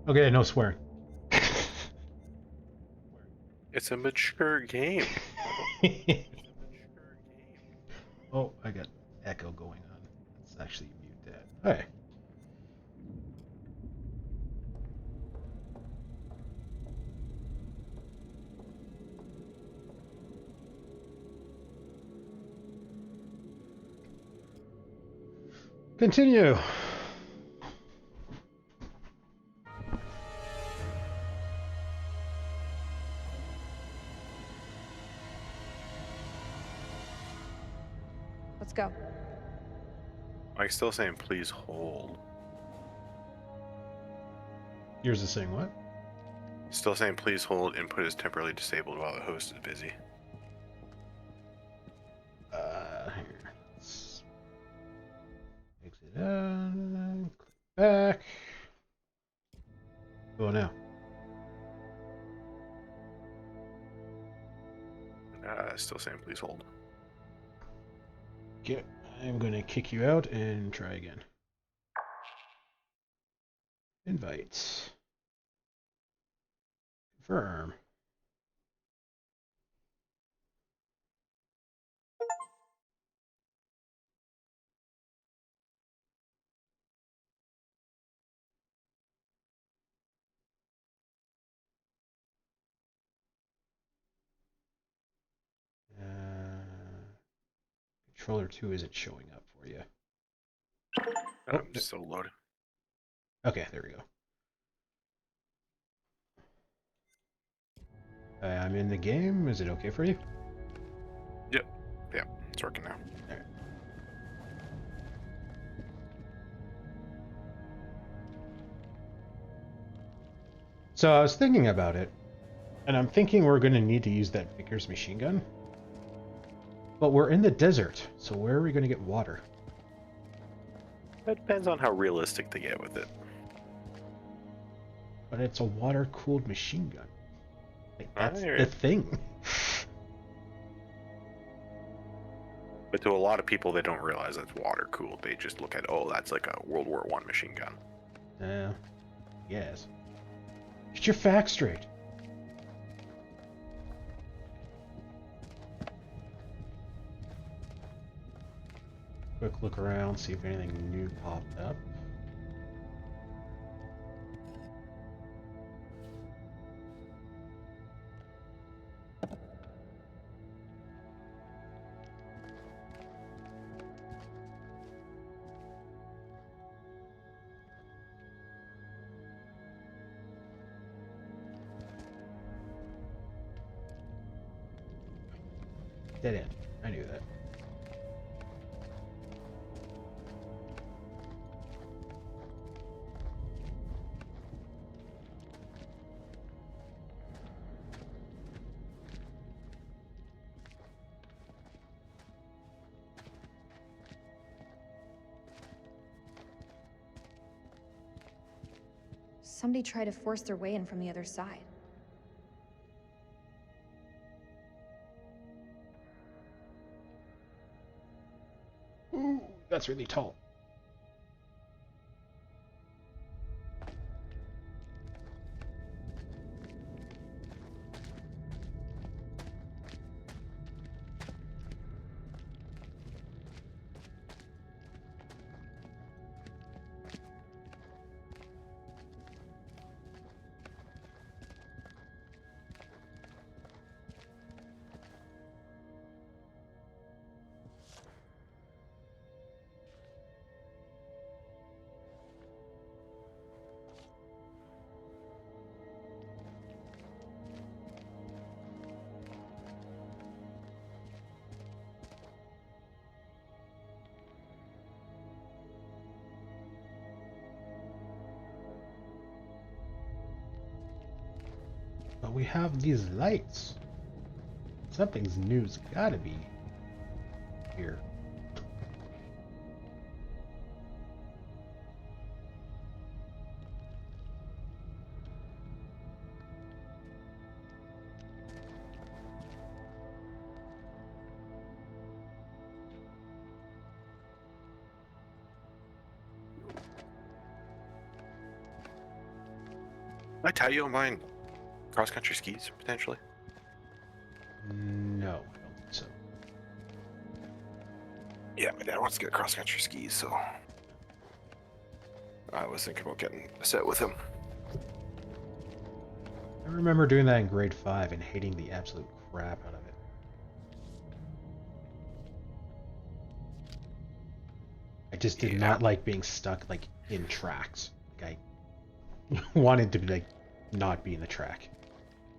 Okay, no swearing. It's a mature game. Oh, I got echo going on. Let's actually mute that. Hey. Continue. Let's go. Mike's still saying please hold. Yours is saying what? Still saying please hold. Input is temporarily disabled while the host is busy. Here. Let's exit out. Click back. Go now. Still saying please hold. Okay. I'm going to kick you out and try again. Invite. Confirm. Controller 2 isn't showing up for you. Oh, I'm still loading. okay, there we go. I'm in the game. Is it okay for you? Yep. Yep. It's working now. All right. So I was thinking about it, and I'm thinking we're going to need to use that Vickers machine gun. But we're in the desert, so where are we going to get water? It depends on how realistic they get with it. But it's a water-cooled machine gun. Like, I that's hear the you. thing. But to a lot of people, they don't realize that's water cooled. They just look at, oh, that's like a World War I machine gun. Yes. Get your facts straight. Quick look around, see if anything new popped up. Dead end. I knew that. Somebody tried to force their way in from the other side. Ooh, that's really tall. But we have these lights. Something's new's gotta be here. I tell you, I'm buying cross-country skis, potentially. No, I don't think so. Yeah, my dad wants to get cross-country skis, so I was thinking about getting a set with him. I remember doing that in grade 5 and hating the absolute crap out of it. I just did not like being stuck like in tracks. Like I wanted to be like not be in the track.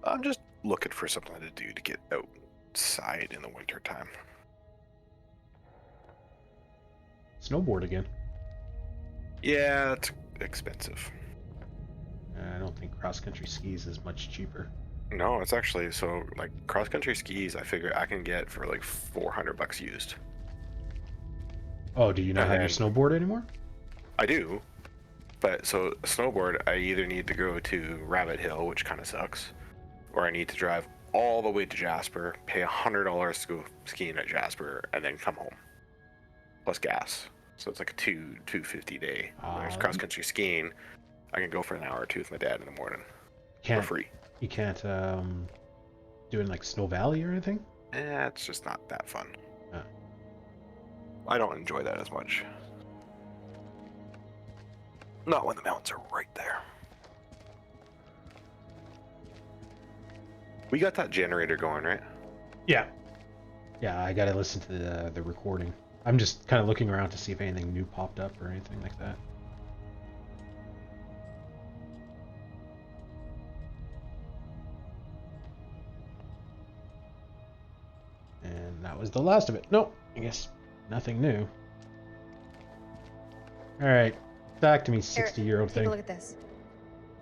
I'm just looking for something to do to get outside in the winter time. Snowboard again. Yeah, it's expensive. I don't think cross-country skis is much cheaper. No, it's actually so like cross-country skis. I figure I can get for like $400 used. Oh, do you not have your snowboard anymore? I do, but so a snowboard, I either need to go to Rabbit Hill, which kind of sucks, or I need to drive all the way to Jasper, pay $100 to go skiing at Jasper, and then come home, plus gas. So it's like a $250 day. Whereas cross-country skiing, I can go for an hour or two with my dad in the morning for free. You can't do it in like Snow Valley or anything? It's just not that fun. Oh. I don't enjoy that as much. Not when the mountains are right there. We got that generator going, right? Yeah. Yeah, I gotta listen to the recording. I'm just kind of looking around to see if anything new popped up or anything like that. And that was the last of it. Nope, I guess nothing new. Alright, back to me, 60-year-old Take thing. a look at this.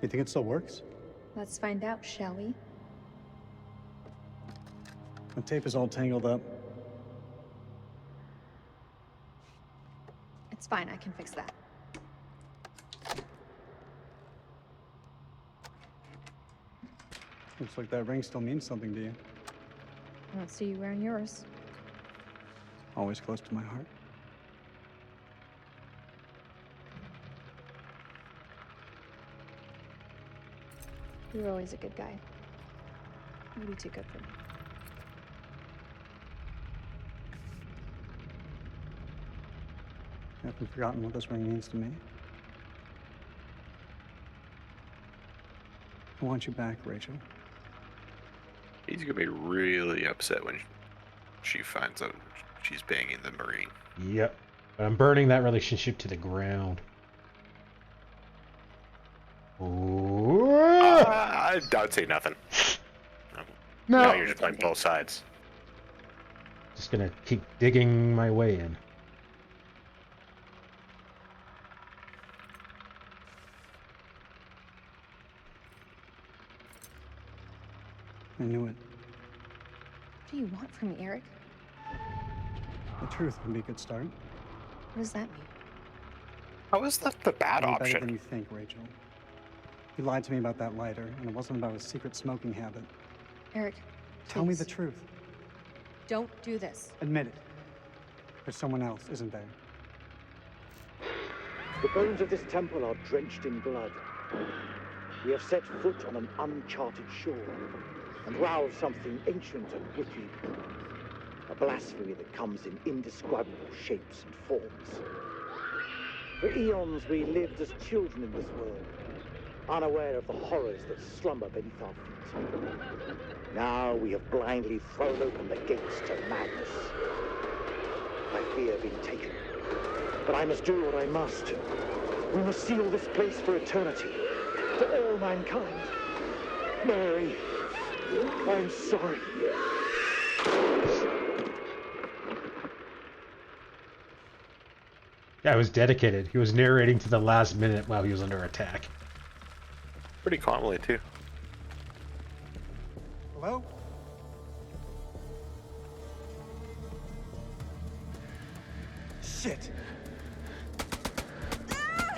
You think it still works? Let's find out, shall we? The tape is all tangled up. It's fine, I can fix that. Looks like that ring still means something to you. I don't see you wearing yours. Always close to my heart. You were always a good guy. Maybe too good for me. You haven't forgotten what this ring means to me. I want you back, Rachel. He's gonna be really upset when she finds out she's banging the Marine. Yep. But I'm burning that relationship to the ground. Ooh. I would say nothing. No. Now you're just playing both sides. Just gonna keep digging my way in. I knew it. What do you want from me, Eric? The truth would be a good start. What does that mean? How is that the bad Any better than option? you think, Rachel. You lied to me about that lighter, and it wasn't about a secret smoking habit. Eric, Tell me the please, truth. don't do this. Admit it. There's someone else, isn't there? The bones of this temple are drenched in blood. We have set foot on an uncharted shore and roused something ancient and wicked. A blasphemy that comes in indescribable shapes and forms. For eons we lived as children in this world, unaware of the horrors that slumber beneath our feet. Now we have blindly thrown open the gates to madness. I fear being taken, but I must do what I must. We must seal this place for eternity, for all mankind. Mary, I'm sorry. Guy was dedicated. He was narrating to the last minute while he was under attack. Pretty calmly too. Hello? Shit!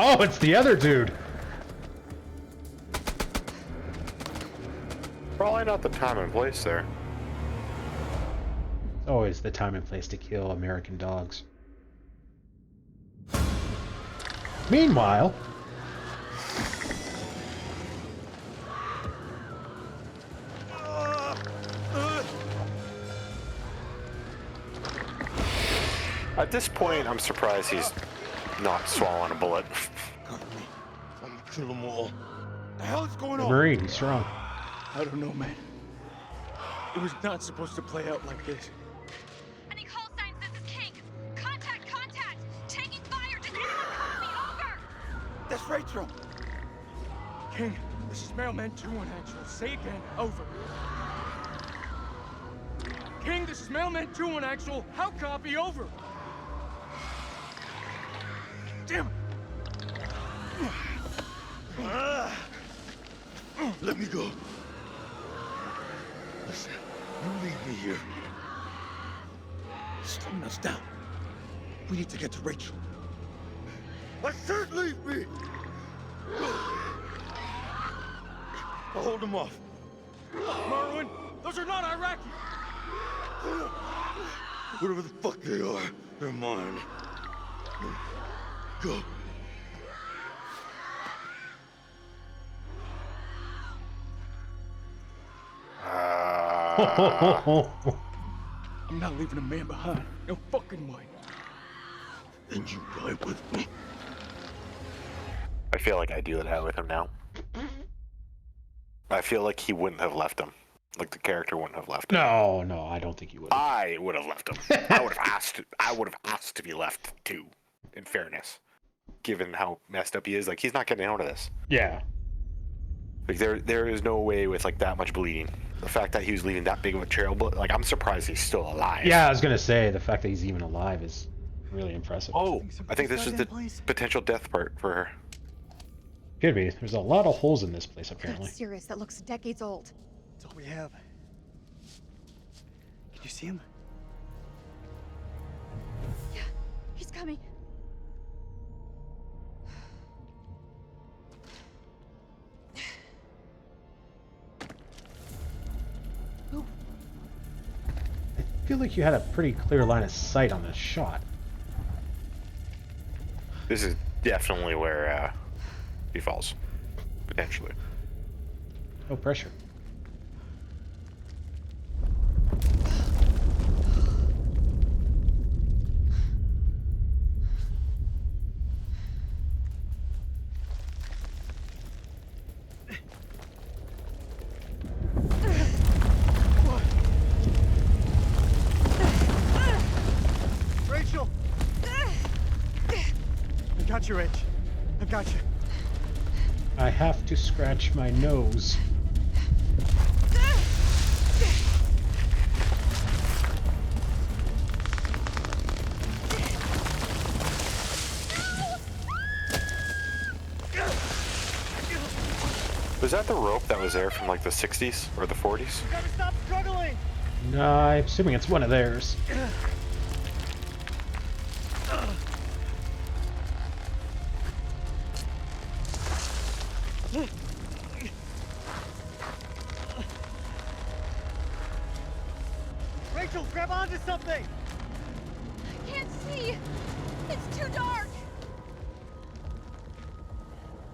Oh, it's the other dude. Probably not the time and place there. It's always the time and place to kill American dogs. Meanwhile... At this point, I'm surprised he's not swallowing a bullet. Cover me. I'm gonna kill them all. The hell is going The on? Marine, he's strong. I don't know, man. It was not supposed to play out like this. Any call signs? This is King. Contact, contact! Taking fire! Does anyone call me? Over! That's Rachel. King, this is Mailman 2-1 actual. Say again. Over. King, this is Mailman 2-1 actual. How copy? Over. Damn it. Let me go. Listen, you leave me here. Slowing us down. We need to get to Rachel. I said leave me! I'll hold them off. Marwin, those are not Iraqi! Whatever the fuck they are, they're mine. Go. I'm not leaving a man behind. No fucking way. Then you die with me. I feel like I do that with him now. I feel like he wouldn't have left him. Like the character wouldn't have left him. No, no, I don't think you would. I would have left him. I would have asked to be left too, in fairness. Given how messed up he is, like he's not getting out of this. Yeah. Like there is no way with like that much bleeding. The fact that he was leaving that big of a trail, but like I'm surprised he's still alive. Yeah, I was gonna say the fact that he's even alive is really impressive. Oh, I think this is the potential death part for her. Could be. There's a lot of holes in this place apparently. That's serious. That looks decades old. That's all we have. Can you see him? Yeah, he's coming. Oh, I feel like you had a pretty clear line of sight on this shot. This is definitely where he falls, potentially. No pressure. Rachel! I got you, Rach. I got you. I have to scratch my nose. Was that the rope that was there from like the 60s or the 40s? You gotta stop struggling! No, I'm assuming it's one of theirs. Rachel, grab onto something! I can't see! It's too dark!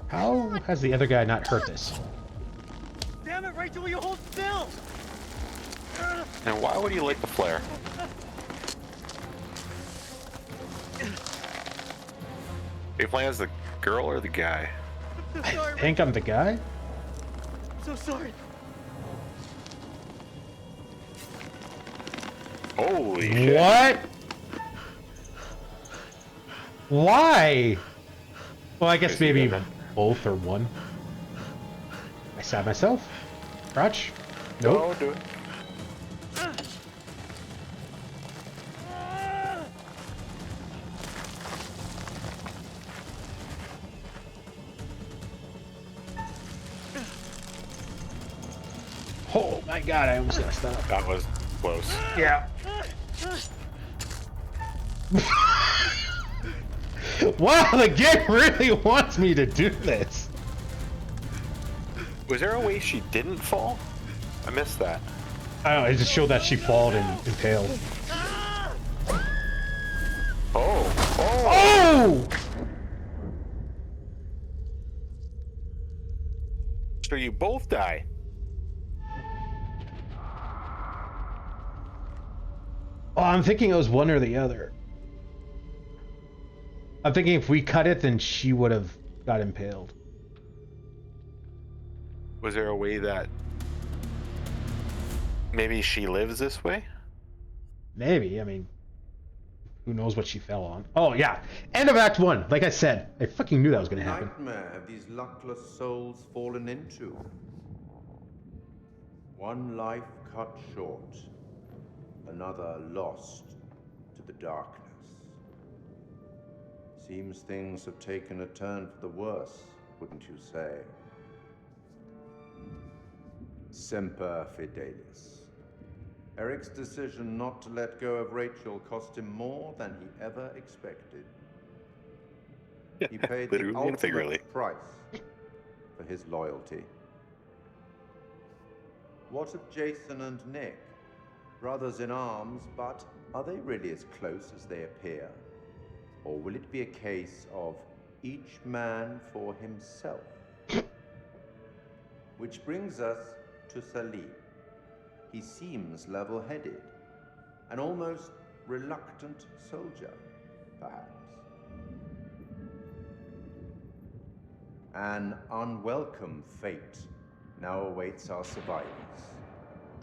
How has the other guy not heard this? Damn it, Rachel, will you hold still? And why would he light the flare? Are you playing as the girl or the guy? I'm so sorry, I think I'm the guy? I'm so sorry. Holy shit. What? Why? Well, I guess Crazy, maybe isn't it? both or one. I stabbed myself? Crotch? No, Nope. do it. Oh my god, I almost messed that up. That was close. Yeah. Wow, the game really wants me to do this. Was there a way she didn't fall? I missed that. I don't know, it just showed that she falled and impaled. Oh! Oh! Oh! So you both die. Oh, I'm thinking it was one or the other. I'm thinking if we cut it, then she would have got impaled. Was there a way that maybe she lives this way? Maybe. I mean, who knows what she fell on? Oh yeah, end of Act 1. Like I said, I fucking knew that was gonna happen. Nightmare have these luckless souls fallen into? One life cut short, another lost to the darkness. Seems things have taken a turn for the worse, wouldn't you say? Semper Fidelis. Eric's decision not to let go of Rachel cost him more than he ever expected. He paid the Literally and ultimate figuratively. price for his loyalty. What of Jason and Nick? Brothers in arms, but are they really as close as they appear? Or will it be a case of each man for himself? Which brings us to Salim. He seems level-headed, an almost reluctant soldier, perhaps. An unwelcome fate now awaits our survivors,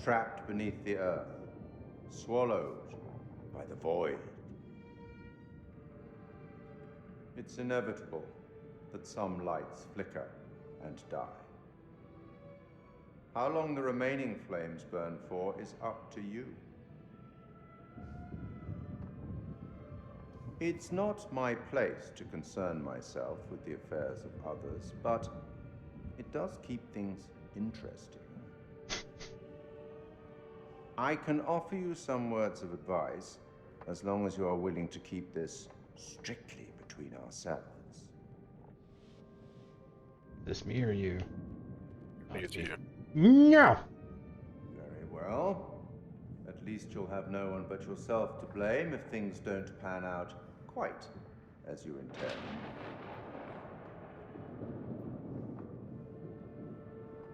trapped beneath the earth, swallowed by the void. It's inevitable that some lights flicker and die. How long the remaining flames burn for is up to you. It's not my place to concern myself with the affairs of others, but it does keep things interesting. I can offer you some words of advice, as long as you are willing to keep this strictly between ourselves. This me or you? I think it's you. No. Very well. At least you'll have no one but yourself to blame if things don't pan out quite as you intend.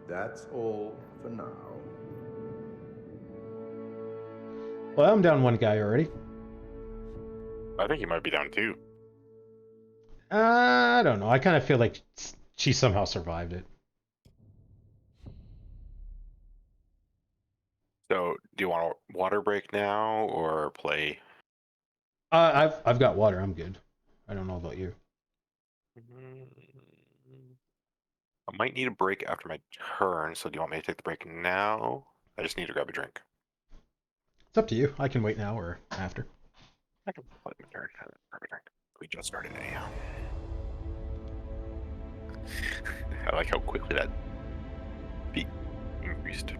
That's all for now. Well, I'm down one guy already. I think he might be down too. I don't know. I kind of feel like she somehow survived it. So, do you want a water break now or play? I've got water. I'm good. I don't know about you. I might need a break after my turn, so do you want me to take the break now? I just need to grab a drink. It's up to you. I can wait now or after. I can play my turn. Grab a drink. We just started anyhow. I like how quickly that beat increased.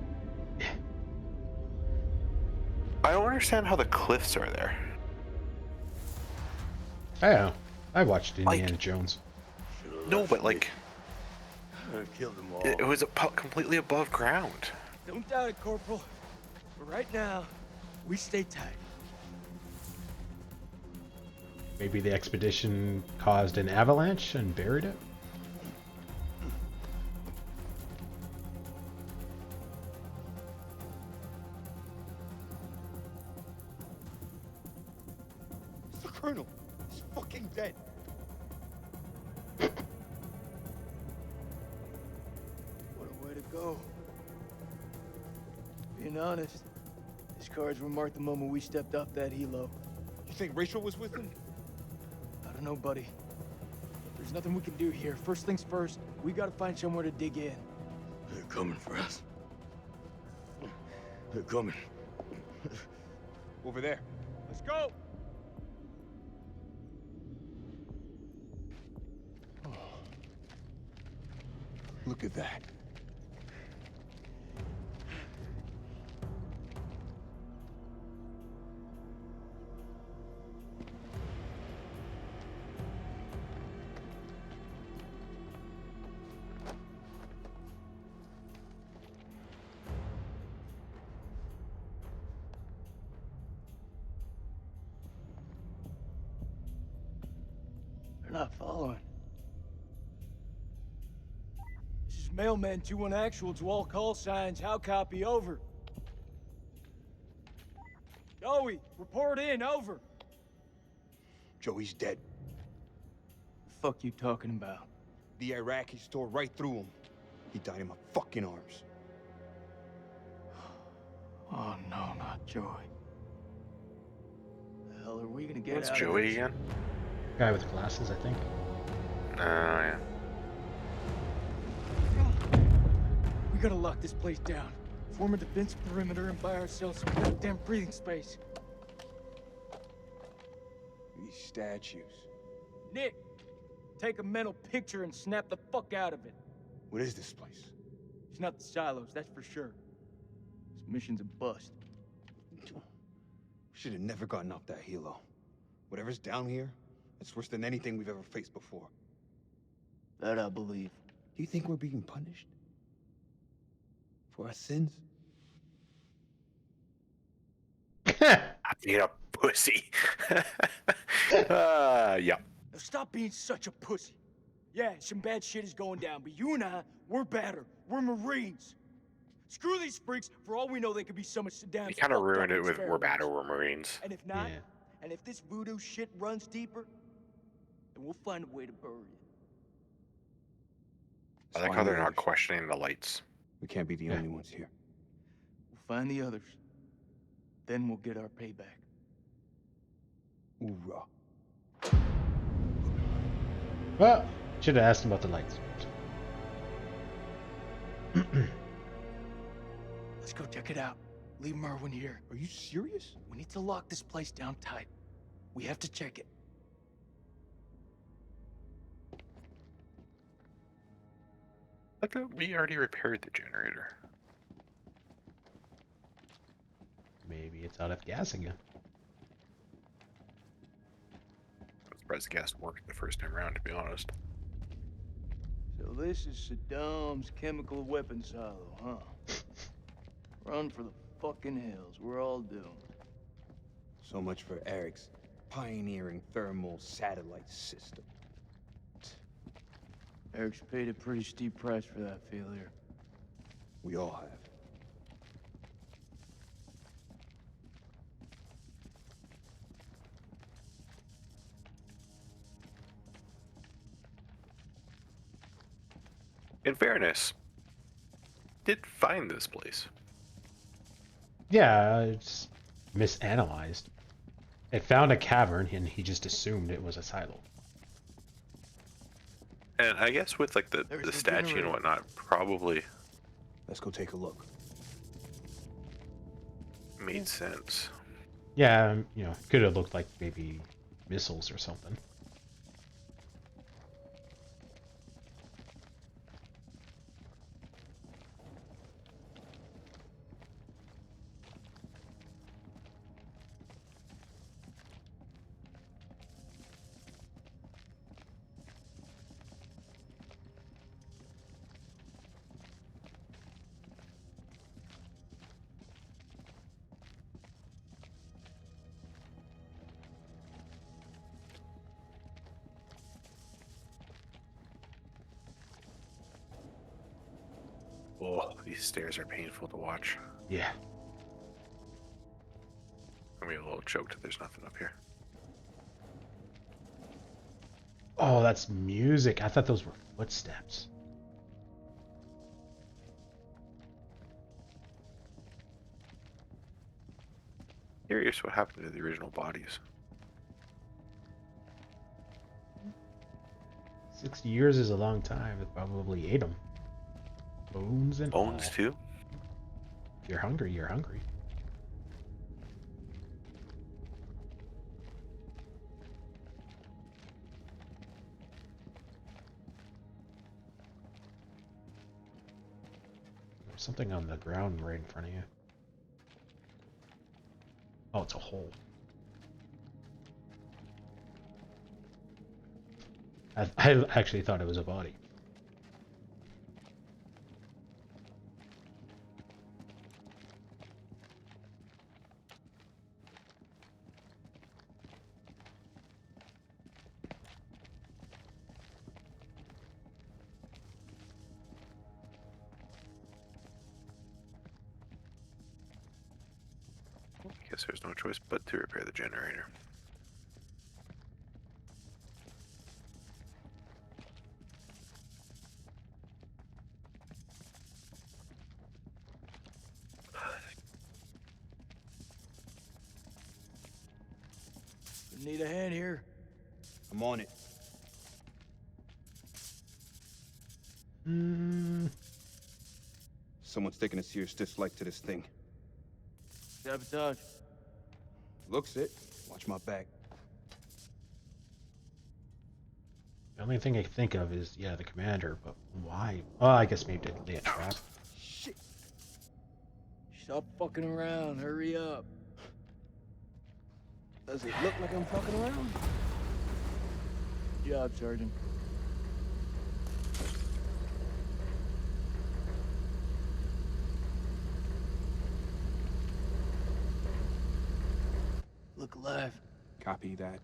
I don't understand how the cliffs are there. I don't know. I watched Indiana Like- Jones. No, but like, Kill them all. it was completely above ground. Don't doubt it, Corporal. But right now, we stay tight. Maybe the expedition caused an avalanche and buried it? It's the Colonel. He's fucking dead. What a way to go. Being honest, his cards were marked the moment we stepped off that helo. You think Rachel was with him? I don't know, buddy. There's nothing we can do here. First things first, we gotta find somewhere to dig in. They're coming for us. They're coming. Over there. Let's go! Oh. Look at that. They're not following. This is Mailman 2-1 actual to all call signs. How copy? Over. Joey, report in. Over. Joey's dead. fuck you talking about? The Iraqis tore right through him. He died in my fucking arms. Oh no, not Joey. The hell are we gonna get What's out Joey of this? again? Guy with glasses, I think. Oh, yeah. We gotta lock this place down. Form a defense perimeter and buy ourselves some goddamn breathing space. These statues. Nick, take a mental picture and snap the fuck out of it. What is this place? It's not the silos, that's for sure. This mission's a bust. We should have never gotten off that helo. Whatever's down here, it's worse than anything we've ever faced before. That I believe. Do you think we're being punished? For our sins? I being a pussy. Yeah. Now stop being such a pussy. Yeah, some bad shit is going down, but you and I, we're better. We're Marines. Screw these freaks. For all we know, they could be some of Saddam's. You kind of fucked up ruined it with we're bad experiments. or we're Marines. And if not, Yeah. and if this voodoo shit runs deeper, then we'll find a way to bury it. I like how they're not questioning the lights. We can't be the only ones here. We'll find the others. Then we'll get our payback. Hoorah. Well, should have asked him about the lights. Let's go check it out. Leave Merwin here. Are you serious? We need to lock this place down tight. We have to check it. I thought we already repaired the generator. Maybe it's out of gas again. I'm surprised the gas worked the first time around, to be honest. So this is Saddam's chemical weapon silo, huh? Run for the fucking hills. We're all doomed. So much for Eric's pioneering thermal satellite system. Eric's paid a pretty steep price for that failure. We all have. In fairness, did find this place. Yeah, it's misanalyzed. It found a cavern and he just assumed it was a silo. And I guess with like the There's the statue and generator. whatnot, probably Let's go take a look. made sense. Yeah, you know, could have looked like maybe missiles or something. Oh, these stairs are painful to watch. Yeah. I'm gonna be a little choked if there's nothing up here. Oh, that's music. I thought those were footsteps. Curious what happened to the original bodies. 60 years is a long time. It probably ate them. Bones and Bones all. too? If you're hungry, you're hungry. There's something on the ground right in front of you. Oh, it's a hole. I actually thought it was a body. I guess there's no choice but to repair the generator. Need a hand here? I'm on it. Someone's taking a serious dislike to this thing. Sabotage. Looks it. Watch my back. The only thing I can think of is, yeah, the commander, but why? Oh, I guess maybe to lay a trap. Shit. Stop fucking around. Hurry up. Does it look like I'm fucking around? Good job, Sergeant. Look alive. Copy that.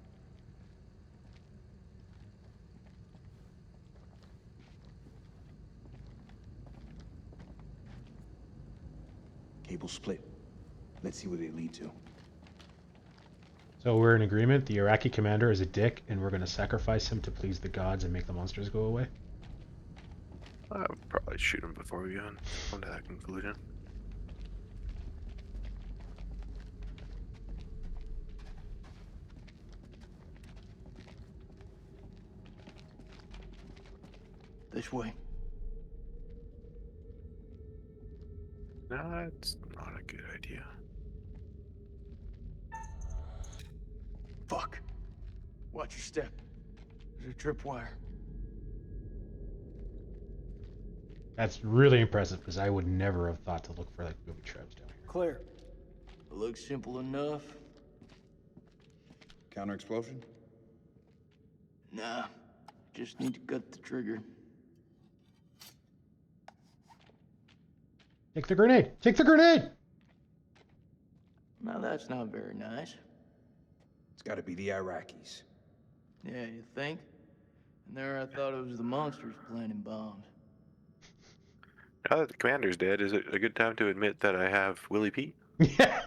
Cable split. Let's see where they lead to. So we're in agreement. The Iraqi commander is a dick, and we're going to sacrifice him to please the gods and make the monsters go away. I would probably shoot him before we come to that conclusion. This way. No, that's not a good idea. Fuck. Watch your step. There's a tripwire. That's really impressive, because I would never have thought to look for like booby traps down here. Clear. It looks simple enough. Counter explosion? Nah. Just need to cut the trigger. Take the grenade! Take the grenade! Now that's not very nice. It's gotta be the Iraqis. Yeah, you think? And there I thought it was the monsters planting bombs. Now that the commander's dead, is it a good time to admit that I have Willie Pete? Yeah.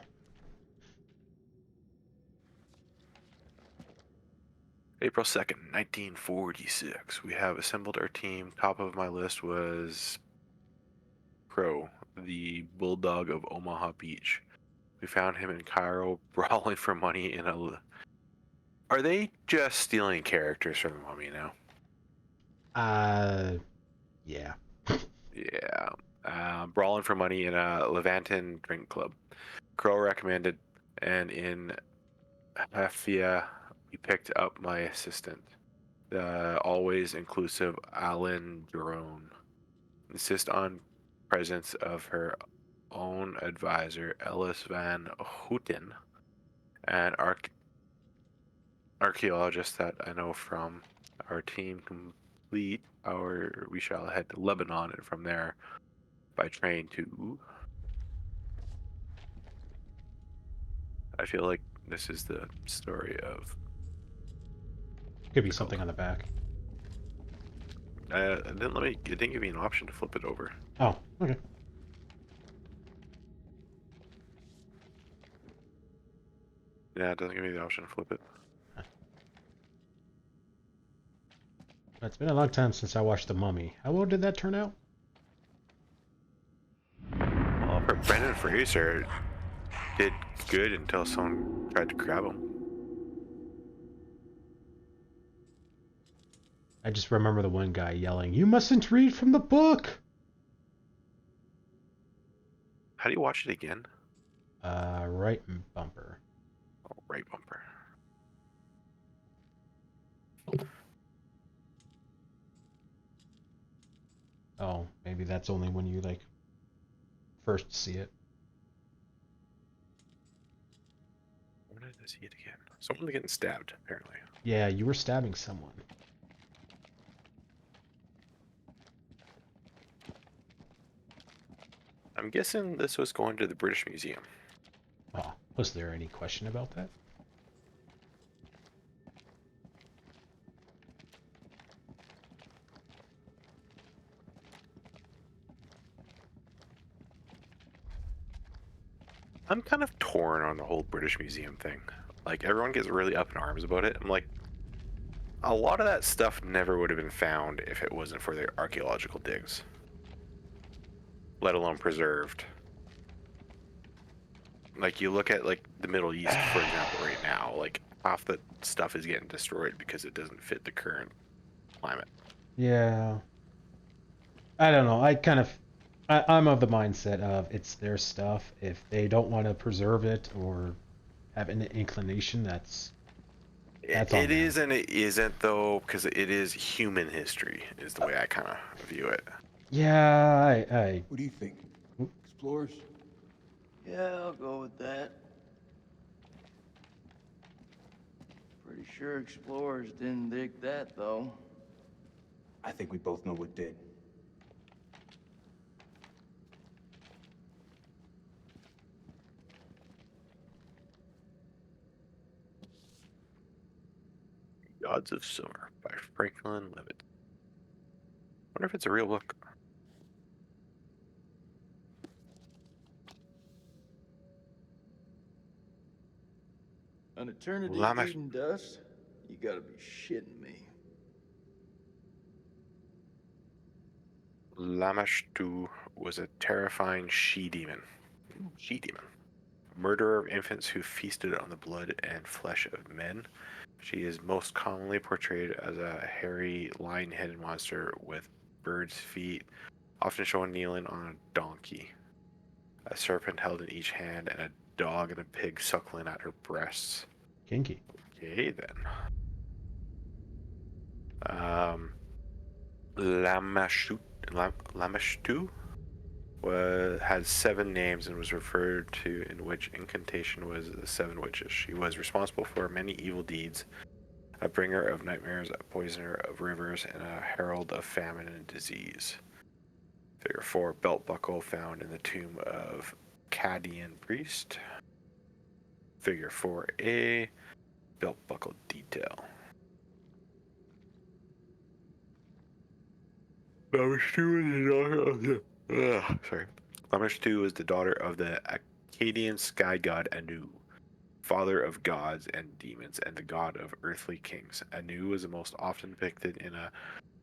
April 2nd, 1946. We have assembled our team. Top of my list was Crow, the bulldog of Omaha Beach. We found him in Cairo, brawling for money in a... Are they just stealing characters from the Mummy now? Yeah. Yeah. Brawling for money in a Levantan drink club. Crow recommended, and in Hafia, we picked up my assistant, the always inclusive Alan Jerome. Insist on presence of her own advisor, Ellis Van Houten, an archaeologist that I know from our team. We shall head to Lebanon, and from there by train to... I feel like this is the story of... Could be something on the back. It didn't give me an option to flip it over. Oh, okay. Yeah, it doesn't give me the option to flip it. It's been a long time since I watched The Mummy. How well did that turn out? Well, for Brendan Fraser, did good until someone tried to grab him. I just remember the one guy yelling, "You mustn't read from the book!" How do you watch it again? Right bumper. Oh, right bumper. Oh, maybe that's only when you, like, first see it. When did I see it again? Someone's getting stabbed, apparently. Yeah, you were stabbing someone. I'm guessing this was going to the British Museum. Oh, was there any question about that? I'm kind of torn on the whole British Museum thing. Like, everyone gets really up in arms about it. I'm like, a lot of that stuff never would have been found if it wasn't for the archaeological digs. Let alone preserved. Like, you look at, like, the Middle East, for example, right now. Like, half the stuff is getting destroyed because it doesn't fit the current climate. Yeah. I don't know. I'm of the mindset of it's their stuff. If they don't want to preserve it or have an inclination, that's on It them. is and it isn't though, because it is human history, is the way I kind of view it. Yeah, What do you think? Oop. Explorers? Yeah, I'll go with that. Pretty sure explorers didn't dig that, though. I think we both know what did. Gods of Summer by Franklin Levitt. Wonder if it's a real book. An eternity Lama- eating dust? You gotta be shitting me. Lamashtu was a terrifying she-demon. She-demon. Murderer of infants who feasted on the blood and flesh of men. She is most commonly portrayed as a hairy, lion-headed monster with bird's feet, often shown kneeling on a donkey, a serpent held in each hand, and a dog and a pig suckling at her breasts. Kinky. Okay, then. Lamashtu had 7 names and was referred to in which incantation was the 7 witches. She was responsible for many evil deeds, a bringer of nightmares, a poisoner of rivers, and a herald of famine and disease. Figure 4, belt buckle found in the tomb of Cadian priest. Figure 4A, belt buckle detail. Lamashtu is the daughter of the Akkadian sky god Anu, father of gods and demons, and the god of earthly kings. Anu is the most often depicted in a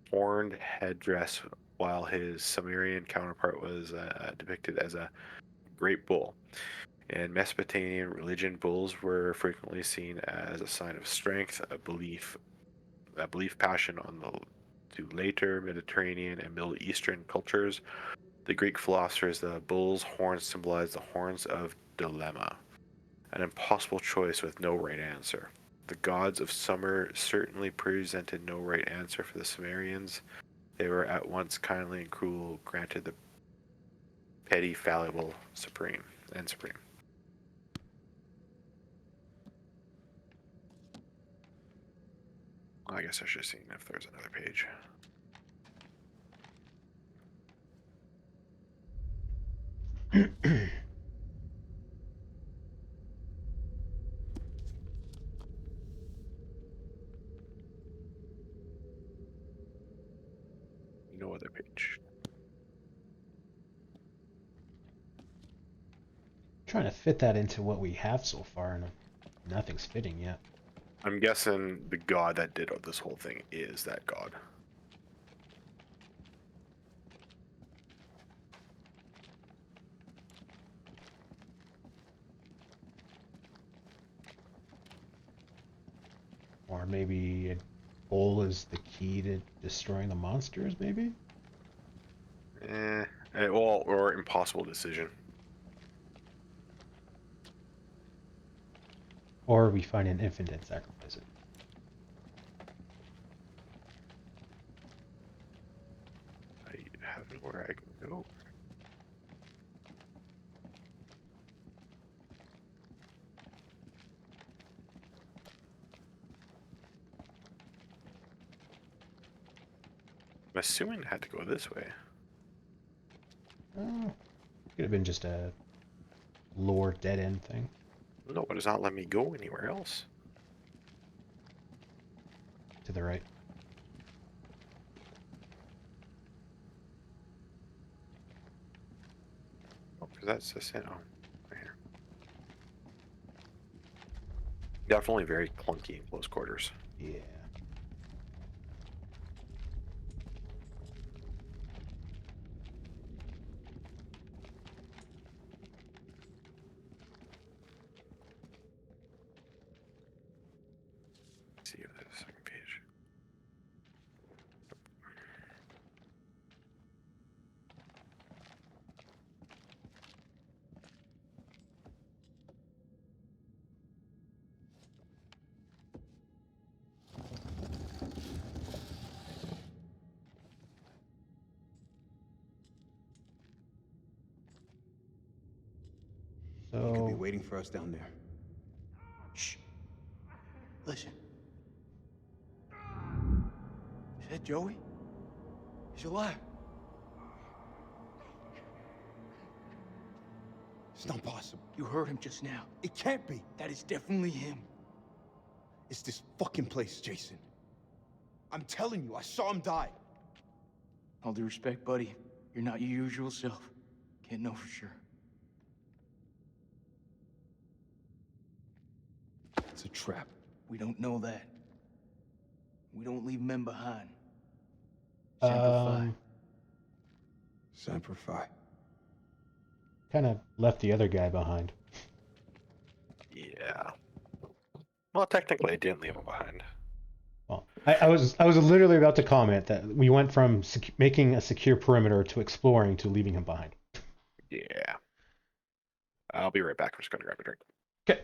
horned headdress, while his Sumerian counterpart was depicted as a great bull. In Mesopotamian religion, bulls were frequently seen as a sign of strength, a belief passion on the to later Mediterranean and Middle Eastern cultures. The Greek philosophers, the bull's horns symbolize the horns of dilemma, an impossible choice with no right answer. The gods of summer certainly presented no right answer for the Sumerians. They were at once kindly and cruel, granted the petty, fallible, supreme. I guess I should have seen if there's another page. No other page. Trying to fit that into what we have so far, and nothing's fitting yet. I'm guessing the god that did this whole thing is that god. Or maybe a bowl is the key to destroying the monsters, maybe? Well, or impossible decision. Or we find an infant and sacrifice it. I have nowhere I can go. I'm assuming it had to go this way. Oh, could have been just a lore dead end thing. No, it does not let me go anywhere else. To the right. Oh, because that's the sin. Oh, right here. Definitely very clunky in close quarters. Yeah. see if there's a second page. He could be So waiting for us down there. Shh. Listen. Is that Joey? He's alive. It's not possible. You heard him just now. It can't be. That is definitely him. It's this fucking place, Jason. I'm telling you, I saw him die. All due respect, buddy. You're not your usual self. Can't know for sure. It's a trap. We don't know that. We don't leave men behind. Semper Fi. Semper Fi. kind of left the other guy behind. Yeah. Well, technically, I didn't leave him behind. Well, I was literally about to comment that we went from making a secure perimeter to exploring to leaving him behind. Yeah. I'll be right back. I'm just going to grab a drink. Okay.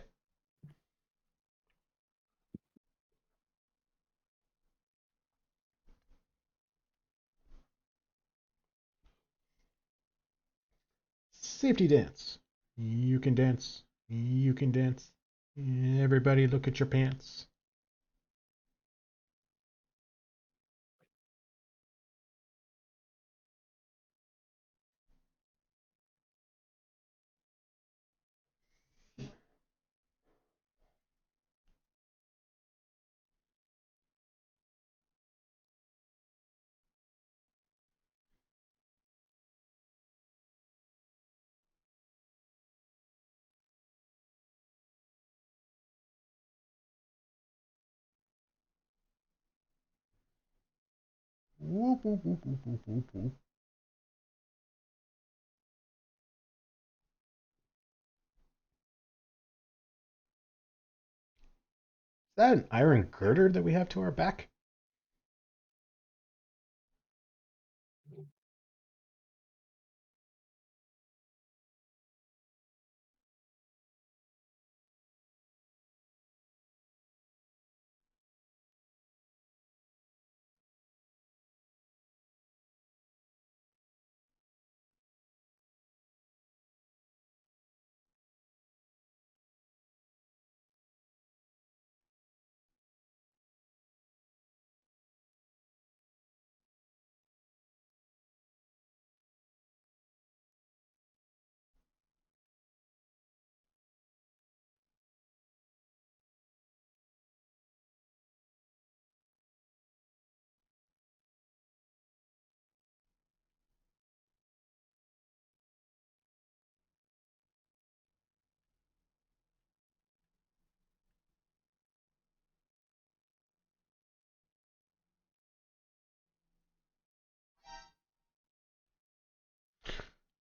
Safety dance. You can dance. You can dance. Everybody look at your pants. Whoop, whoop, whoop, whoop, whoop, whoop, whoop. Is that an iron girder that we have to our back?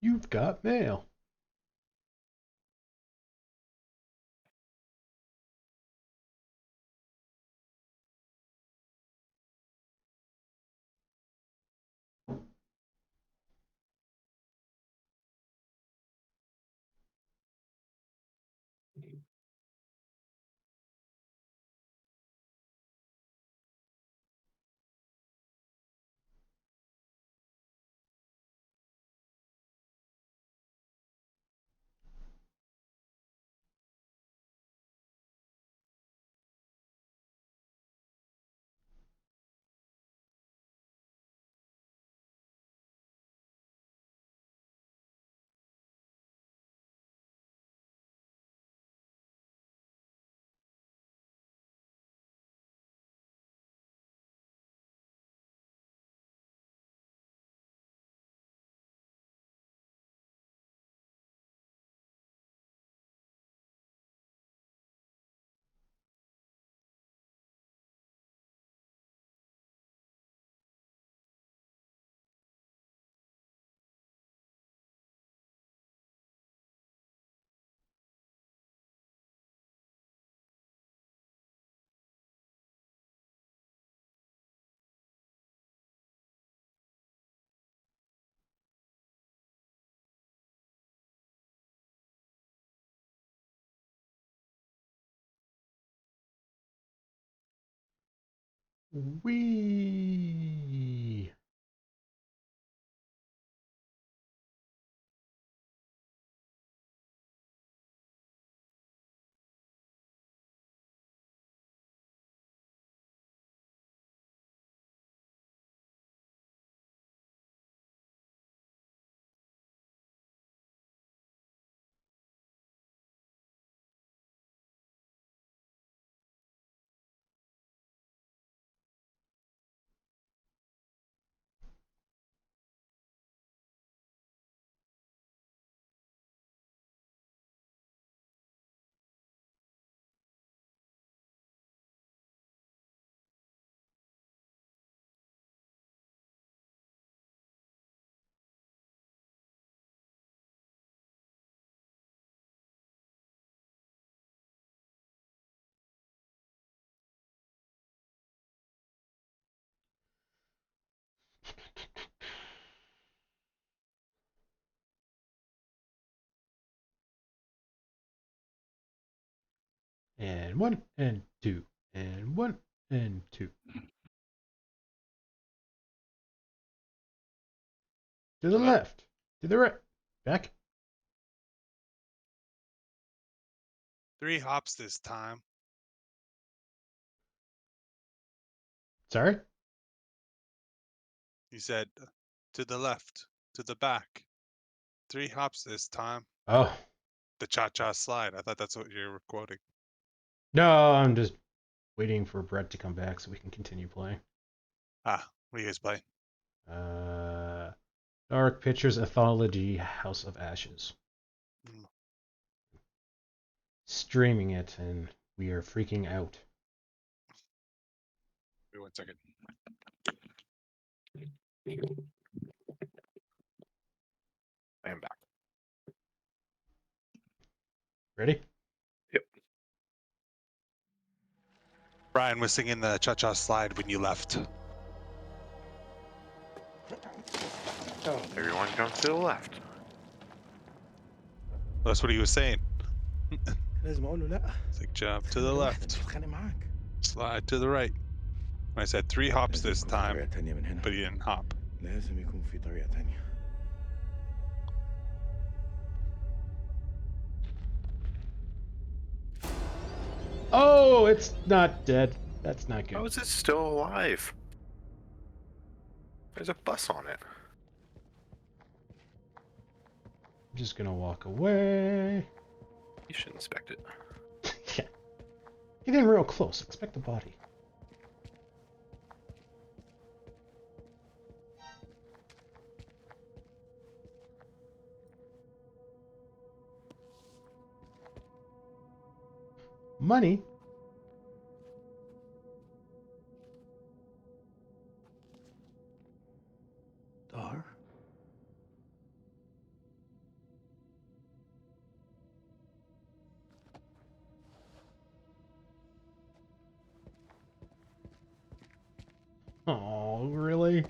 You've got mail. Wee. And 1 and 2 and 1 and 2. To the left. To the right. Back. 3 hops this time. Sorry? You said to the left, to the back. 3 hops this time. Oh. The cha-cha slide. I thought that's what you were quoting. No, I'm just waiting for Brett to come back so we can continue playing. Ah, what are you guys playing? Dark Pictures Anthology House of Ashes. Streaming it, and we are freaking out. Wait 1 second. I am back. Ready? Yep. Brian was singing the cha-cha slide when you left. Everyone jump to the left. That's what he was saying. لازم اقول له لا. It's like jump to the left, اتخانق معاك. slide to the right. I said 3 hops this time, but he didn't hop. لازم يكون في طريقة تانية. Oh, it's not dead. That's not good. How is it still alive? There's a bus on it. I'm just gonna walk away. You should inspect it. Yeah. Get in real close. Expect the body. Money? Dar? Oh, really?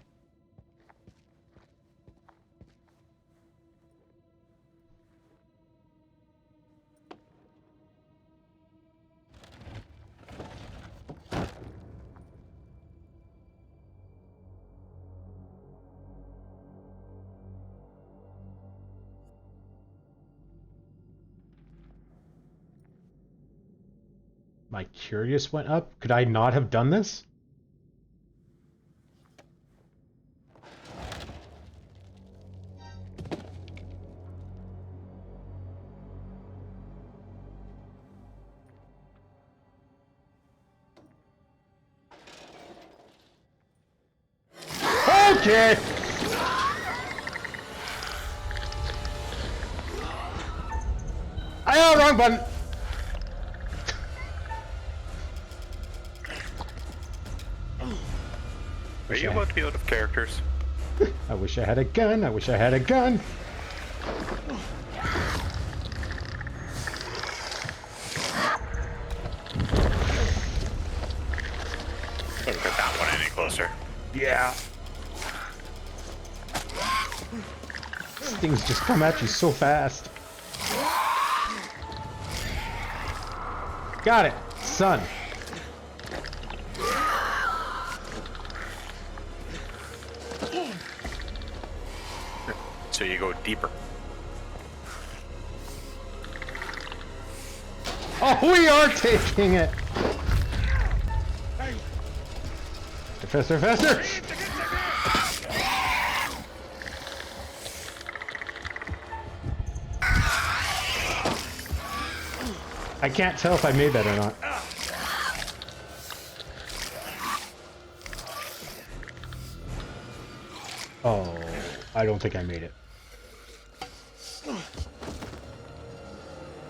My curious went up. Could I not have done this? Okay. Oh, wrong button. Are you about to be out of characters? I wish I had a gun. I wish I had a gun. Don't get that one any closer. Yeah. These things just come at you so fast. Got it, son. So you go deeper. Oh, we are taking it! Faster, faster! I can't tell if I made that or not. Oh, I don't think I made it.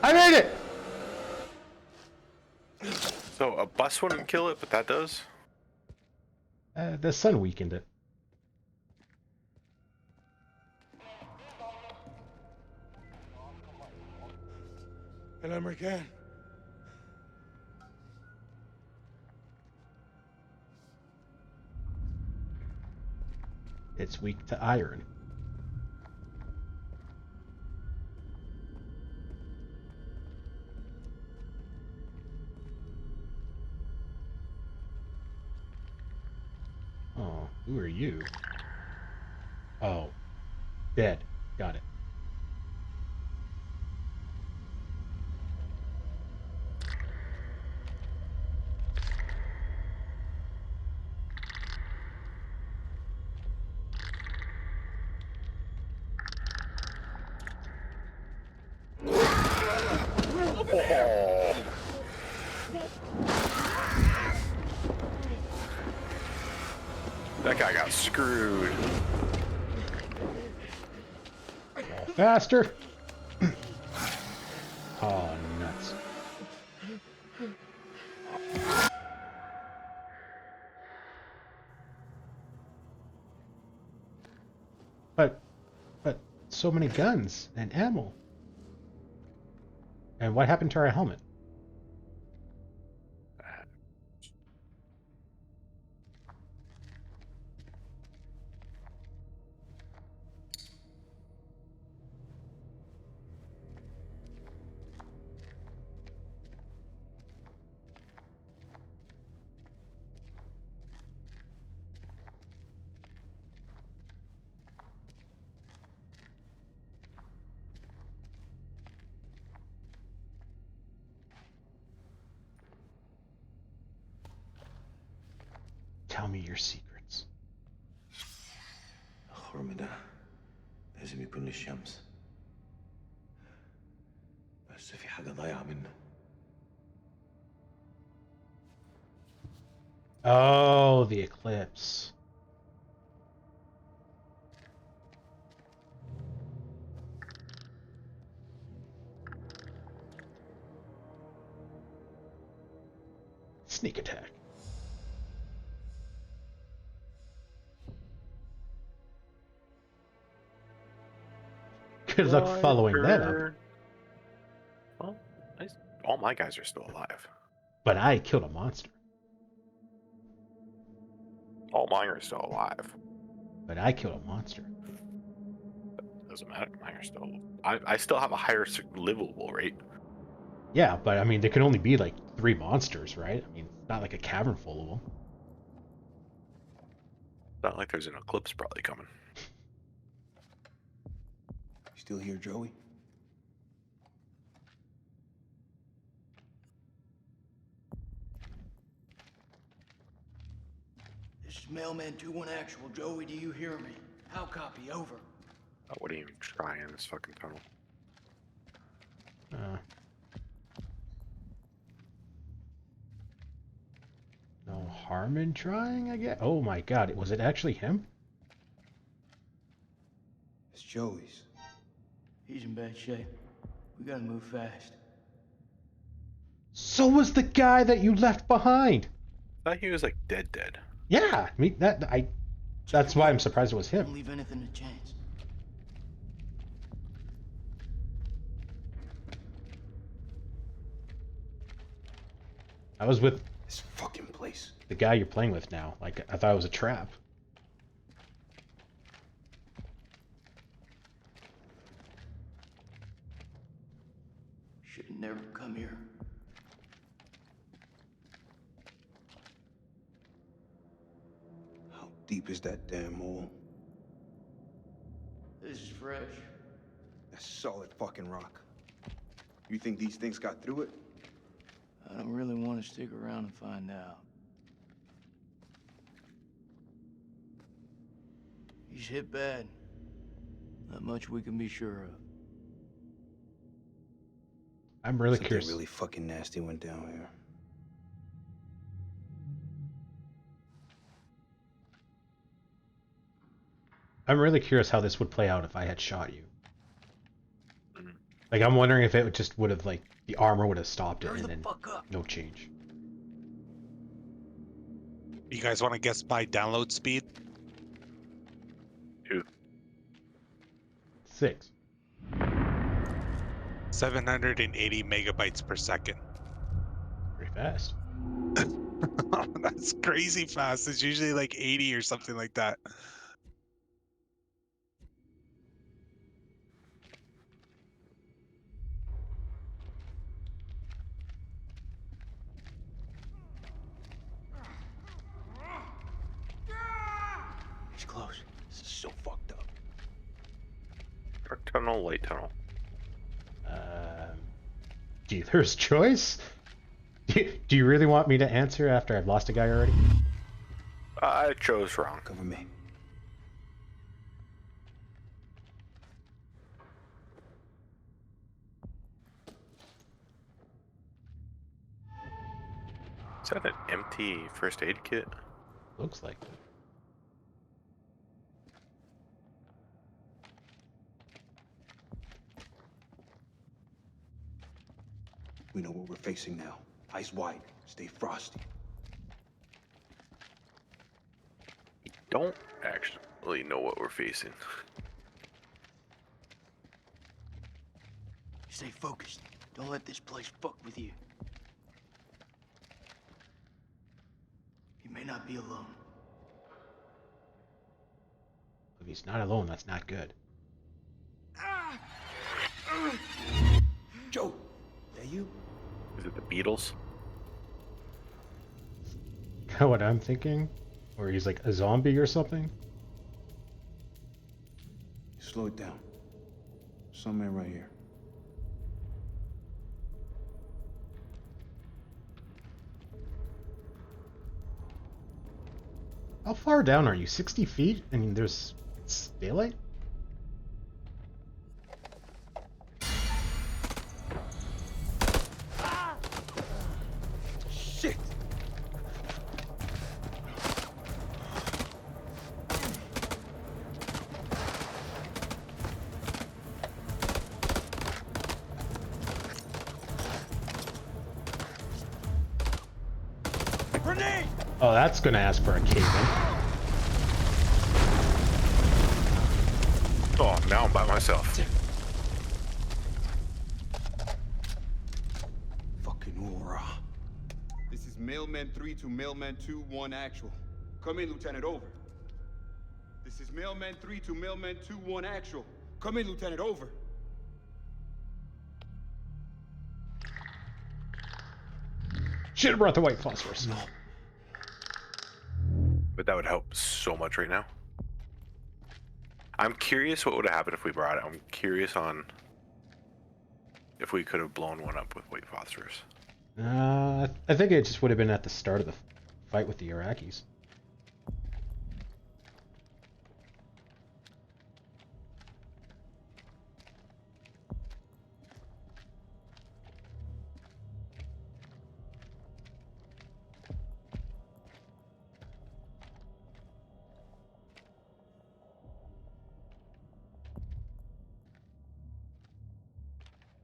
I made it! So a bus wouldn't kill it, but that does? The sun weakened it. El American. It's weak to iron. Oh, who are you? Oh, dead. Got it. That guy got screwed. Faster! Oh, nuts. But so many guns and ammo. And what happened to our helmet? Tell me your secrets. الخرم ده لازم يكون للشمس. بس في حاجة ضايعة منه. Oh, the eclipse. Sneak attack. Good luck following that up. Well, all my guys are still alive. But I killed a monster. All mine are still alive. But I killed a monster. Doesn't matter. Mine are still. I still have a higher livable rate. Yeah, but I mean, there can only be like 3 monsters, right? I mean, it's not like a cavern full of them. Not like there's an eclipse probably coming. You still here, Joey? This is Mailman 2-1 Actual. Joey, do you hear me? How copy? Over. I wouldn't even try in this fucking tunnel. No harm in trying, I guess. Oh my god, was it actually him? It's Joey's. He's in bad shape. We gotta move fast. So was the guy that you left behind. I thought he was like dead. Yeah, I mean that's why I'm surprised it was him. Don't leave anything to chance. I was with This fucking place. the guy you're playing with now. Like, I thought it was a trap. Should've never come here. How deep is that damn hole? This is fresh. That's solid fucking rock. You think these things got through it? I don't really want to stick around and find out. He's hit bad. Not much we can be sure of. I'm really Something curious. really fucking nasty went down here. I'm really curious how this would play out if I had shot you. Like, I'm wondering if it just would have, like, the armor would have stopped it Hurry and the then fuck up. no change. You guys want to guess my download speed? 6. 780 megabytes per second. Pretty fast. That's crazy fast. It's usually like 80 or something like that. He's close. This is so fucked up. Dark tunnel, light tunnel. Dealer's choice? Do you really want me to answer after I've lost a guy already? I chose wrong. Cover me. Is that an empty first aid kit? Looks like it. We know what we're facing now. Eyes wide. Stay frosty. Don't actually know what we're facing. Stay focused. Don't let this place fuck with you. You may not be alone. If he's not alone, that's not good. Joe, that you? Is it the Beatles? Know what I'm thinking? Or he's like a zombie or something? Slow it down. Some man right here. How far down are you? 60 feet? I mean, there's it's daylight? Shit! Grenade! Oh, that's gonna ask for a cave-in. Oh, now I'm by myself. Fucking aura. This is Mailman 3 to Mailman 2-1 actual. Come in, Lieutenant, over. This is Mailman 3 to Mailman 2-1 actual. Come in, Lieutenant, over. Should have brought the white phosphorus. No. But that would help so much right now. I'm curious what would have happened if we brought it. I'm curious on if we could have blown one up with white phosphorus. I think it just would have been at the start of the fight with the Iraqis.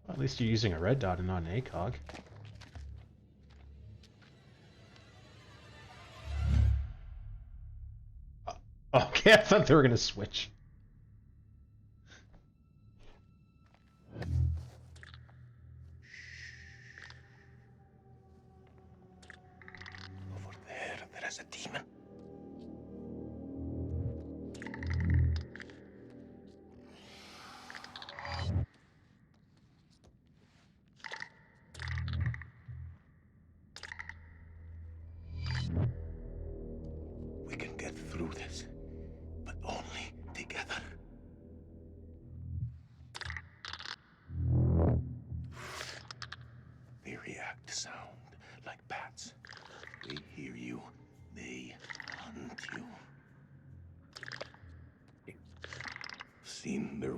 Well, at least you're using a red dot and not an ACOG. Okay, I thought they were going to switch. Over there, there is a demon. We can get through this, but only together.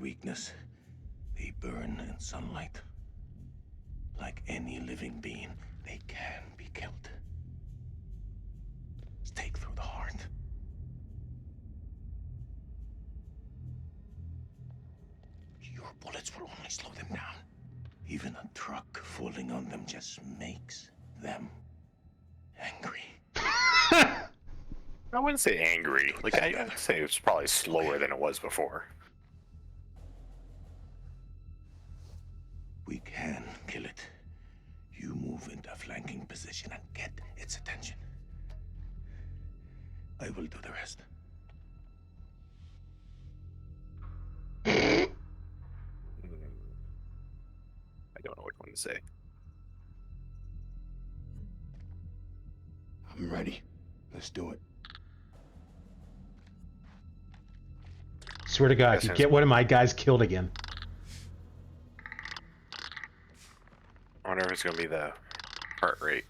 weakness. They burn in sunlight. Like any living being, they can be killed. Stake through the heart. Your bullets will only slow them down. Even a truck falling on them just makes them angry. I wouldn't say angry. Like, I'd say it's probably slower than it was before. We can kill it. You move into a flanking position and get its attention. I will do the rest. I don't know which one to say. I'm ready. Let's do it. Swear to God, if you get one of my guys killed again. I wonder if it's gonna be the heart rate.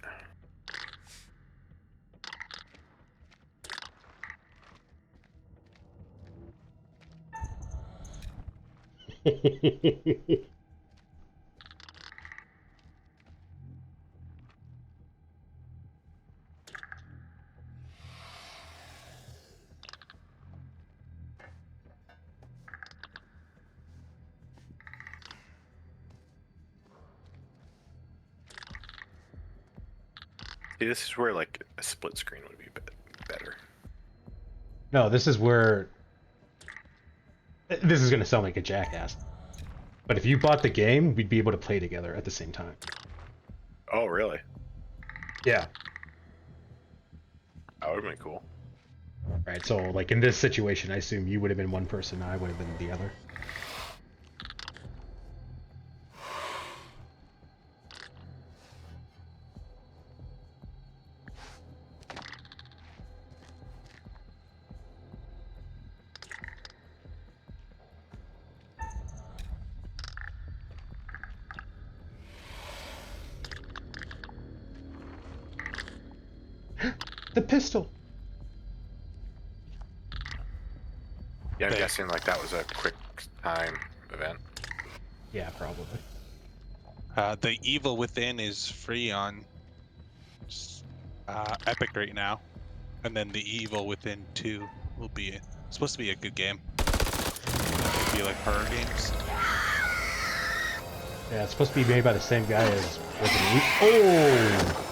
See, this is where like a split screen would be better. No, this is where... This is going to sound like a jackass. But if you bought the game, we'd be able to play together at the same time. Oh, really? Yeah. That would have been cool. Right, so like in this situation, I assume you would have been one person, I would have been the other. The pistol! Yeah, I'm guessing like that was a quick time event. Yeah, probably. The Evil Within is free on Epic right now, and then the Evil Within 2 will be supposed to be a good game. It'll be like horror games. Yeah, it's supposed to be made by the same guy as Resident Evil. Oh!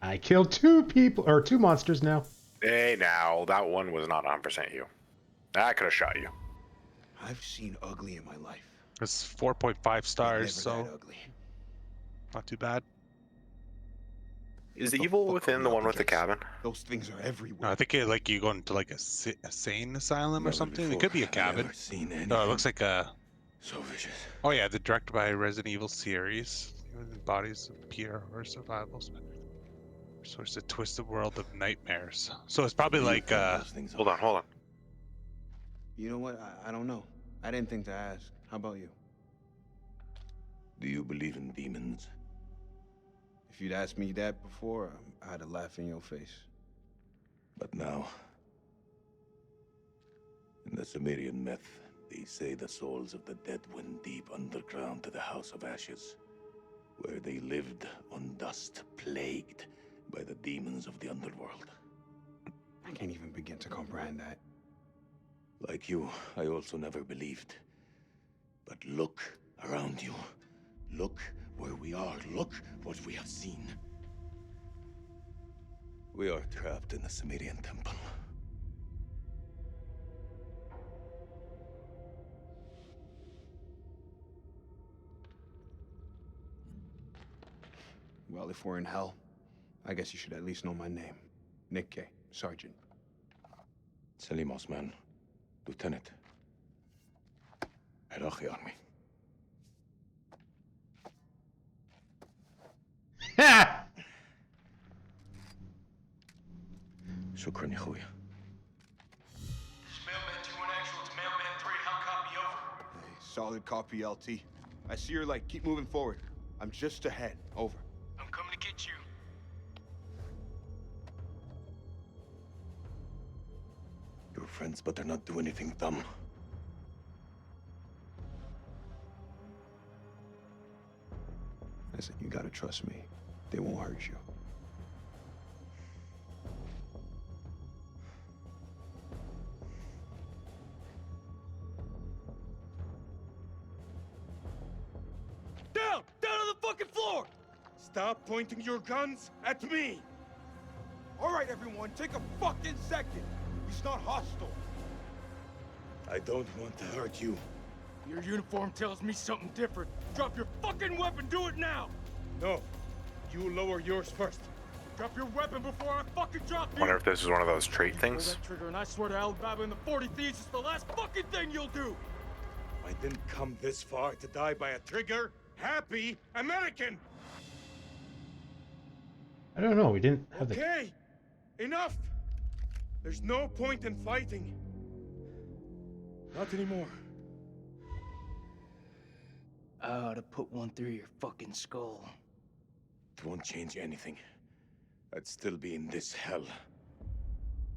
I killed two people, or two monsters now. Hey, now that one was not 100% you. I could have shot you. I've seen ugly in my life. It's 4.5 stars, Never so that ugly. not too bad. Is What the Evil fuck are Within we the up one with the against? cabin? Those things are everywhere. No, I think like you go into like a sane asylum or Never something. It before could be a have I cabin. ever seen anything No, it looks like a. so vicious. Oh yeah, the directed by Resident Evil series. Bodies of pure or survival. So it's a twisted world of nightmares. So it's probably like Hold on. You know what? I don't know. I didn't think to ask. How about you? Do you believe in demons? If you'd asked me that before, I'd have laughed in your face. But now, in the Sumerian myth, they say the souls of the dead went deep underground to the House of Ashes, where they lived on dust, plagued by the demons of the underworld. I can't even begin to comprehend that. Like you, I also never believed. But look around you. Look where we are. Look what we have seen. We are trapped in the Sumerian temple. Well, if we're in hell, I guess you should at least know my name. Nick K, Sergeant. Selim Osman, Lieutenant. Iraqi Army. Ha! شكرا يا اخويا. Hey, solid copy, LT. I see your light. Keep moving forward. I'm just ahead. Over. I'm coming to get you. You're friends, but they're not doing anything dumb. Listen, you gotta trust me. They won't hurt you. Down! Down on the fucking floor! Stop pointing your guns at me! All right, everyone, take a fucking second. He's not hostile. I don't want to hurt you. Your uniform tells me something different. Drop your fucking weapon, do it now! No. You lower yours first. Drop your weapon before I fucking drop you! Wonder if this is one of those trait Pull things. that trigger, and I swear to Alabama and the 40 Thieves, it's the last fucking thing you'll do! I didn't come this far to die by a trigger. Happy American! I don't know. We didn't have the. Okay! Enough! There's no point in fighting. Not anymore. I ought to put one through your fucking skull. It won't change anything. I'd still be in this hell.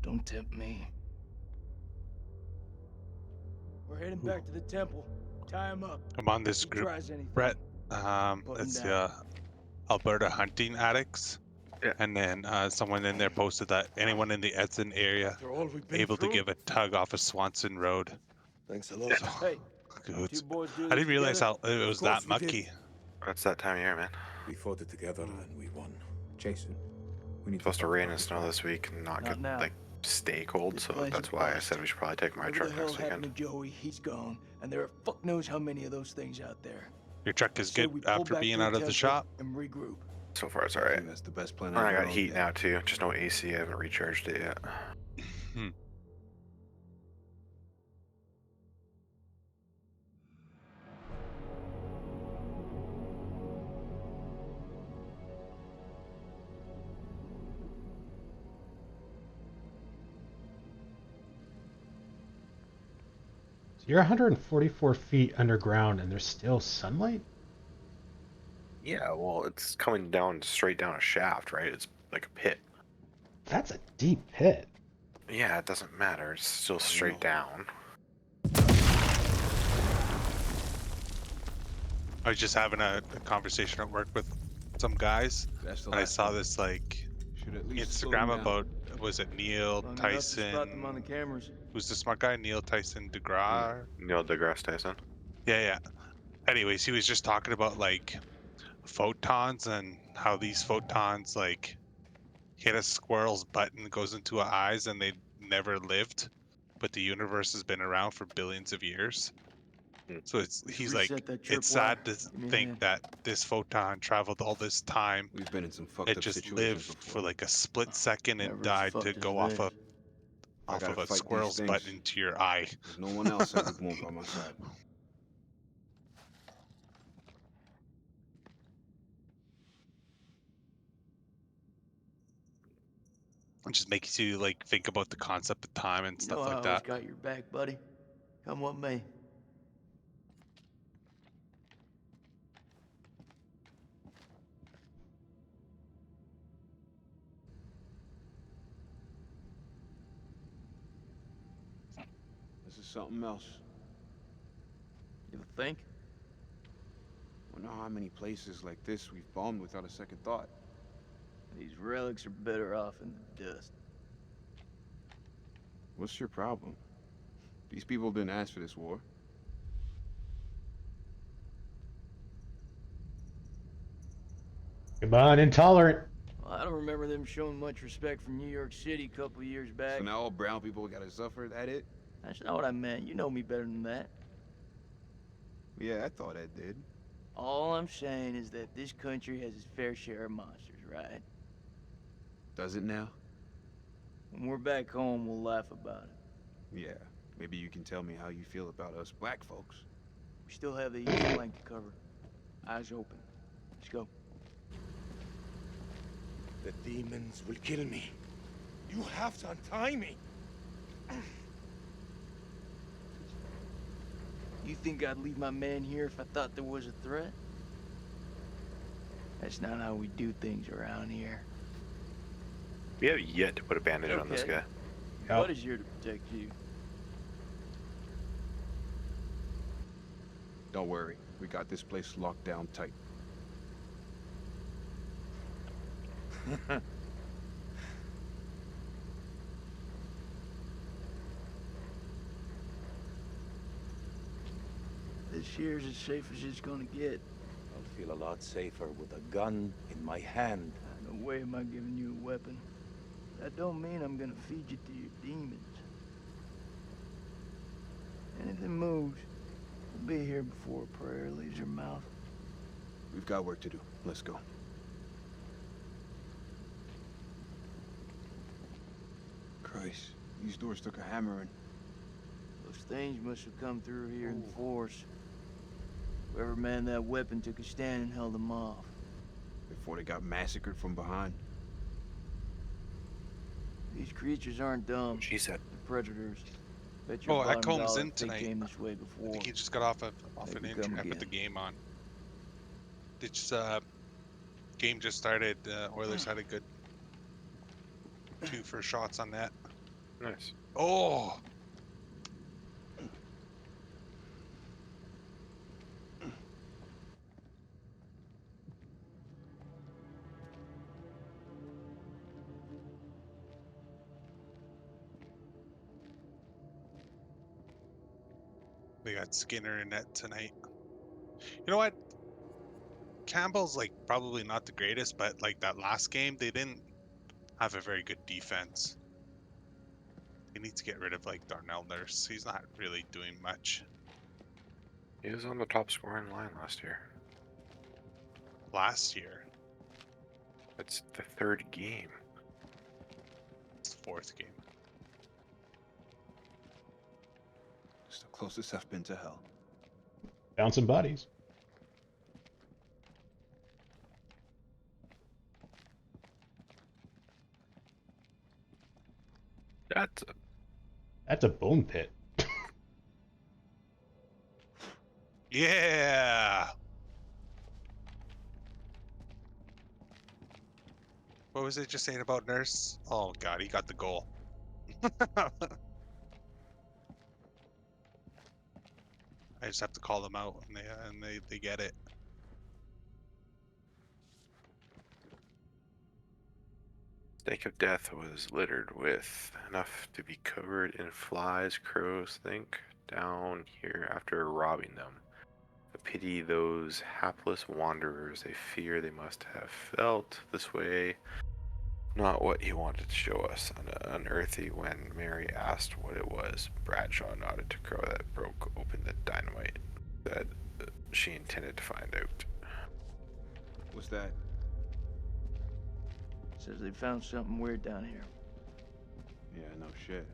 Don't tempt me. We're heading back to the temple. Tie him up. I'm on this He group, tries anything. Brett. Put him It's down. Alberta hunting addicts. Yeah. And then someone in there posted that anyone in the Edson area After all we've been able to through, give a tug off of Swanson Road. Thanks a lot. Hey, Good. two boys do I this didn't realize together? how it was Of course that we did. mucky. That's that time of year, man. We fought it together and we won. Jason, we need It's supposed to talk rain about and this snow now. this week and not Not get now. like stay cold, This so place that's is why I busted. said we should probably take my Whatever truck the hell next happened weekend. to Joey, he's gone, and there are fuck knows how many of those things out there. Your truck is Say good we pull after back being to out of the temple shop. and regroup. So far, it's I alright. think that's the best plan And I ever got all heat day. now too, just no AC. I haven't recharged it yet. So you're 144 feet underground, and there's still sunlight. Yeah, well, it's coming down straight down a shaft, right? It's like a pit. That's a deep pit. Yeah, it doesn't matter. It's still straight down. I was just having a conversation at work with some guys, That's the and I last saw one. this like Should at least slow them Instagram down. about, was it Neil Long enough to spot them on the Tyson? cameras. Who's the smart guy? Neil Tyson DeGrasse? Neil deGrasse Tyson. Yeah. Anyways, he was just talking about like photons and how these photons like hit a squirrel's butt and goes into her eyes, and they never lived, but the universe has been around for billions of years. So he's like, Reset that trip it's sad to wire. Give me a think hand. that this photon traveled all this time. We've been in some fucked It up just situations lived before. for like a split second and Never as died fucked to as go off this. of I gotta a fight these squirrel's butt things. into your eye. There's no one else at the moment by my side. It just makes you like think about the concept of time and You stuff know I like always that. got your back, buddy. Come with me. This is something else. You think? I know how many places like this we've bombed without a second thought. These relics are better off in the dust. What's your problem? These people didn't ask for this war. Come on, intolerant. Well, I don't remember them showing much respect from New York City a couple of years back. So now all brown people gotta suffer, that it? That's not what I meant. You know me better than that. Yeah, I thought I did. All I'm saying is that this country has its fair share of monsters, right? Does it now? When we're back home, we'll laugh about it. Yeah. Maybe you can tell me how you feel about us black folks. We still have the east flank to cover. Eyes open. Let's go. The demons will kill me. You have to untie me. You think I'd leave my man here if I thought there was a threat? That's not how we do things around here. We have yet to put a bandage on this Okay. guy. What is here to protect you? Don't worry, we got this place locked down tight. This here's as safe as it's gonna get. I'll feel a lot safer with a gun in my hand. No way am I giving you a weapon. That don't mean I'm gonna feed you to your demons. Anything moves, we'll be here before a prayer leaves your mouth. We've got work to do. Let's go. Christ, these doors took a hammering. Those things must have come through here in force. Whoever manned that weapon took a stand and held them off. Before they got massacred from behind. These creatures aren't dumb. She said. They're predators. Bet your Oh, bottom Ekholm's dollar in if they tonight. came this way I before. think he just got off an Maybe intro. come I put the again. game on. This game just started. Oilers had a good 2 first shots on that. Nice. Oh, they got Skinner in net tonight. You know what? Campbell's like probably not the greatest, but like that last game, they didn't have a very good defense. They need to get rid of like Darnell Nurse. He's not really doing much. He was on the top scoring line last year. Last year, That's the 3rd game. it's the 4th game. It's the closest I've been to hell. Bouncing bodies. That's a bone pit. Yeah. What was it just saying about Nurse? Oh God, he got the goal. I just have to call them out, and they get it. Stake of Death was littered with enough to be covered in flies, crows, think, down here after robbing them. I pity those hapless wanderers. They fear they must have felt this way. Not what he wanted to show us. Unearthly when Mary asked what it was. Bradshaw nodded to Crow that broke open the dynamite that she intended to find out. What's that? Says they found something weird down here. Yeah, no shit.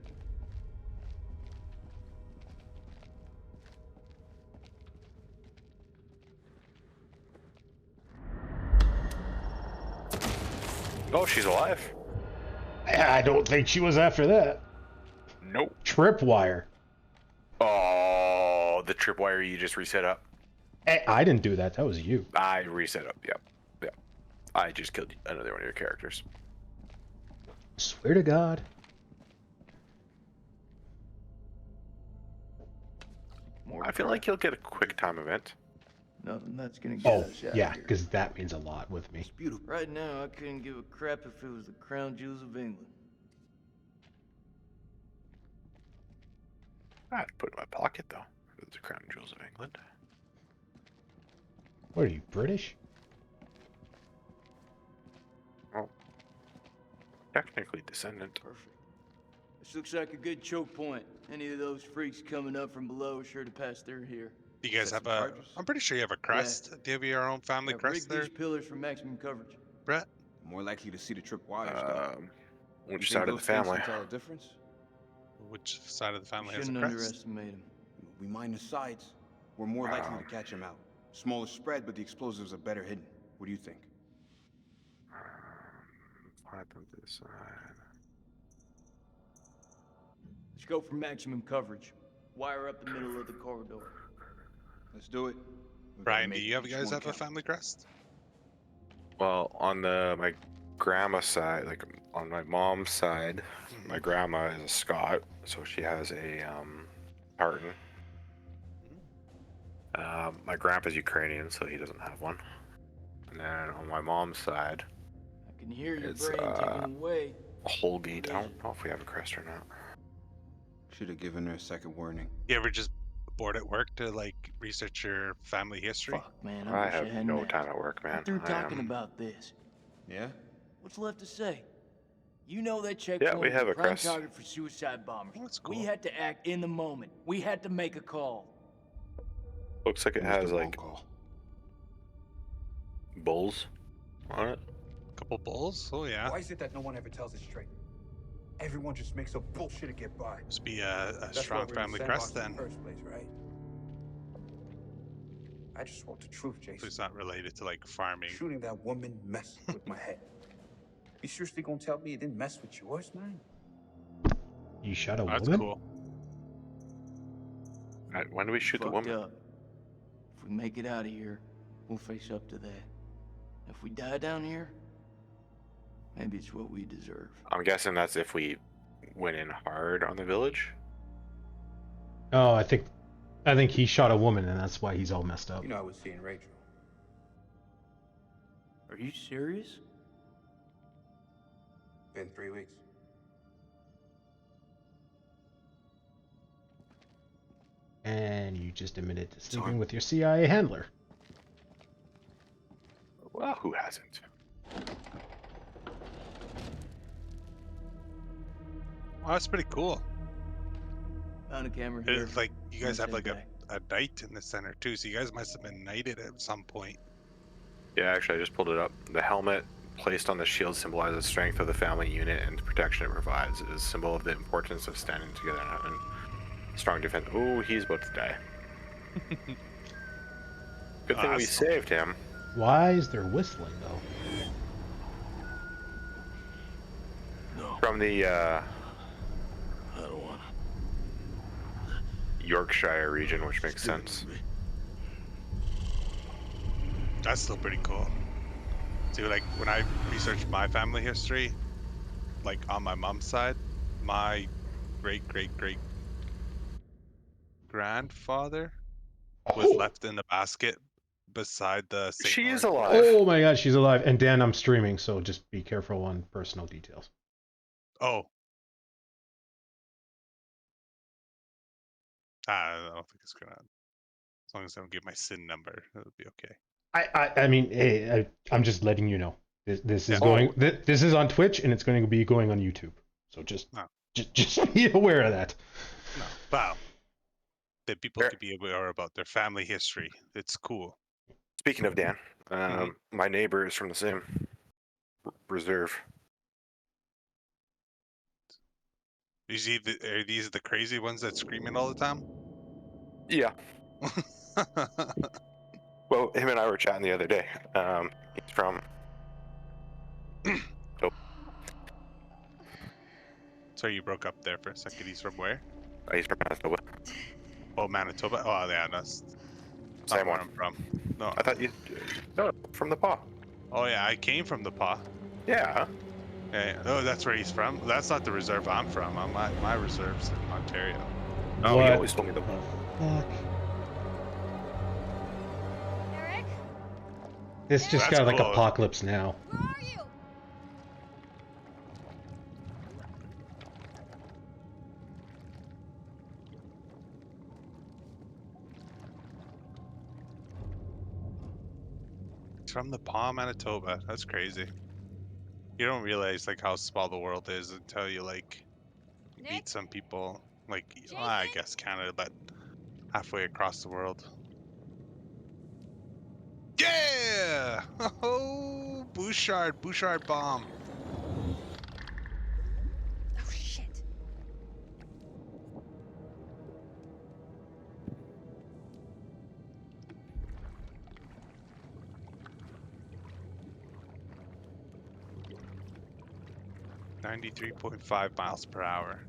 Oh, she's alive. I don't think she was after that. Nope. Tripwire. Oh, the tripwire you just reset up. I didn't do that. That was you. I reset up. Yep. Yep. I just killed another one of your characters. Swear to God. I feel like you'll get a quick time event. Nothing that's gonna get Oh, us out yeah, here. because that means a lot with me. Right now, I couldn't give a crap if it was the crown jewels of England. I'd put it in my pocket though. The crown jewels of England. What are you, British? Well, technically descendant. Perfect. This looks like a good choke point. Any of those freaks coming up from below are sure to pass through here. Do you guys have a? I'm pretty sure you have a crest. Do you have your own family Yeah, crest rig there, these pillars for maximum coverage. Brett? More likely to see the trip wires, though. Which You side think of the those things family? can tell a difference? Which side of the family has a Shouldn't crest? underestimate them. We mine the sides. We're more likely to catch them out. Smaller spread, but the explosives are better hidden. What do you think? Find them to the side. Let's go for maximum coverage. Wire up the middle of the corridor. Let's do it. Brian, do you guys have a family crest? Well, on my grandma's side, like on my mom's side, my grandma is a Scot, so she has a tartan. My grandpa's Ukrainian, so he doesn't have one. And then on my mom's side, I can hear your it's brain ticking away. a Holbeat. I don't know if we have a crest or not. Should have given her a second warning. You ever just bored at work to like research your family history? Fuck, man, I wish I have hadn't no asked. time at work, man. I'm through I talking am- about this. Yeah? What's left to say? You know that checkpoint we have was a prime crest. target for suicide bombers. That's We cool. had to act in the moment. We had to make a call. Looks like it Who was has the wrong like call? bulls on it. Couple bulls? Oh yeah. Why is it that no one ever tells it straight? Everyone just makes up bullshit to get by. Must be a That's why strong we're in the family sandbox crest in then. the first place, right? I just want the truth, So Jason. it's not related to like farming. Shooting that woman messed with my head. You seriously gonna tell me it didn't mess with yours, man? You shot a That's woman? cool. When do we shoot the Fucked woman? up. If we make it out of here, we'll face up to that. If we die down here, maybe it's what we deserve. I'm guessing that's if we went in hard on the village. Oh, I think he shot a woman, and that's why he's all messed up. You know I was seeing Rachel. Are you serious? Been 3 weeks. And you just admitted to sleeping with your CIA handler. Well, who hasn't? Oh, that's pretty cool. Found a camera here. It's like you guys have like Same a knight in the center too, so you guys must have been knighted at some point. Yeah, actually, I just pulled it up. The helmet placed on the shield symbolizes the strength of the family unit and protection it provides. It is a symbol of the importance of standing together and having strong defense. Ooh, he's about to die. Good thing we Awesome. saved him. Why is there whistling though? From the I don't want Yorkshire region, which makes sense. That's still pretty cool. See, like when I researched my family history, like on my mom's side, my great great great grandfather was left in the basket beside the St. She is Lawrence. alive. Oh my god, she's alive. And Dan, I'm streaming, so just be careful on personal details. Oh. I don't think it's gonna. As long as I don't give my SIN number, it'll be okay. I mean, hey, I'm just letting you know. This is Yeah. going. This is on Twitch, and it's going to be going on YouTube. So just be aware of that. No, wow. That people could be aware about their family history. It's cool. Speaking of Dan, my neighbor is from the same reserve. Are these the crazy ones that screaming all the time? Yeah. Well, him and I were chatting the other day. He's from. Sorry, you broke up there for a second. He's from where? He's from Manitoba. Oh, Manitoba. Oh, yeah, that's not Same where one. I'm from. No, I thought you. No, from the paw. Oh yeah, I came from the paw. Yeah. Okay. Oh, that's where he's from. That's not the reserve I'm from. My reserve's in Ontario. Oh, What? he always told me the. Fuck. Eric, This just That's got like cool. Apocalypse Now. where are you? He's from the paw, Manitoba. That's crazy. You don't realize like how small the world is until you like meet Nick? some people. Like, well, I guess Canada, but halfway across the world. Yeah! Oh, Bouchard bomb. Oh shit. $93.5 miles per hour.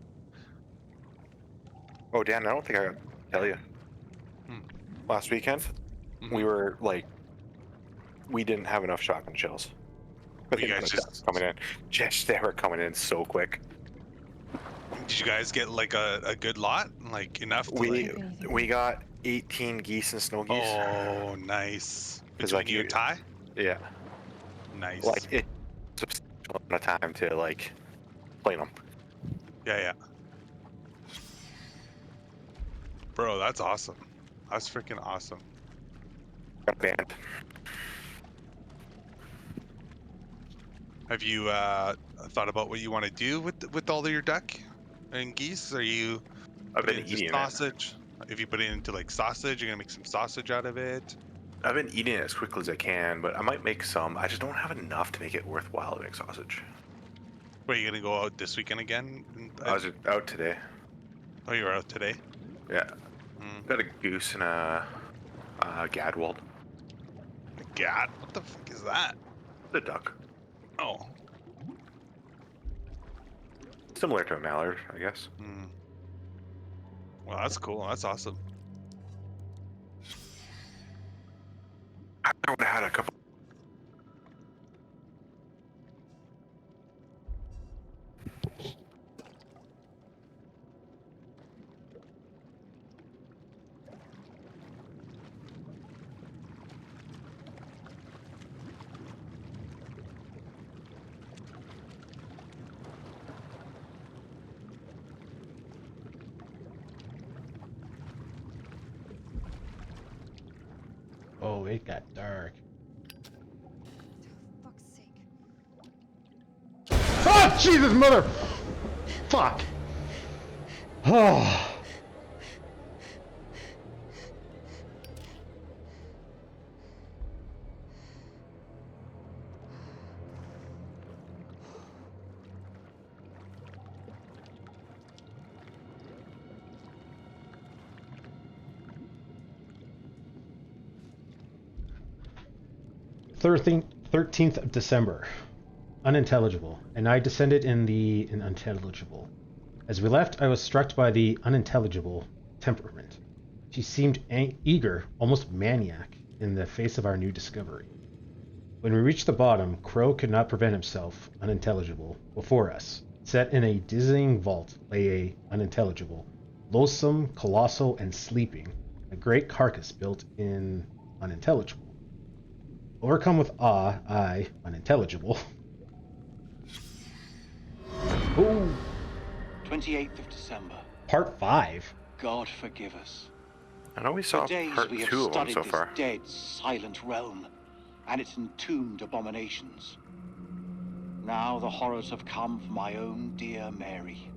Oh, Dan, I don't think I got to tell you. last weekend, we were like, we didn't have enough shotgun shells. Were you guys just coming in? Just they were coming in so quick. Did you guys get like a good lot, like enough to We got 18 geese and snow geese. Oh, nice. Because Between you and Ty? Yeah. Nice. Like it's a substantial amount of time to like plane them. Yeah. Bro, that's awesome. That's freaking awesome. Got banned. Have you thought about what you want to do with all of your duck and geese? Are you I've been putting it into eating sausage? If you put it into like sausage, you're gonna make some sausage out of it. I've been eating it as quickly as I can, but I might make some. I just don't have enough to make it worthwhile to make sausage. Where are you gonna go out this weekend again? I was out today. Oh, you were out today? Yeah. Got a goose and a gadwald. A gad? What the fuck is that? The duck. Oh. Similar to a mallard, I guess. Well, that's cool. That's awesome. I would have had a couple. Oh, it got dark. Fuck's sake. Oh, Jesus, mother! Fuck! Oh. Thirteenth 13th of December. Unintelligible, and I descended in the unintelligible. As we left, I was struck by the unintelligible temperament. She seemed eager, almost maniac, in the face of our new discovery. When we reached the bottom, Crow could not prevent himself, unintelligible, before us. Set in a dizzying vault lay a unintelligible, loathsome, colossal, and sleeping, a great carcass built in unintelligible. Overcome with awe, I, unintelligible. Ooh. 28th of December. Part 5. God forgive us. I know we saw For days part we have 2 of them studied so this far. dead, silent realm and its entombed abominations. Now the horrors have come for my own dear Mary.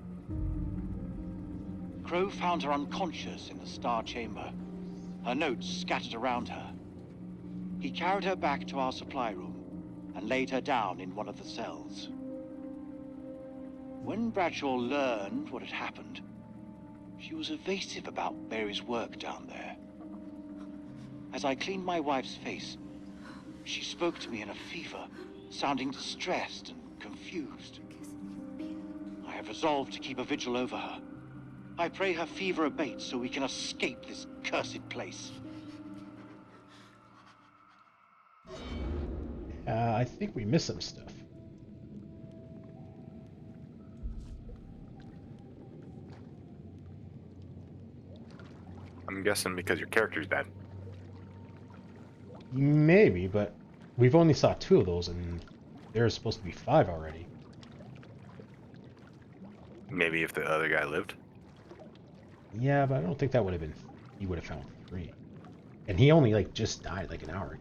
Crow found her unconscious in the Star Chamber, her notes scattered around her. He carried her back to our supply room and laid her down in one of the cells. When Bradshaw learned what had happened, she was evasive about Mary's work down there. As I cleaned my wife's face, she spoke to me in a fever, sounding distressed and confused. I have resolved to keep a vigil over her. I pray her fever abates so we can escape this cursed place. I think we missed some stuff. I'm guessing because your character's dead. Maybe, but we've only saw 2 of those, and there's supposed to be 5 already. Maybe if the other guy lived. Yeah, but I don't think that would have been... He would have found 3. And he only, like, just died, like, an hour ago.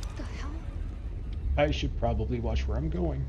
What the hell? I should probably watch where I'm going.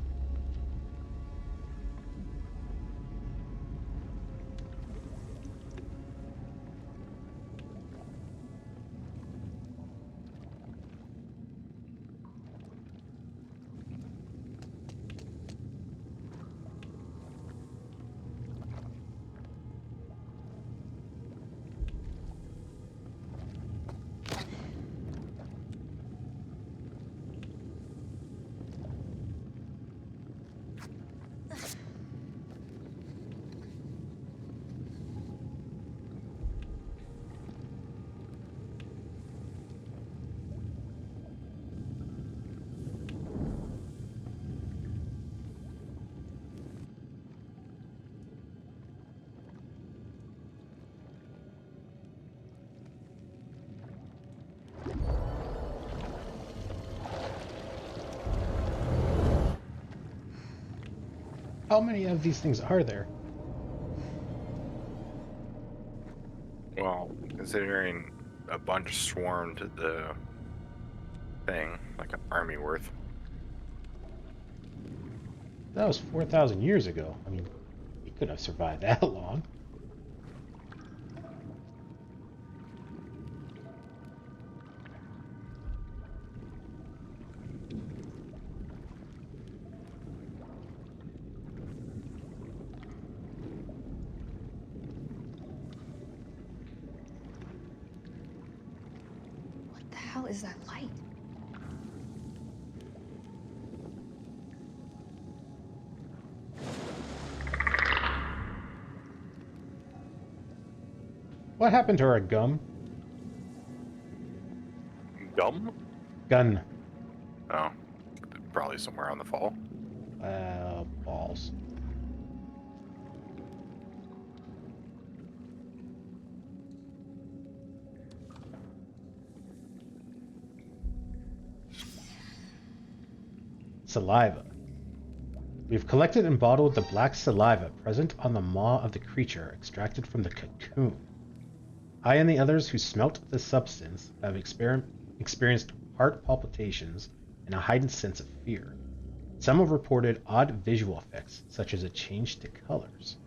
How many of these things are there? Well, considering a bunch swarmed the thing, like an army worth. That was 4,000 years ago. I mean, we couldn't have survived that long. What the hell is that light? What happened to our gum? Gum? Gun. Oh, probably somewhere on the fall. Balls. Saliva. We've collected and bottled the black saliva present on the maw of the creature extracted from the cocoon. I and the others who smelt the substance have experienced heart palpitations and a heightened sense of fear. Some have reported odd visual effects, such as a change to colors.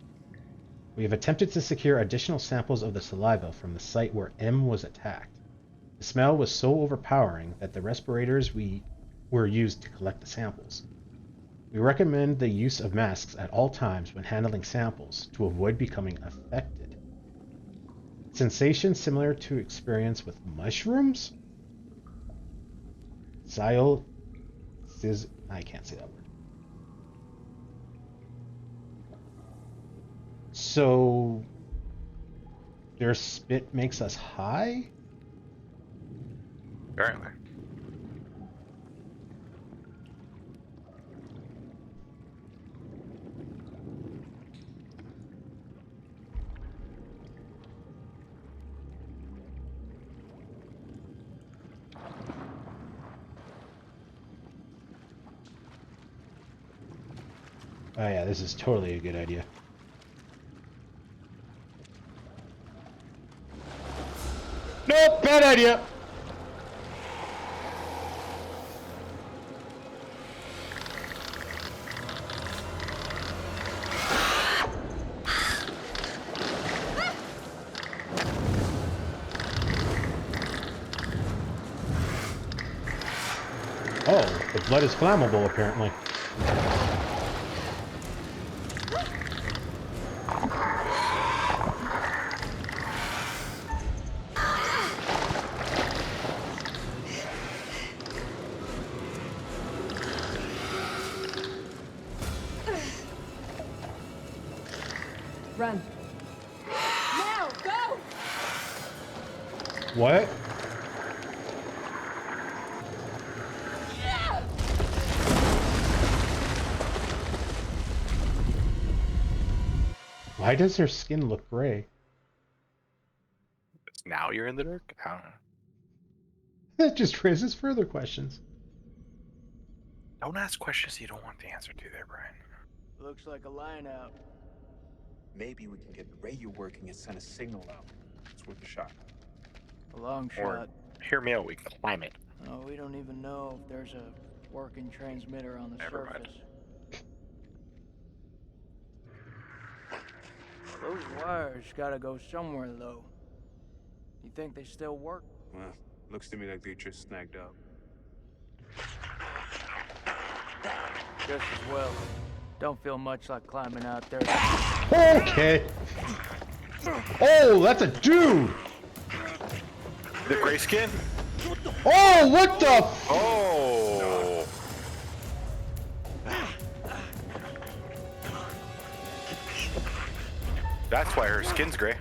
We have attempted to secure additional samples of the saliva from the site where M was attacked. The smell was so overpowering that the respirators were used to collect the samples. We recommend the use of masks at all times when handling samples to avoid becoming affected. Sensation similar to experience with mushrooms? I can't say that word. So their spit makes us high? Apparently. Oh yeah, this is totally a good idea. Nope, bad idea! Oh, the blood is flammable apparently. Run. Now, go! What? Why does her skin look gray? Now you're in the dark? I don't know. That just raises further questions. Don't ask questions you don't want the answer to there, Brian. Looks like a line out. Maybe we can get the radio working and send a signal out. It's worth a shot. A long Or, shot. hear me out, we can climb it. Oh, we don't even know if there's a working transmitter on the Never mind. surface. Those wires gotta go somewhere, though. You think they still work? Well, looks to me like they just snagged up. Just as well. Don't feel much like climbing out there. Okay. Oh, that's a dude! The gray skin? Oh, what the? Oh! That's why her skin's gray.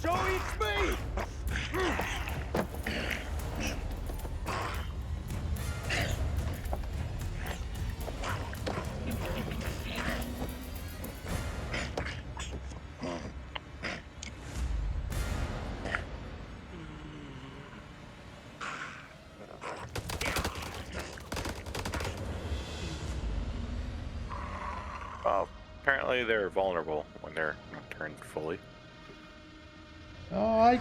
So it's me! Apparently they're vulnerable when they're not turned fully. Oh, I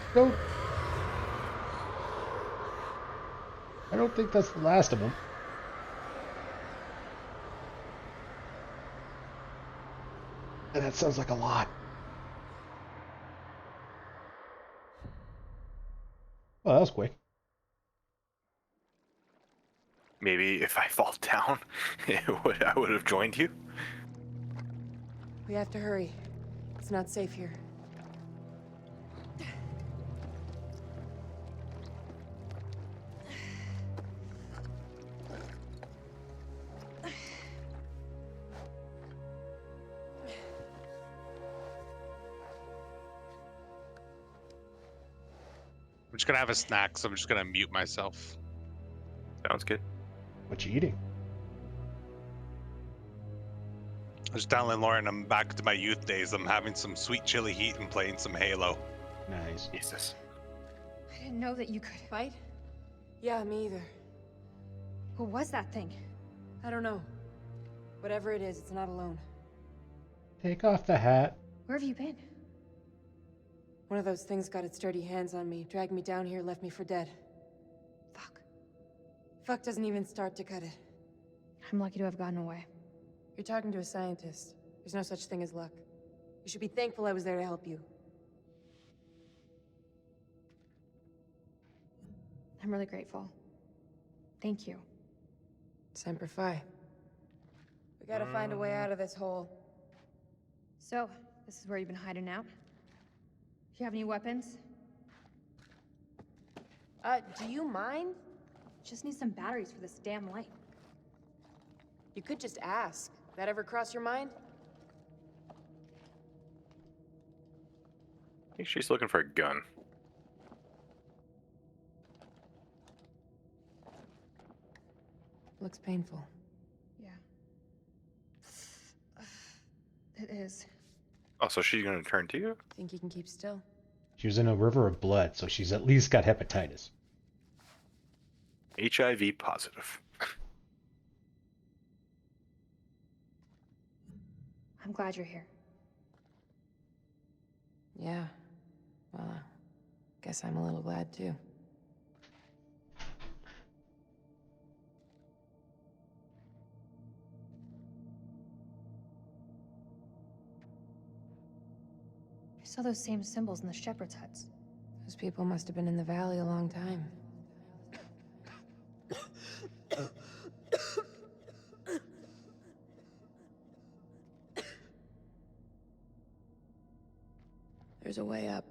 don't think that's the last of them. And that sounds like a lot. Well, that was quick. Maybe if I fall down, I would have joined you. We have to hurry. It's not safe here. I'm just gonna have a snack, so I'm just gonna mute myself. Sounds good. What you eating? I was telling Lauren I'm back to my youth days. I'm having some sweet chili heat and playing some Halo. Nice. Jesus. I didn't know that you could. Fight? Yeah, me either. What was that thing? I don't know. Whatever it is, it's not alone. Take off the hat. Where have you been? One of those things got its dirty hands on me, dragged me down here, left me for dead. Fuck. Fuck doesn't even start to cut it. I'm lucky to have gotten away. You're talking to a scientist. There's no such thing as luck. You should be thankful I was there to help you. I'm really grateful. Thank you. Semper Fi. We gotta find a way out of this hole. So, this is where you've been hiding out? Do you have any weapons? Do you mind? Just need some batteries for this damn light. You could just ask. That ever cross your mind? I think she's looking for a gun. Looks painful. Yeah. It is. Oh, so she's gonna turn to you? Think you can keep still? She was in a river of blood, so she's at least got hepatitis. HIV positive. I'm glad you're here. Yeah. Well, guess I'm a little glad too. I saw those same symbols in the shepherd's huts. Those people must have been in the valley a long time. There's a way up.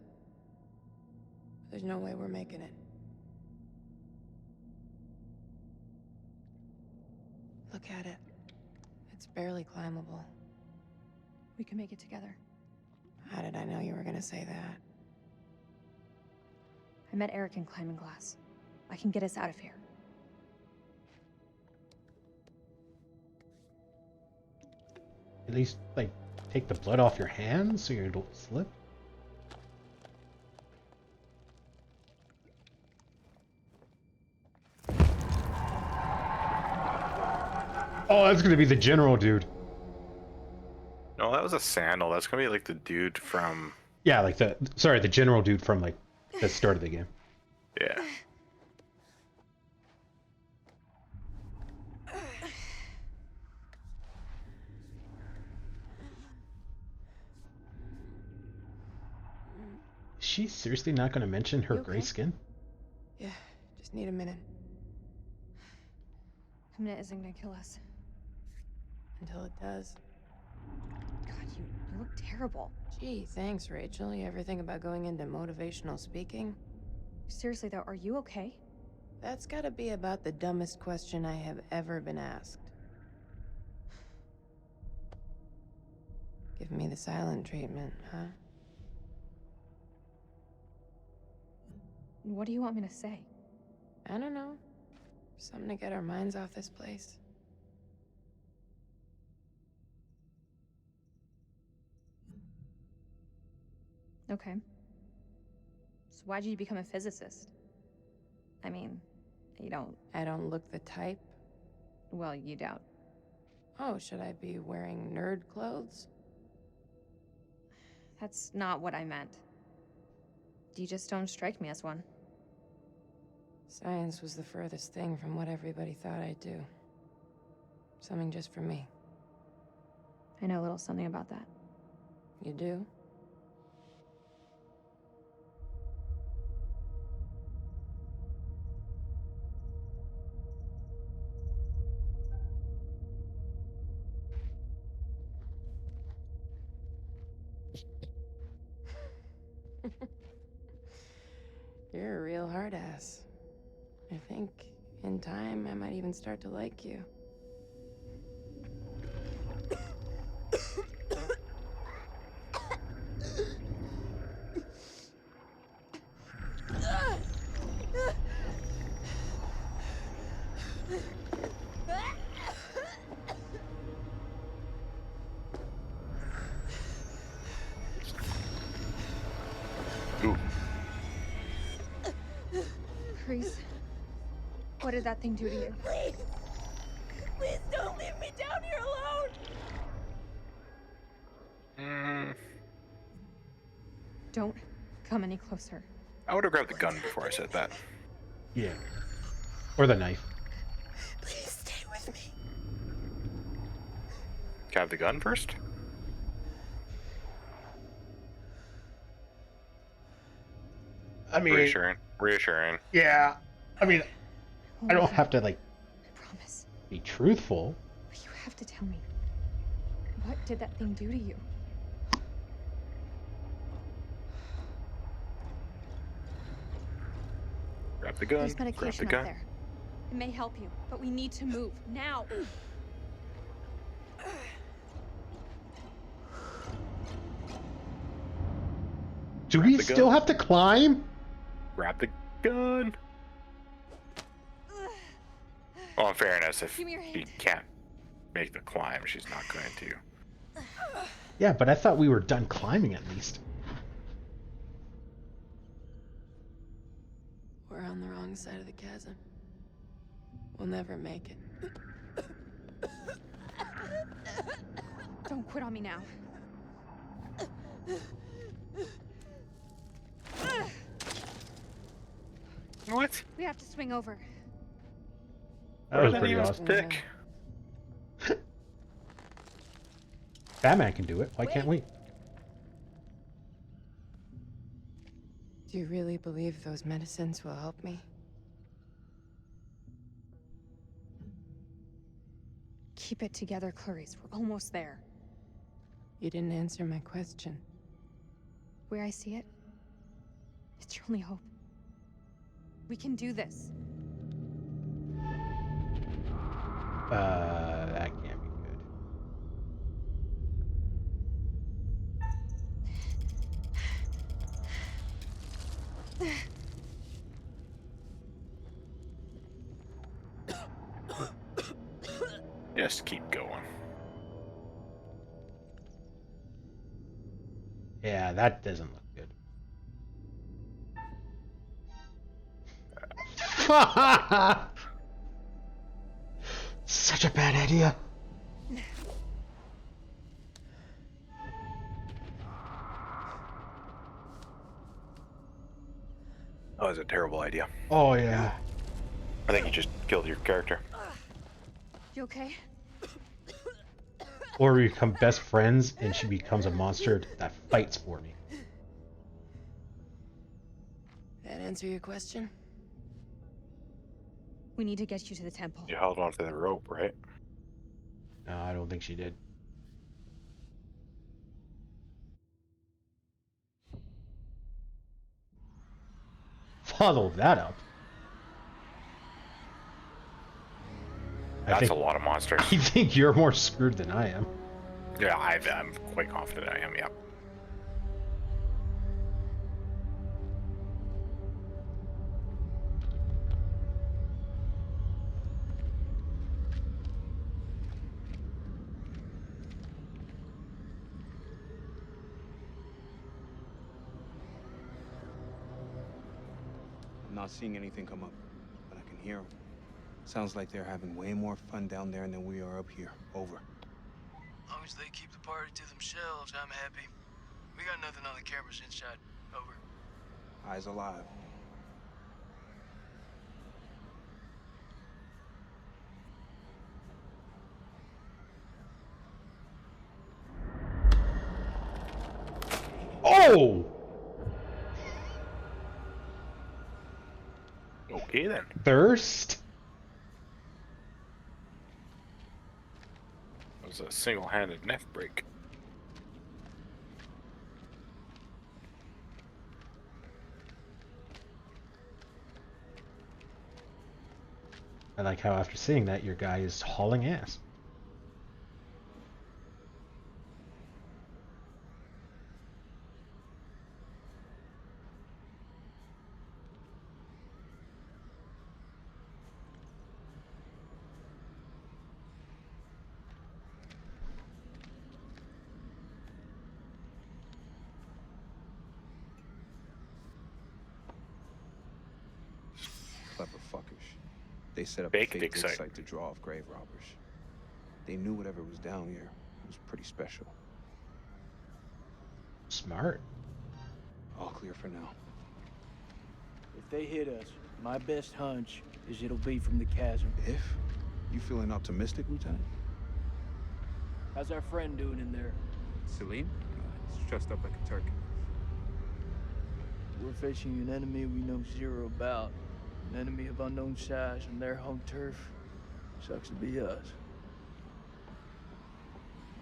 There's no way we're making it. Look at it. It's barely climbable. We can make it together. How did I know you were gonna say that? I met Eric in Climbing Glass. I can get us out of here. At least, like, take the blood off your hands so you don't slip. Oh, that's gonna be the general dude. No, that was a sandal. That's gonna be like the dude from... Yeah, like the general dude from, like, the start of the game. Yeah. Is she seriously not gonna mention her You okay? gray skin? Yeah, just need a minute. A minute isn't gonna kill us. Until it does. God, you look terrible. Gee, thanks, Rachel. You ever think about going into motivational speaking? Seriously though, are you okay? That's gotta be about the dumbest question I have ever been asked. Give me the silent treatment, huh? What do you want me to say? I don't know. Something to get our minds off this place. Okay. So why'd you become a physicist? I mean, you don't... I don't look the type. Well, you don't. Oh, should I be wearing nerd clothes? That's not what I meant. You just don't strike me as one. Science was the furthest thing from what everybody thought I'd do. Something just for me. I know a little something about that. You do? You're a real hard ass. I think in time I might even start to like you. Ooh. Kreese, what did that thing do to you? Please! Please don't leave me down here alone! Don't come any closer. I would have grabbed the gun before I said that. Yeah. Or the knife. Please stay with me. Can I have the gun first? I mean, Reassuring. Yeah. I mean, I don't have to, like, I promise. be truthful. But you have to tell me. What did that thing do to you? Grab the gun. There's Grab the medication gun. up there. It may help you, but we need to move now. Do Grab we the still gun. have to climb? Grab the gun. Well, in fairness, if Give me your she hand. can't make the climb, she's not going to. Yeah, but I thought we were done climbing at least. We're on the wrong side of the chasm. We'll never make it. Don't quit on me now. What? We have to swing over. That was What pretty an awesome. stick. Batman can do it. Why can't we? Do you really believe those medicines will help me? Keep it together, Clarice. We're almost there. You didn't answer my question. Where I see it, it's your only hope. We can do this. That can't be good. Just keep going. Yeah, that doesn't look good. Such a bad idea. That was a terrible idea. Oh yeah. I think you just killed your character. You okay? Or we become best friends and she becomes a monster that fights for me. That answer your question? We need to get you to the temple. You held on to the rope, right? No, I don't think she did. Follow that up. That's a lot of monsters. I think you're more screwed than I am. Yeah, I'm quite confident I am, yeah. I'm not seeing anything come up, but I can hear them. Sounds like they're having way more fun down there than we are up here. Over. As long as they keep the party to themselves, I'm happy. We got nothing on the cameras inside. Over. Eyes alive. Oh! Okay then. Thirst? That was a single-handed neck break. I like how after seeing that, your guy is hauling ass. Clever fuckers. They set up Fake a fake dig dig site. site to draw off grave robbers. They knew whatever was down here was pretty special. Smart. All clear for now. If they hit us, my best hunch is it'll be from the chasm. If? You feeling optimistic, Lieutenant? How's our friend doing in there? Selim? He's trussed up like a turkey. We're facing an enemy we know zero about. An enemy of unknown size and their home turf. Sucks to be us.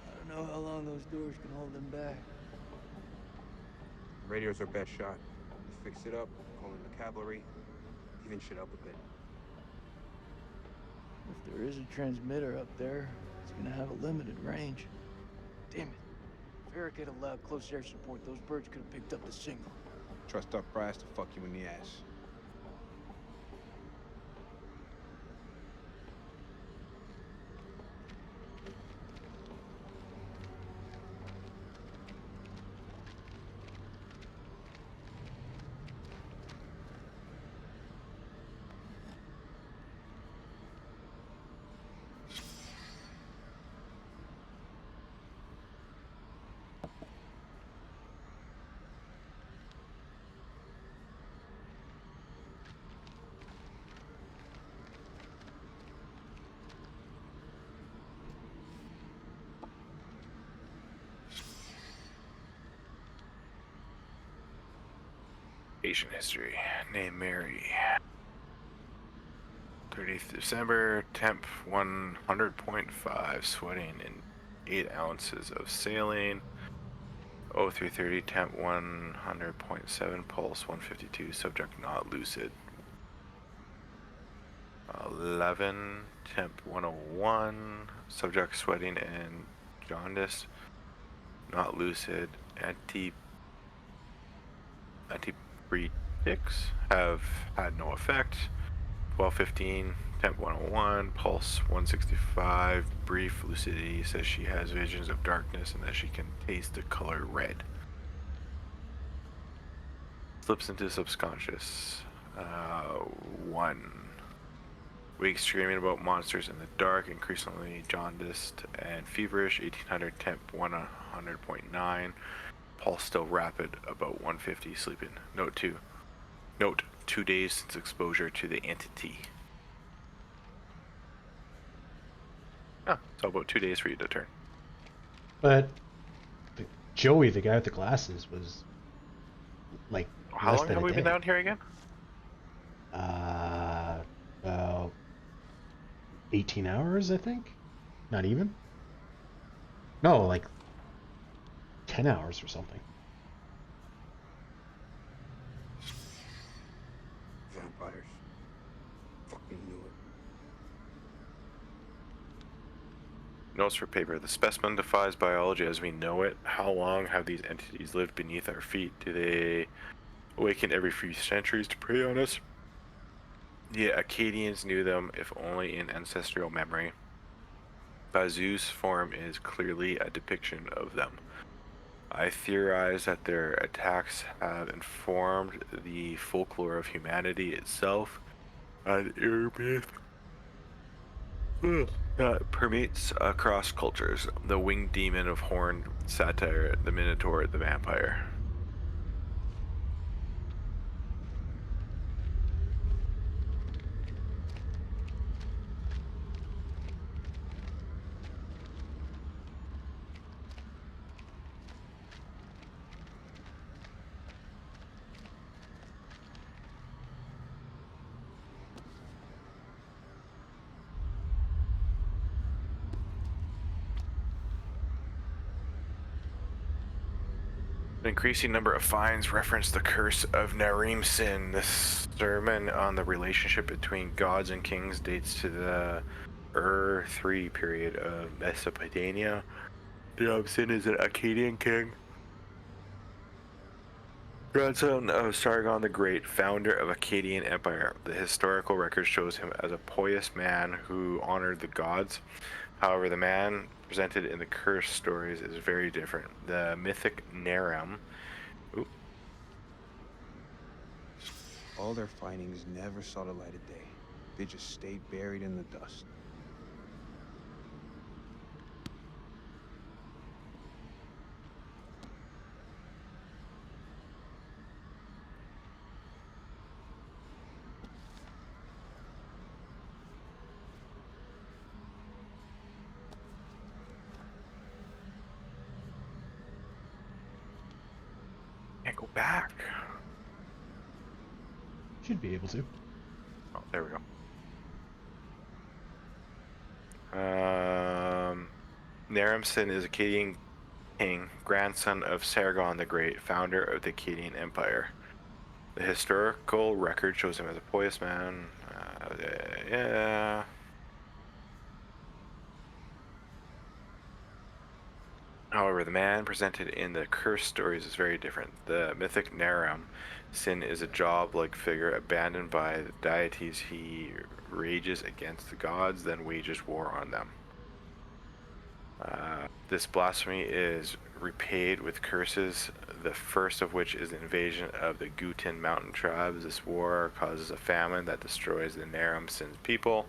I don't know how long those doors can hold them back. Radio's our best shot. We fix it up, call in the cavalry, even shit up a bit. If there is a transmitter up there, it's gonna have a limited range. Damn it. If Eric had allowed close air support, those birds could have picked up the signal. Trust Duck Brass to fuck you in the ass. Patient history. Name Mary. 30th December, temp 100.5, sweating in 8 ounces of saline. 0330, temp 100.7, pulse 152, subject not lucid. 11, temp 101, subject sweating and jaundice, not lucid. Antipretics have had no effect. 12:15, temp 101, pulse 165, brief lucidity, says she has visions of darkness and that she can taste the color red. Slips into subconscious. 1. Weak screaming about monsters in the dark, increasingly jaundiced and feverish. 1800, temp 100.9, pulse still rapid, about 150, sleeping. Note 2. Note, 2 days since exposure to the entity. Ah, so about 2 days for you to turn. But Joey, the guy with the glasses, was like How less long than have a we been day. down here again? About 18 hours, I think. Not even. No, like 10 hours or something. Vampires. Fucking knew it. Notes for paper. The specimen defies biology as we know it. How long have these entities lived beneath our feet? Do they awaken every few centuries to prey on us? The Akkadians knew them, if only in ancestral memory. Bazu's form is clearly a depiction of them. I theorize that their attacks have informed the folklore of humanity itself, an air myth. Permeates across cultures. The winged demon of horned satire, the minotaur, the vampire. An increasing number of finds reference the curse of Narim Sin. This sermon on the relationship between gods and kings dates to the Ur-3 period of Mesopotamia. Narim Sin is an Akkadian king, grandson of Sargon the Great, founder of Akkadian Empire. The historical record shows him as a pious man who honored the gods. However, the man presented in the curse stories is very different. The mythic Naram. All their findings never saw the light of day. They just stayed buried in the dust. Can't go back. Should be able to. Oh, there we go. Naram Sin is Akkadian king, grandson of Sargon the Great, founder of the Akkadian Empire. The historical record shows him as a pious man. Yeah. However, the man presented in the curse stories is very different. The mythic Naram Sin is a job-like figure abandoned by the deities. He rages against the gods, then wages war on them. This blasphemy is repaid with curses, the first of which is the invasion of the Gutin mountain tribes. This war causes a famine that destroys the Naram Sin's people.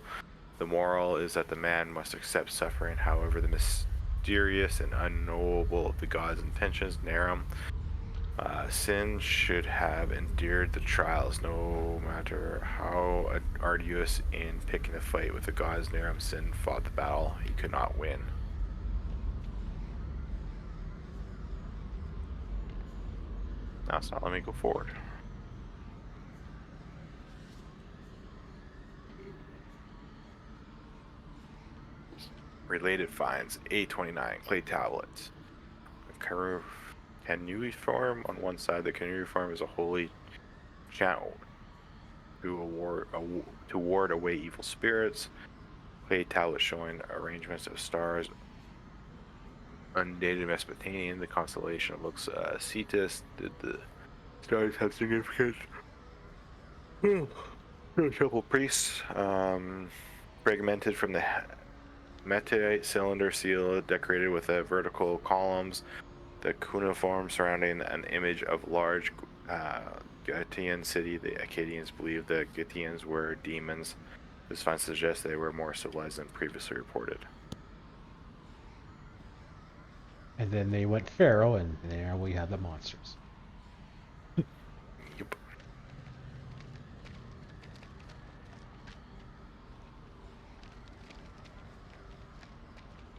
The moral is that the man must accept suffering. However, the mysterious and unknowable of the god's intentions, Naram Sin should have endured the trials, no matter how arduous. In picking a fight with the gods, Naram Sin fought the battle he could not win. Now it's not letting me go forward. Related finds: A29 clay tablets. Cuneiform on one side. The cuneiform is a holy chant to ward away evil spirits. Clay tablet showing arrangements of stars. Undated Mesopotamian. The constellation looks Cetus. Did the stars have significance? Temple priests. Fragmented from the Meteorite cylinder seal decorated with vertical columns. The cuneiform surrounding an image of large Gutian city. The Akkadians believed the Gutians were demons. This find suggests they were more civilized than previously reported. And then they went feral, and there we have the monsters. Yep.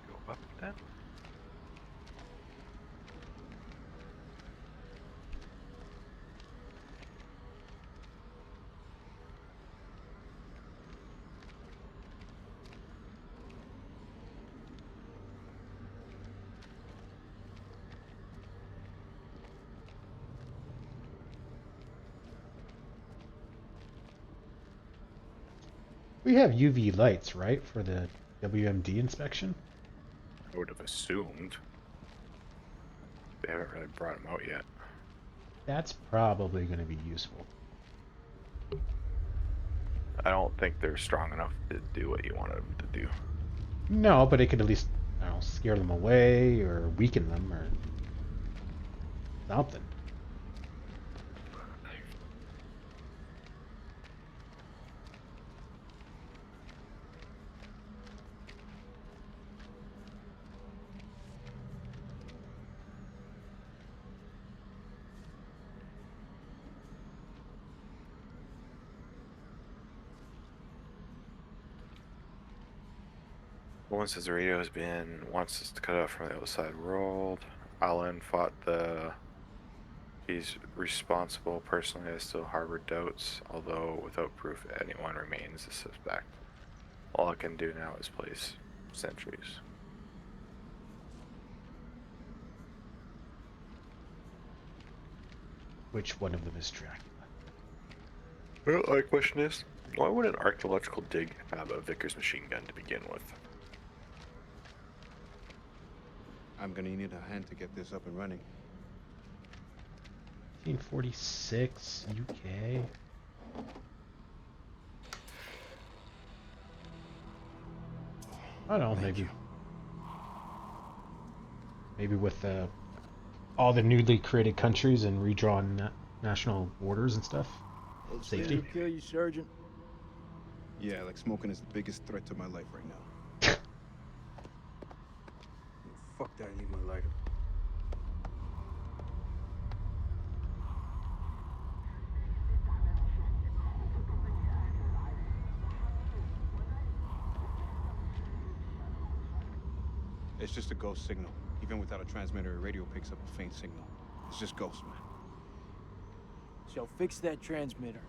Go up then. We have UV lights, right, for the WMD inspection? I would have assumed. They haven't really brought them out yet. That's probably going to be useful. I don't think they're strong enough to do what you wanted them to do. No, but it could at least, I don't know, scare them away or weaken them or something. Once his radio has been wants us to cut out from the outside world. Alan fought the. He's responsible. Personally, I still harbor doubts, although without proof anyone remains a suspect. All I can do now is place sentries. Which one of them is Dracula? Well, my question is, why would an archaeological dig have a Vickers machine gun to begin with? I'm gonna need a hand to get this up and running. 1946, UK. I don't know, maybe with all the newly created countries and redrawn national borders and stuff. Safety. Kill you, Sergeant. Yeah, like smoking is the biggest threat to my life right now. Fuck that, I need my lighter. It's just a ghost signal. Even without a transmitter, a radio picks up a faint signal. It's just ghosts, man. So fix that transmitter.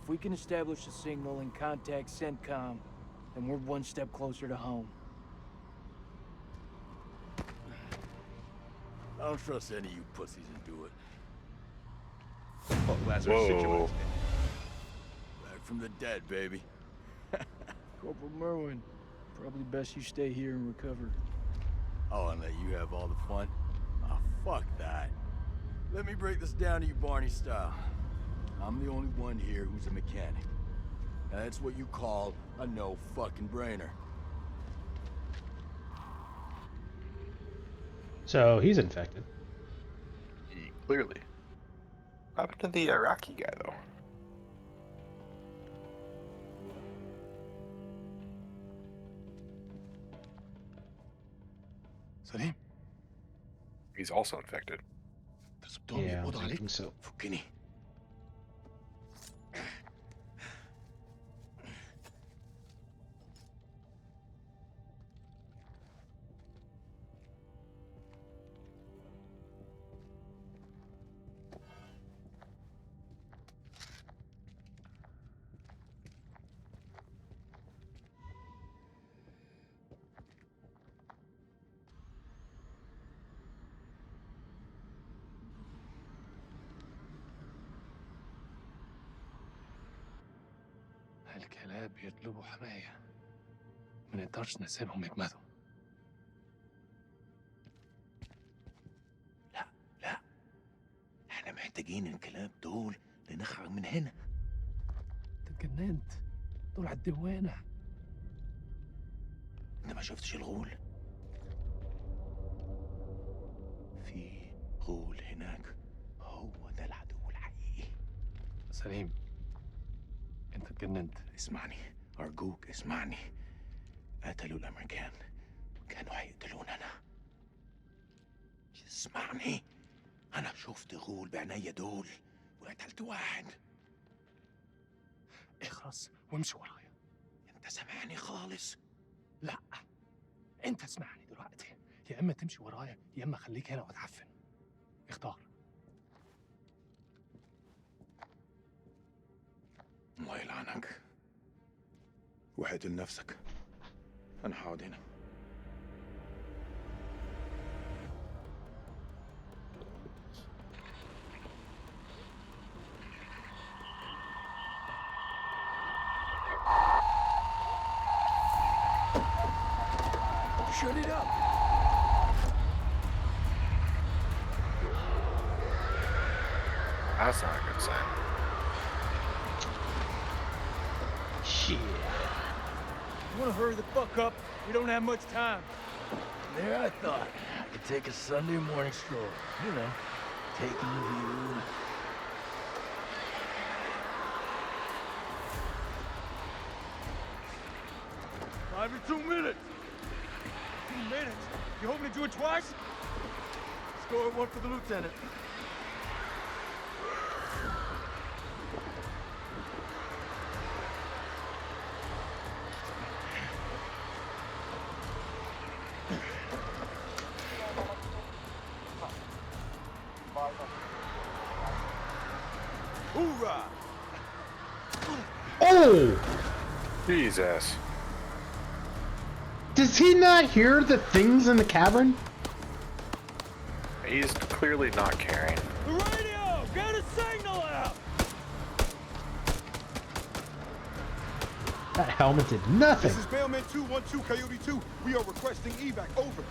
If we can establish a signal and contact CENTCOM, then we're one step closer to home. I don't trust any of you pussies to do it. Fuck, Lazarus, sit your ass Back from the dead, baby. Corporal Merwin, probably best you stay here and recover. Oh, and let you have all the fun? Ah, fuck that. Let me break this down to you Barney style. I'm the only one here who's a mechanic. Now, that's what you call a no fucking brainer. So he's infected. Clearly. What happened to the Iraqi guy, though? سليم. He's also infected. Yeah, I'm thinking so. فكني. الكلاب يطلبوا حماية. ما نقدرش نسيبهم يجمدوا. لا احنا محتاجين الكلاب دول لنخرج من هنا. انت اتجننت. دول على الدوانة. انت ما شفتش الغول؟ في غول هناك. هو ده العدو الحقيقي. سليم. انت اتجننت. اسمعني ارجوك اسمعني. قتلوا الامريكان. كانوا هيقتلوننا. اسمعني. انا شفت غول بعينيا دول وقتلت واحد. اخرس وامشي ورايا. انت سامعني خالص؟ لا انت اسمعني دلوقتي. يا اما تمشي ورايا يا اما خليك هنا وتعفن. اختار. الله يلعنك. وحيد لنفسك. انا هقعد هنا. Shut it up. That's not a good sign. Shit. You wanna hurry the fuck up? We don't have much time. There I thought I could take a Sunday morning stroll. You know, taking the view. Every 2 minutes. 2 minutes? You hoping to do it twice? Score one for the lieutenant. Hoorah! Oh! Jesus. Does he not hear the things in the cavern? He's clearly not caring. The radio! Get a signal out! That helmet did nothing. This is Mailman 212, Coyote 2. We are requesting evac. Over.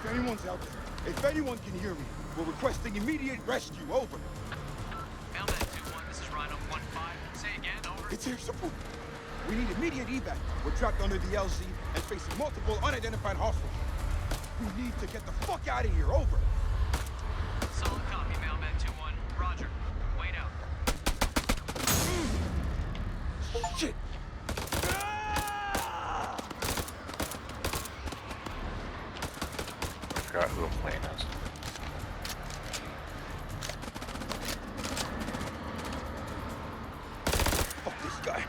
If anyone's out there, if anyone can hear me, we're requesting immediate rescue. Over. Mailman 2-1, this is Rhino 1-5. Say again, over. It's here, support. We need immediate evac. We're trapped under the LZ and facing multiple unidentified hostiles. We need to get the fuck out of here. Over. Solid copy, Mailman 2-1. Roger. Wait out. Shit. I forgot who a plane is. Fuck this guy.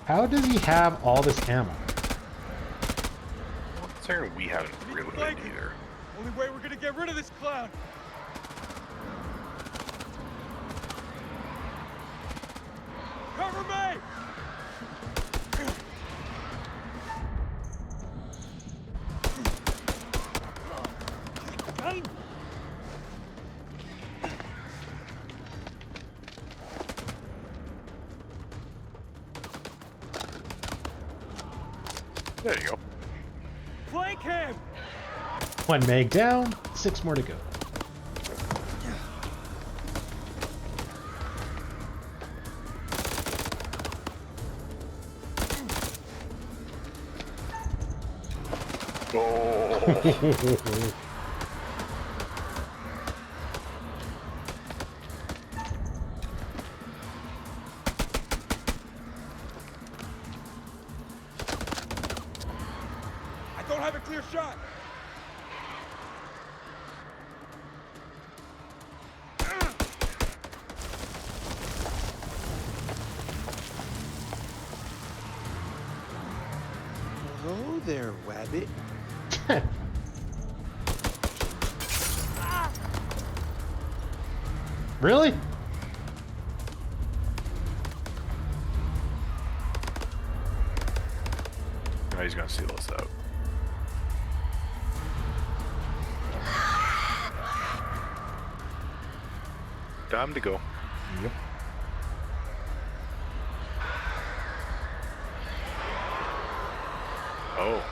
How does he have all this ammo? Considering we haven't reloaded either. Only way we're gonna get rid of this clown. Cover me! There you go. Flank him! 1 mag down, 6 more to go. Oh. I don't have a clear shot. Hello there, Wabbit. Really? Now he's gonna seal us out. Time to go. Yep. Oh.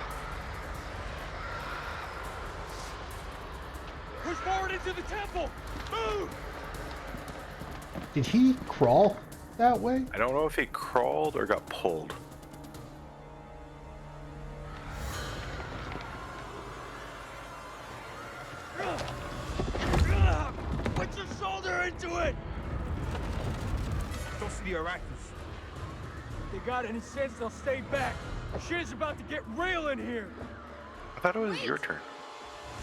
Push forward into the temple! Move! Did he crawl that way? I don't know if he crawled or got pulled. Put your shoulder into it! Don't see the Arachnids. If they got any sense, they'll stay back. Shit is about to get real in here. I thought it was your turn.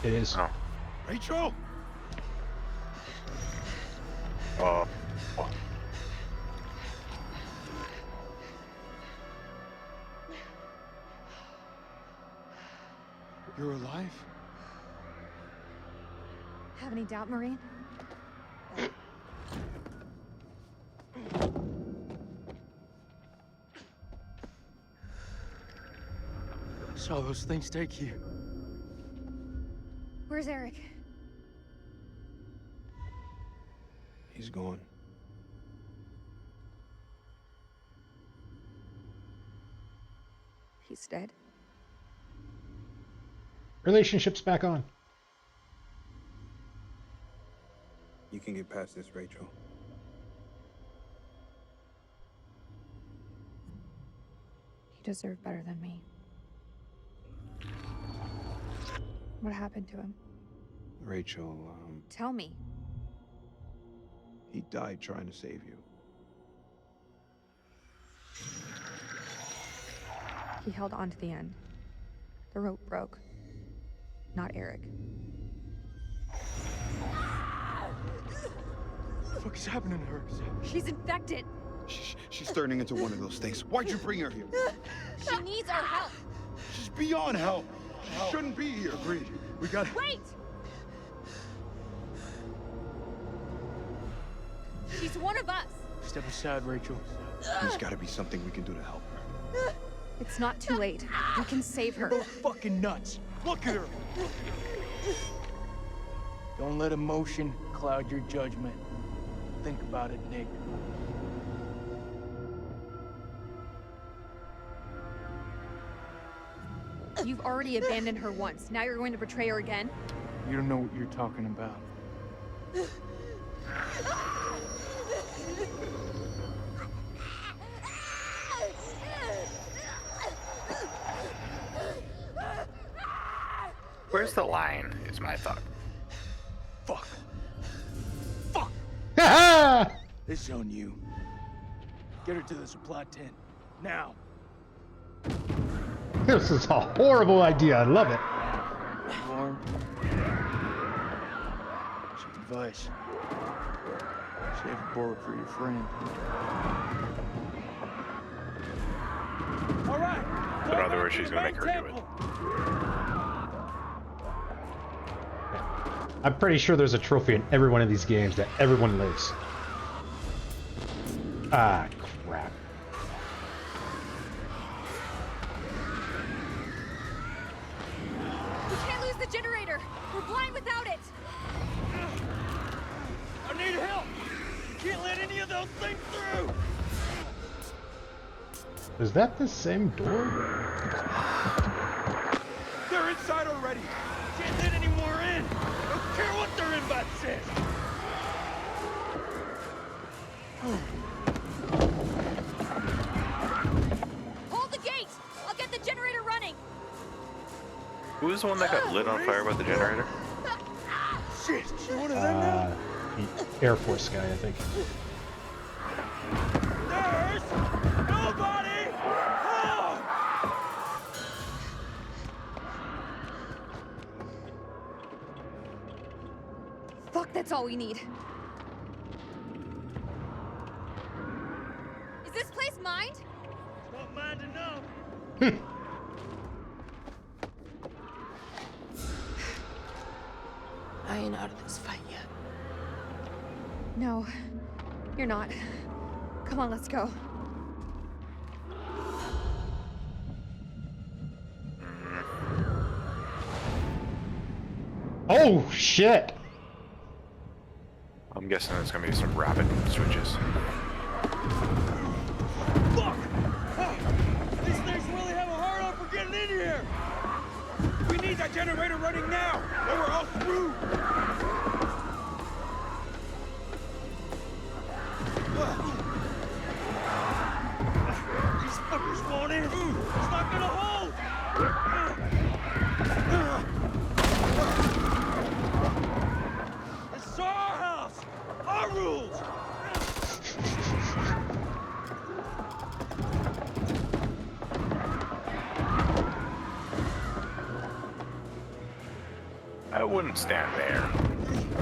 It is. Oh. Rachel! Oh. You're alive? Have any doubt, Marine? Saw those things take you. Where's Eric? He's gone. He's dead. Relationship's back on. You can get past this, Rachel. He deserved better than me. What happened to him? Rachel, Tell me. he died trying to save you. He held on to the end. The rope broke. Not Eric. What the fuck is happening to her? She's infected! She's turning into one of those things. Why'd you bring her here? She needs our help. She's beyond help. She shouldn't be here. Agreed. We got. Wait! It's one of us. Step aside, Rachel. There's gotta be something we can do to help her. It's not too late. We can save her. You're both fucking nuts. Look at her. Don't let emotion cloud your judgment. Think about it, Nick. You've already abandoned her once. Now you're going to betray her again? You don't know what you're talking about. Where's the line, is my thought. Fuck. This is on you. Get her to the supply tent. Now. This is a horrible idea. I love it. Warren. Some advice. Save a bullet for your friend. All right. So in other words, she's gonna make her do it. I'm pretty sure there's a trophy in every one of these games that everyone lives. Ah, crap. We can't lose the generator. We're blind without it. I need help. You can't let any of those things through. Is that the same door? They're inside already. Can't let any more in. Don't care what their invite says. Hold the gate. I'll get the generator running. Who was the one that got lit on fire by the generator? Shit, you one of them now? The Air Force guy, I think. There's nobody home. Fuck, that's all we need. Is this place mined? Not mind enough. I ain't out of this fight yet. No, you're not. Come on, let's go. Oh, shit! I'm guessing there's gonna be some rapid switches. Fuck! These things really have a hard on for getting in here. We need that generator running now, or we're all screwed. These fuckers won't in. It's not gonna hold. This is our house, our rules. I wouldn't stand there.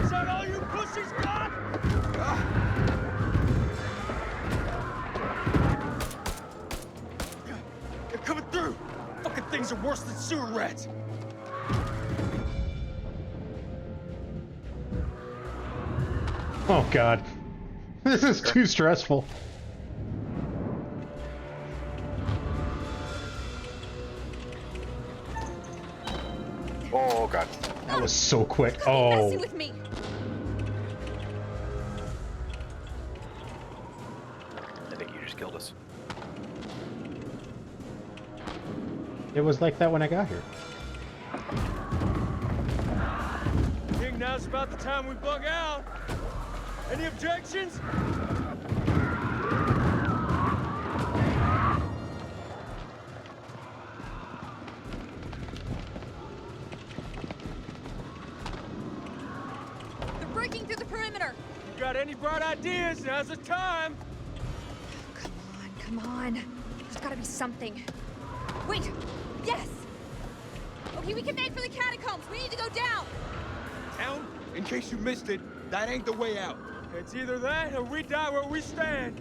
Is that all you pussies got? They're coming through. Fucking things are worse than sewer rats. Oh, God. This is too stressful. Oh, God. That was so quick. Messing Oh. with me. I think you just killed us. It was like that when I got here. Think now's about the time we bug out. Any objections? They're breaking through the perimeter. You got any bright ideas? Now's the time. Come on. There's gotta be something. Wait. Yes. Okay, we can make for the catacombs. We need to go down. Town? In case you missed it, that ain't the way out. It's either that or we die where we stand.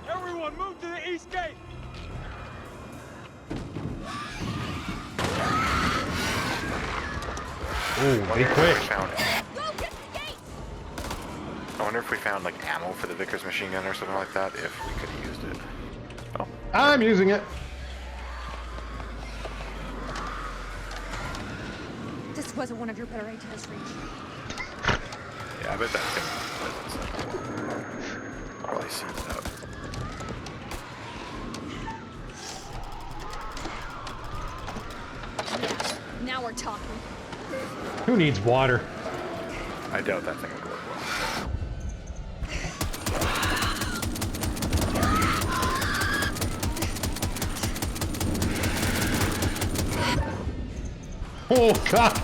Everyone move to the east gate. Oh, be quick. Found it. Go get the gate. I wonder wonder if we found like ammo for the Vickers machine gun or something like that, if we could have used it. Oh. I'm using it. This wasn't one of your better ideas, Reach. Yeah, I bet that's gonna probably see it up. Now we're talking. Who needs water? I doubt that thing would work well. Oh God!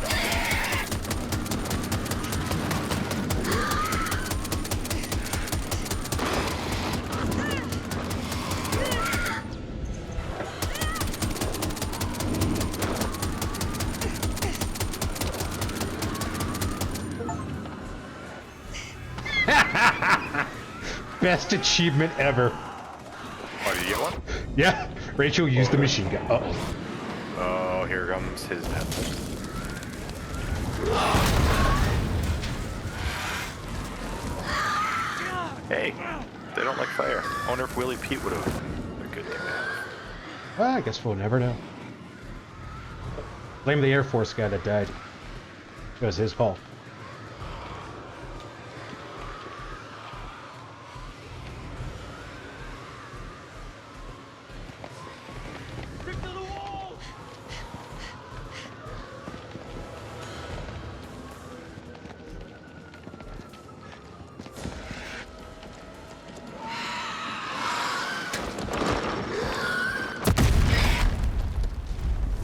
Best achievement ever. Oh, did you get one? Yeah, Rachel used the machine gun. Uh-oh. Oh, here comes his death. Hey, they don't like fire. I wonder if Willie Pete would have been a good thing to have. Well, I guess we'll never know. Blame the Air Force guy that died. It was his fault.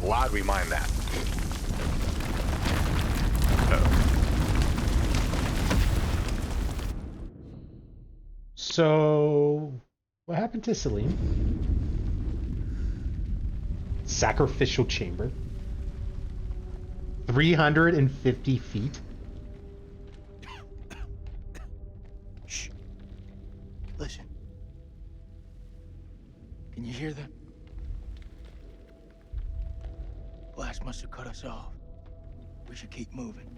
Glad we mined that. So, what happened to Celine? Sacrificial chamber. 350 feet. Shh. Listen. Can you hear them? Blast must have cut us off. We should keep moving.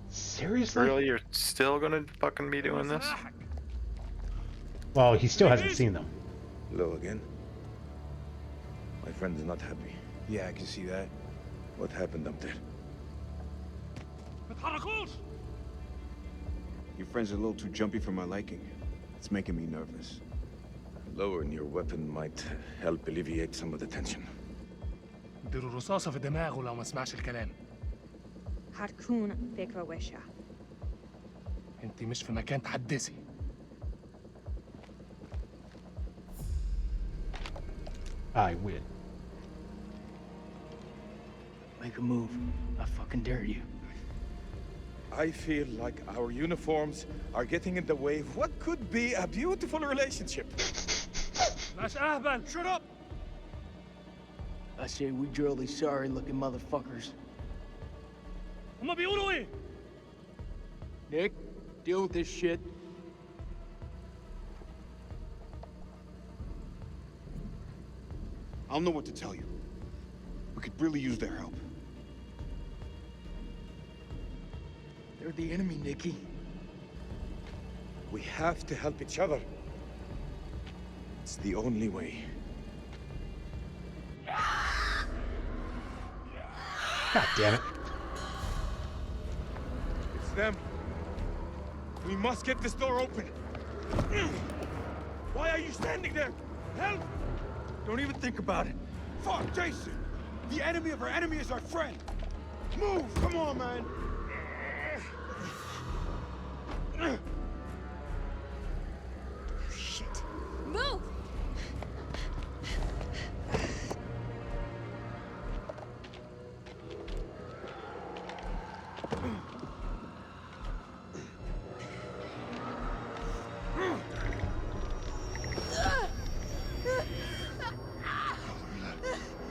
Seriously? Really? You're still gonna fucking be doing this? Well, he still hasn't seen them. Hello again. My friend is not happy. Yeah, I can see that. What happened up there? Your friend's a little too jumpy for my liking. It's making me nervous. Lowering your weapon might help alleviate some of the tension. اديله رصاصة في دماغه لو ما سمعش الكلام. هتكون فكرة وحشة. انت مش في مكان تحدثي. I win. Make a move. I fucking dare you. I feel like our uniforms are getting in the way of what could be a beautiful relationship. مش أهبل. Shut up! I say we drill these sorry-looking motherfuckers. هما بيقولوا إيه؟ Nick, deal with this shit. I don't know what to tell you. We could really use their help. They're the enemy, Nicky. We have to help each other. It's the only way. God damn it. It's them. We must get this door open. Why are you standing there? Help! Don't even think about it. Fuck, Jason! The enemy of our enemy is our friend! Move! Come on, man! Shit. Move!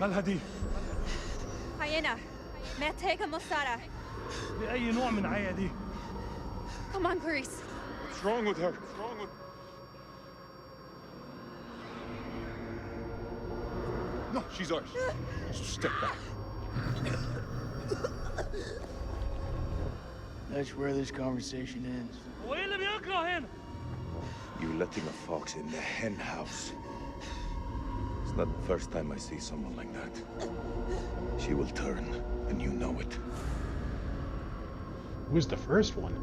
مالها دي؟ هينا محتاجة مساعدة. بأي نوع من عيا دي؟ Come on, Clarice. What's wrong with her? What's wrong with... No, she's ours. Step back. That's where this conversation ends. You letting a fox in the hen house. It's not the first time I see someone like that. She will turn, and you know it. Who's the first one?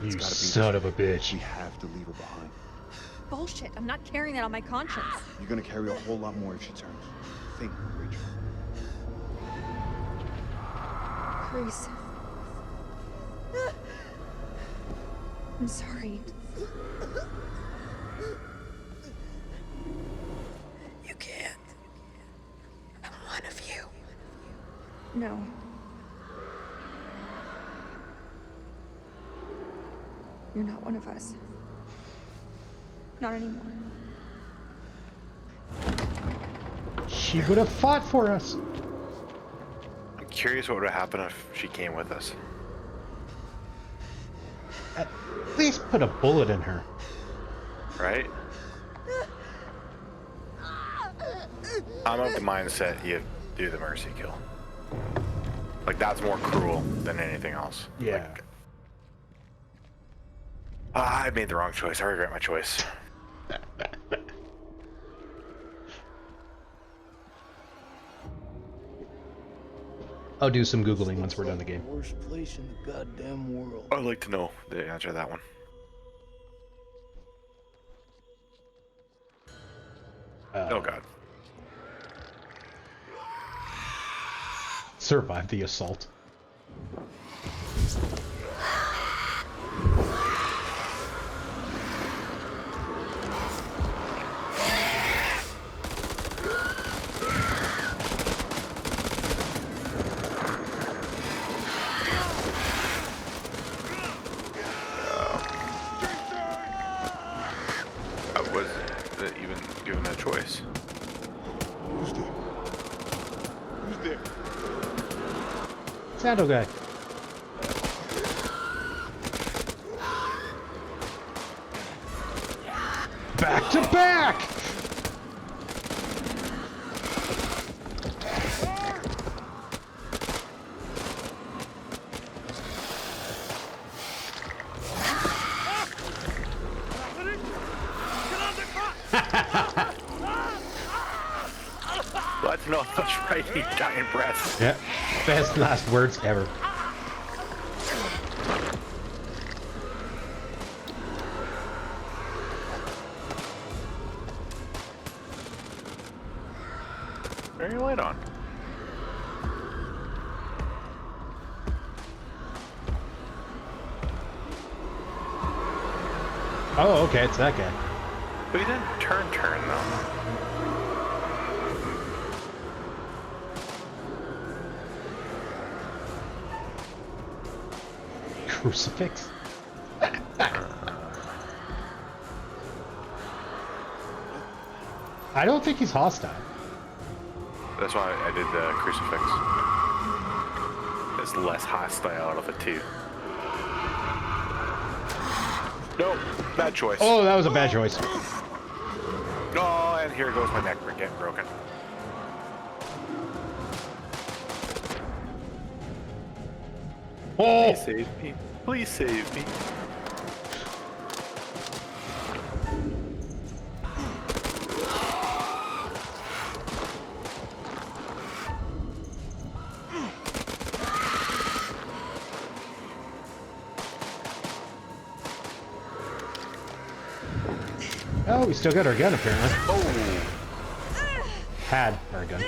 You son of a bitch. We have to leave her behind. Bullshit. I'm not carrying that on my conscience. You're gonna carry a whole lot more if she turns. Think, Rachel. Clarice. I'm sorry. You can't. I'm one of you. No. You're not one of us. Not anymore. She would have fought for us. I'm curious what would happen if she came with us. At least put a bullet in her. Right? I'm of the mindset you do the mercy kill. Like, that's more cruel than anything else. Yeah. Like, I made the wrong choice. I regret my choice. I'll do some Googling once we're done the game. Worst place in the goddamn world. I'd like to know the answer to that one. Oh god. Survive the assault. I wasn't even given a choice. Who's there? Who's there? Shadow guy. Back to back! Let's know what's right, you giant breath. Yeah, best last words ever. Turn your light on. Oh, okay, it's that guy. But he didn't turn though. Crucifix. I don't think he's hostile. That's why I did the crucifix. It's less hostile out of the two. No, bad choice. Oh, that was a bad choice. Oh, and here goes my neck getting broken. Oh! Please save me. Please save me. Oh, we still got our gun apparently. Oh! Had our gun.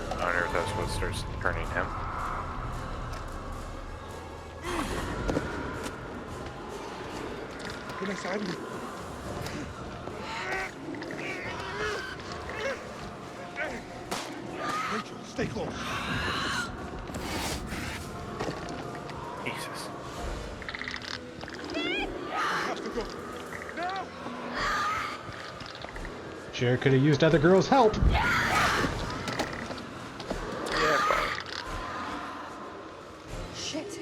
I wonder if that's what starts turning him. Get inside me. Rachel, stay close. Sure could have used other girls' help. Shit.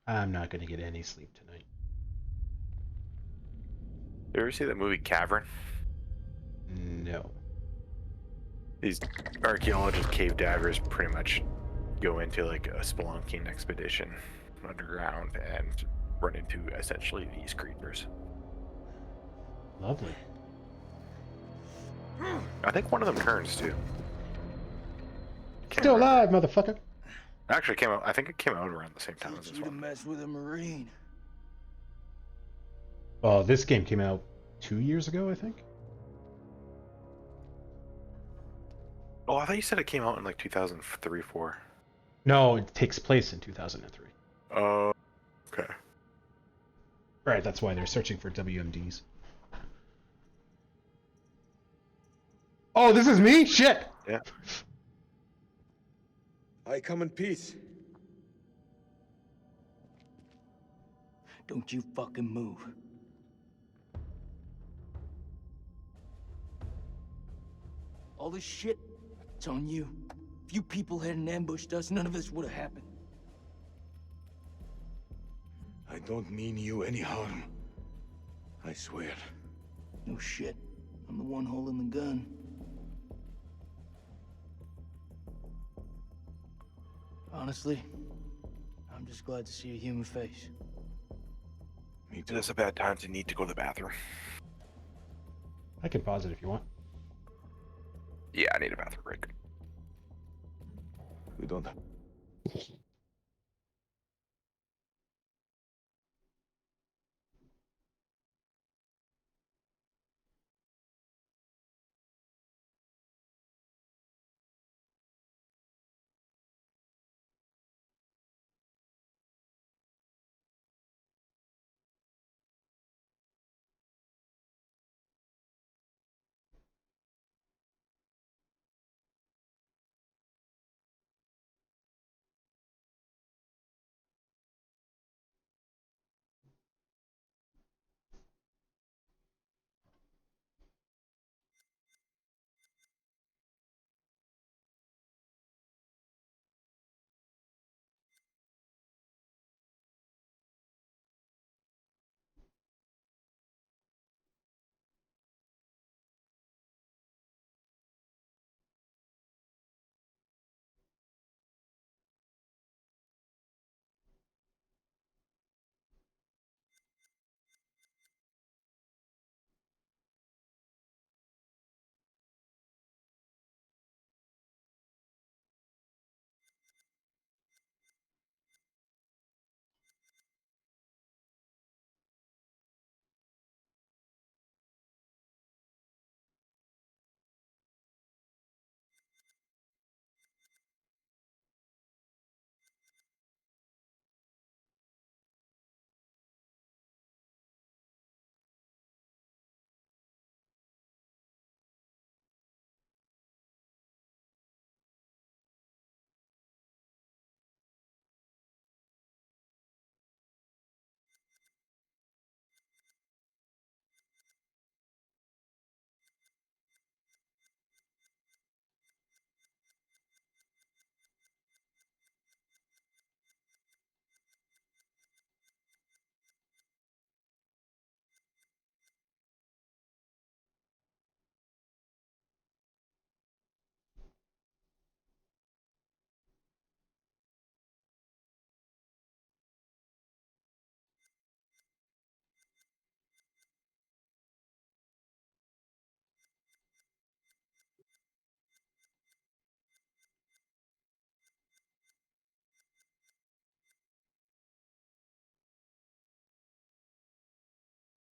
I'm not going to get any sleep tonight. You ever see that movie Cavern? No. These archaeologist cave divers pretty much go into like a spelunking expedition underground and run into essentially these creatures. Lovely. I think one of them turns too. Still alive, motherfucker. Actually, came out. I think it came out around the same time as Teach this you to one. mess with a Marine. Well, this game came out 2 years ago, I think. Oh, I thought you said it came out in like 2003, 4. No, it takes place in 2003. Oh, okay. Right, that's why they're searching for WMDs. Oh, this is me? Shit! Yeah. I come in peace. Don't you fucking move. All this shit, it's on you. If you people hadn't ambushed us, none of this would have happened. I don't mean you any harm. I swear. No shit. I'm the one holding the gun. Honestly, I'm just glad to see a human face. Me too. It's a bad time to need to go to the bathroom. I can pause it if you want. Yeah, I need a bathroom break. We don't.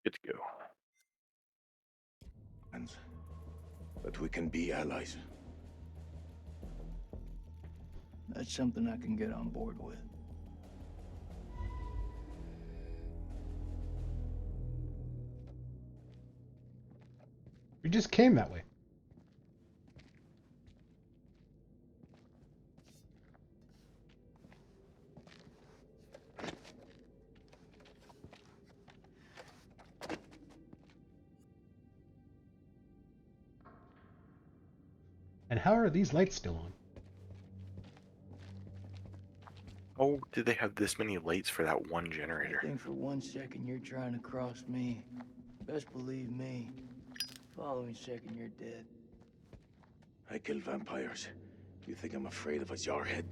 Good to go. But we can be allies. That's something I can get on board with. We just came that way. And how are these lights still on? Oh, did they have this many lights for that one I generator? think for 1 second you're trying to cross me. Best believe me. Following second you're dead. I kill vampires. You think I'm afraid of a jarhead?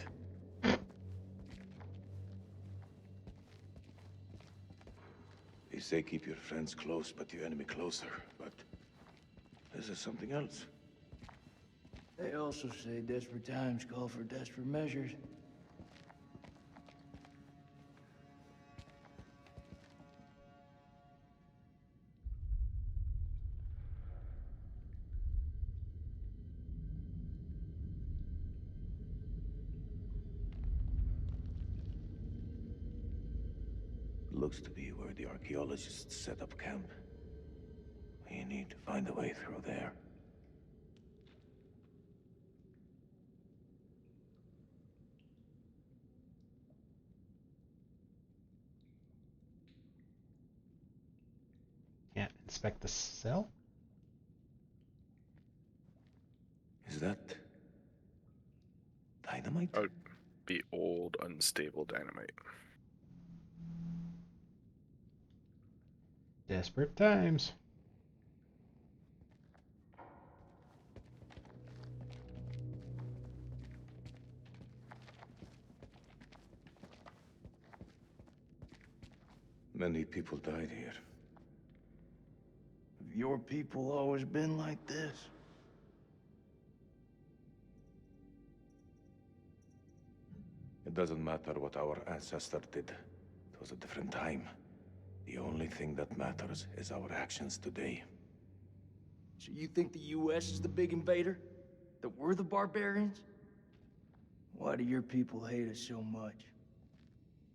They say keep your friends close, but your enemy closer. But this is something else. They also say desperate times call for desperate measures. Looks to be where the archaeologists set up camp. We need to find a way through there. Can't inspect the cell? Is that dynamite? That would be old, unstable dynamite. Desperate times. Many people died here. Have your people always been like this? It doesn't matter what our ancestor did. It was a different time. The only thing that matters is our actions today. So you think the US is the big invader? That we're the barbarians? Why do your people hate us so much?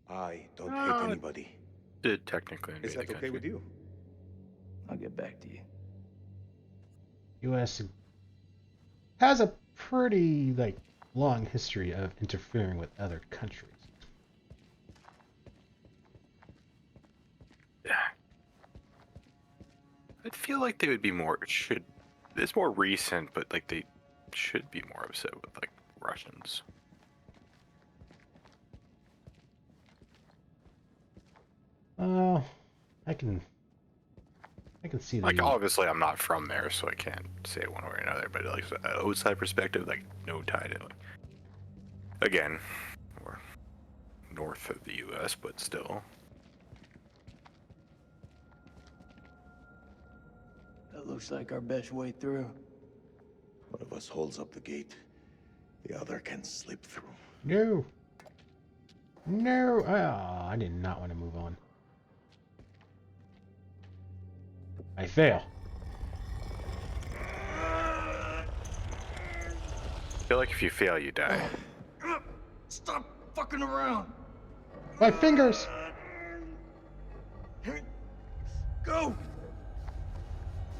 I don't hate anybody. Did technically invade Is that the okay country. with you? I'll get back to you. U.S. has a pretty long history of interfering with other countries. Yeah. I feel like they would be more it's more recent, but they should be more upset with Russians. I can see the Obviously I'm not from there, so I can't say one way or another, but outside perspective, no tie to again, we're north of the US, but still. That looks like our best way through. One of us holds up the gate. The other can slip through. No. No. Oh, I did not want to move on. I fail. I feel like if you fail, you die. Stop fucking around! My fingers! Go!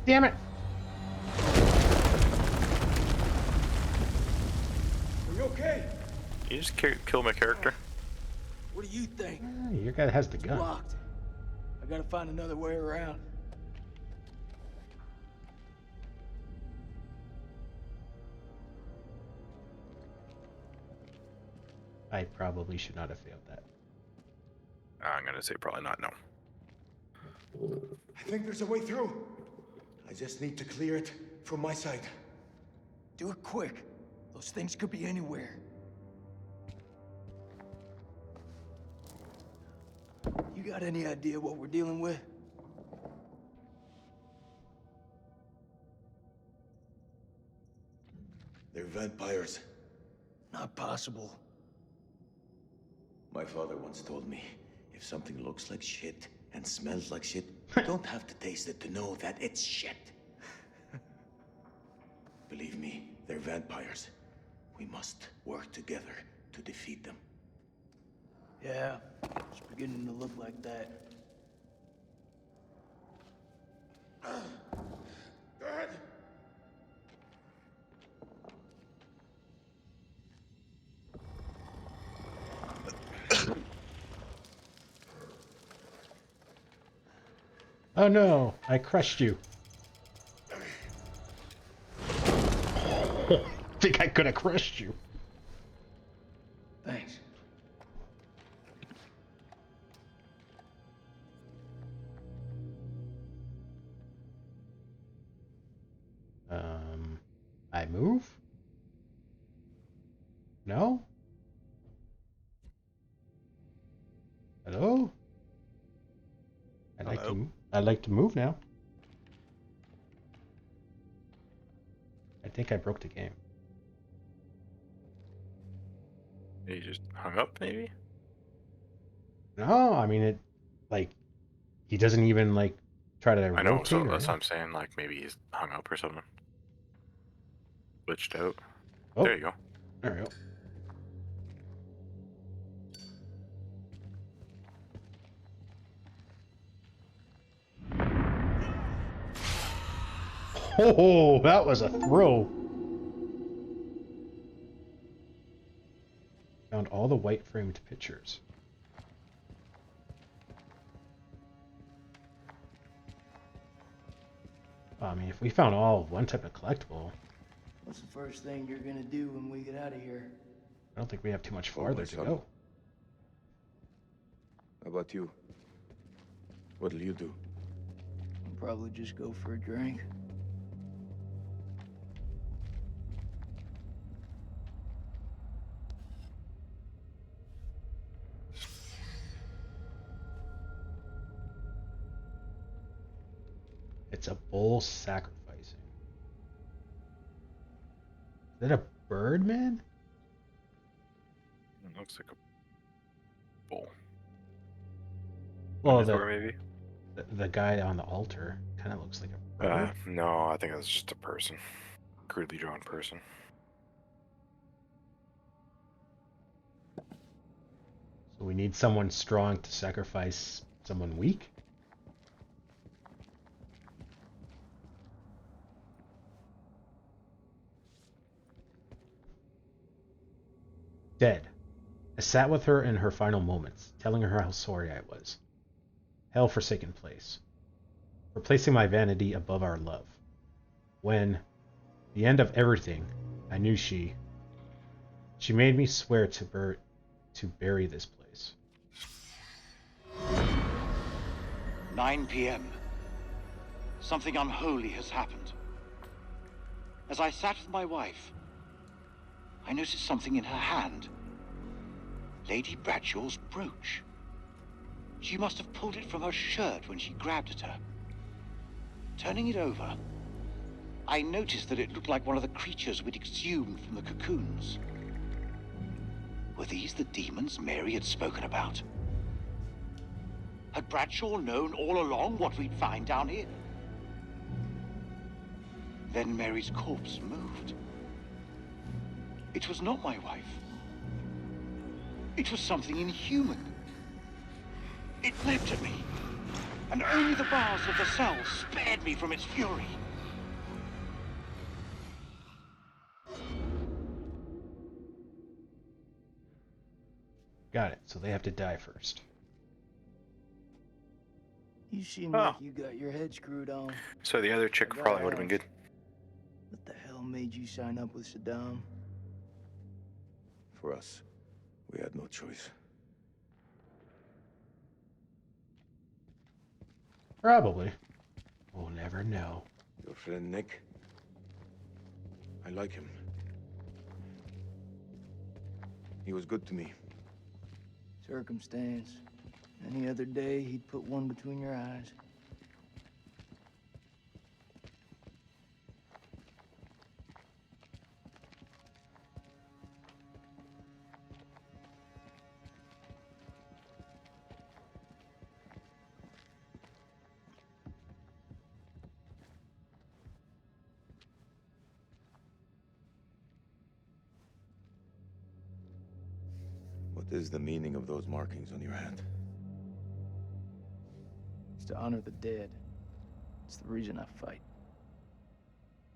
Damn it! Are you okay? You just kill my character? What do you think? Your guy has the It's gun. blocked. I gotta find another way around. I probably should not have failed that. I'm gonna say probably not, no. I think there's a way through. I just need to clear it from my side. Do it quick. Those things could be anywhere. You got any idea what we're dealing with? They're vampires. Not possible. My father once told me, if something looks like shit, and smells like shit, you don't have to taste it to know that it's shit. Believe me, they're vampires. We must work together to defeat them. Yeah, it's beginning to look like that. Dad! Oh no, I crushed you. Think I could have crushed you. Thanks. I move? No? Hello? I'd like to move now. I think I broke the game. You just hung up, maybe? No, I mean it. Like, he doesn't even like try to I know, rotate. so or that's what anything. I'm saying. Like maybe he's hung up or something. Glitched out. Oh, There you go. There we go. Oh, that was a throw. Found all the white framed pictures. I mean, if we found all of one type of collectible, What's the first thing you're gonna do when we get out of here? I don't think we have too much Oh, farther my to son. go. How about you? What'll you do? I'll probably just go for a drink. It's a bull sacrificing. Is that a bird, man? It looks like a bull. Well, Minotaur, maybe? the guy on the altar kind of looks like a bird. No, I think that's just a person. Crudely drawn person. So we need someone strong to sacrifice someone weak? Dead. I sat with her in her final moments, telling her how sorry I was. Hell-forsaken place. Replacing my vanity above our love. When, the end of everything, I knew she made me swear to bury this place. 9 p.m. Something unholy has happened. As I sat with my wife, I noticed something in her hand. Lady Bradshaw's brooch. She must have pulled it from her shirt when she grabbed at her. Turning it over, I noticed that it looked like one of the creatures we'd exhumed from the cocoons. Were these the demons Mary had spoken about? Had Bradshaw known all along what we'd find down here? Then Mary's corpse moved. It was not my wife. It was something inhuman. It leapt at me, and only the bars of the cell spared me from its fury. Got it. So they have to die first. You seem like you got your head screwed on. So the other chick probably would have been good. What the hell made you sign up with Saddam? For us, we had no choice. Probably. We'll never know. Your friend Nick? I like him. He was good to me. Circumstance. Any other day, he'd put one between your eyes. is the meaning of those markings on your hand? It's to honor the dead. It's the reason I fight.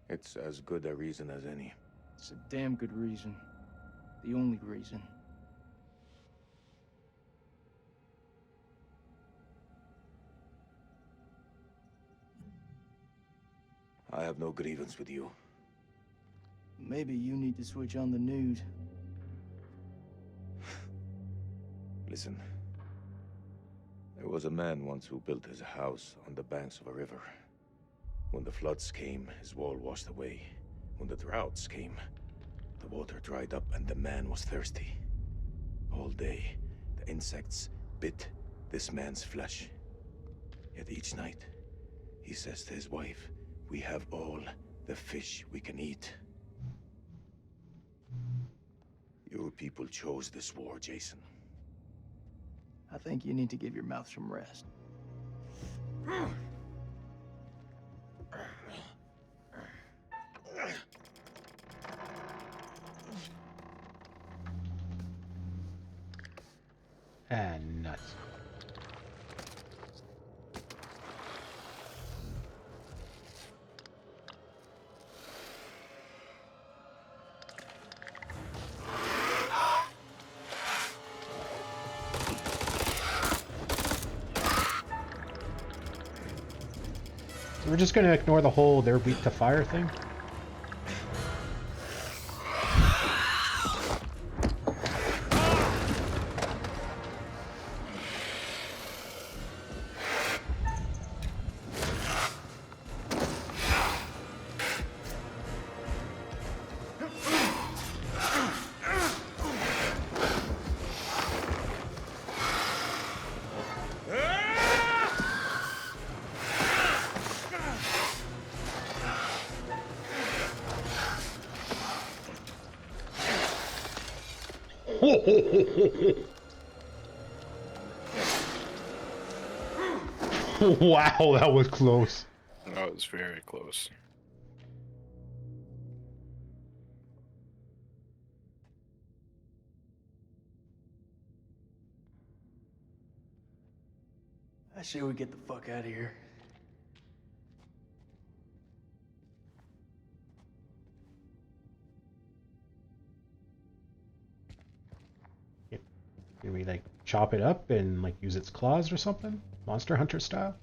It's as good a reason as any. It's a damn good reason. The only reason. I have no grievance with you. Maybe you need to switch on the news. Listen. There was a man once who built his house on the banks of a river. When the floods came, his wall washed away. When the droughts came, the water dried up and the man was thirsty. All day, the insects bit this man's flesh. Yet each night, he says to his wife, "We have all the fish we can eat." Your people chose this war, Jason. I think you need to give your mouth some rest. And nuts. We're just gonna ignore the whole "they're weak to fire" thing. Wow, that was close. That was very close. I say we get the fuck out of here. Can we like chop it up and like use its claws or something? Monster Hunter style?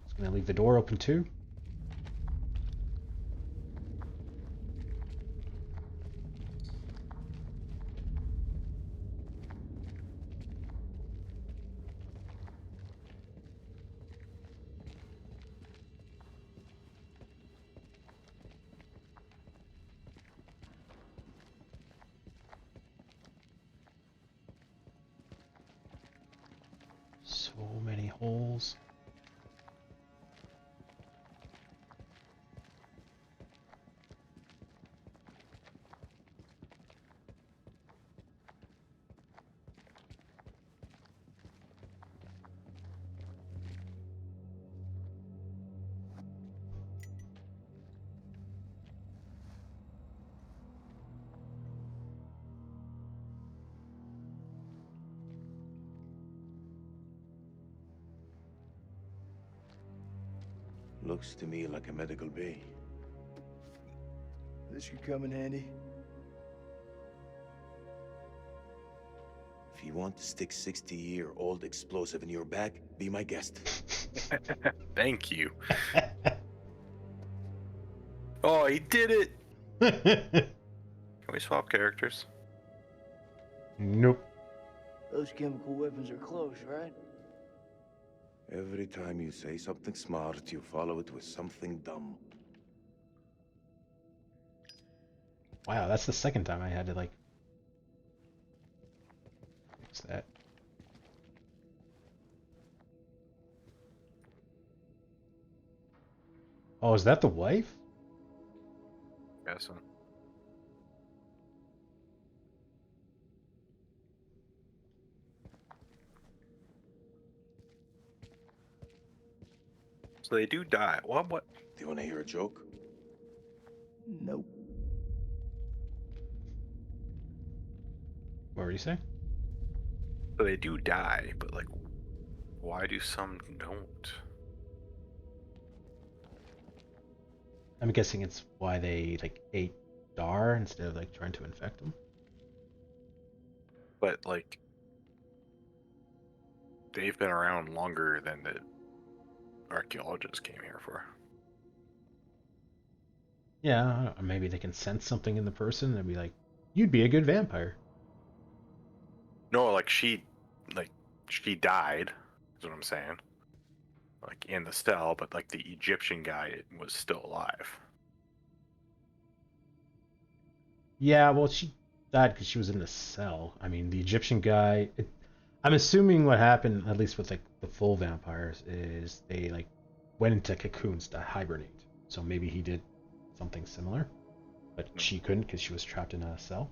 Just gonna leave the door open too. So many holes. Looks to me like a medical bay. This could come in handy. If you want to stick 60-year-old explosive in your back, be my guest. Thank you. Oh, he did it! Can we swap characters? Nope. Those chemical weapons are close, right? Every time you say something smart, you follow it with something dumb. Wow, that's the second time I had to like fix that. Oh, is that the wife? Yes. So they do die. What? Do you want to hear a joke? Nope. What were you saying? So they do die, but like, why do some don't? I'm guessing it's why they like ate Dar instead of like trying to infect them. But like, they've been around longer than the archaeologists came here for. Yeah, I don't know, maybe they can sense something in the person and be like, "You'd be a good vampire." No, like she died, is what I'm saying. Like in the cell, but like the Egyptian guy was still alive. Yeah, well, she died because she was in the cell. I mean, the Egyptian guy. I'm assuming what happened, at least with like the full vampires, is they like went into cocoons to hibernate. So maybe he did something similar, but she couldn't because she was trapped in a cell.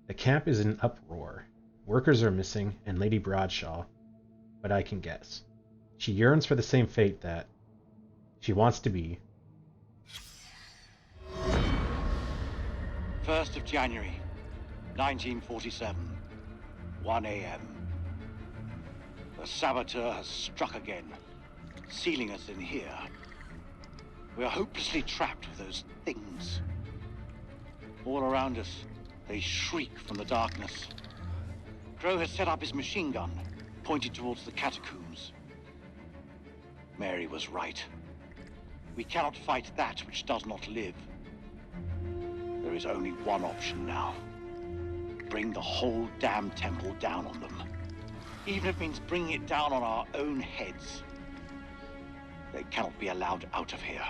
The camp is in uproar. Workers are missing, and Lady Bradshaw, but I can guess. She yearns for the same fate that she wants to be. 1st of January, 1947, 1 a.m. The saboteur has struck again, sealing us in here. We are hopelessly trapped with those things. All around us, they shriek from the darkness. Crow has set up his machine gun, pointed towards the catacombs. Mary was right. We cannot fight that which does not live. There is only one option now. Bring the whole damn temple down on them. Even if it means bringing it down on our own heads. They cannot be allowed out of here.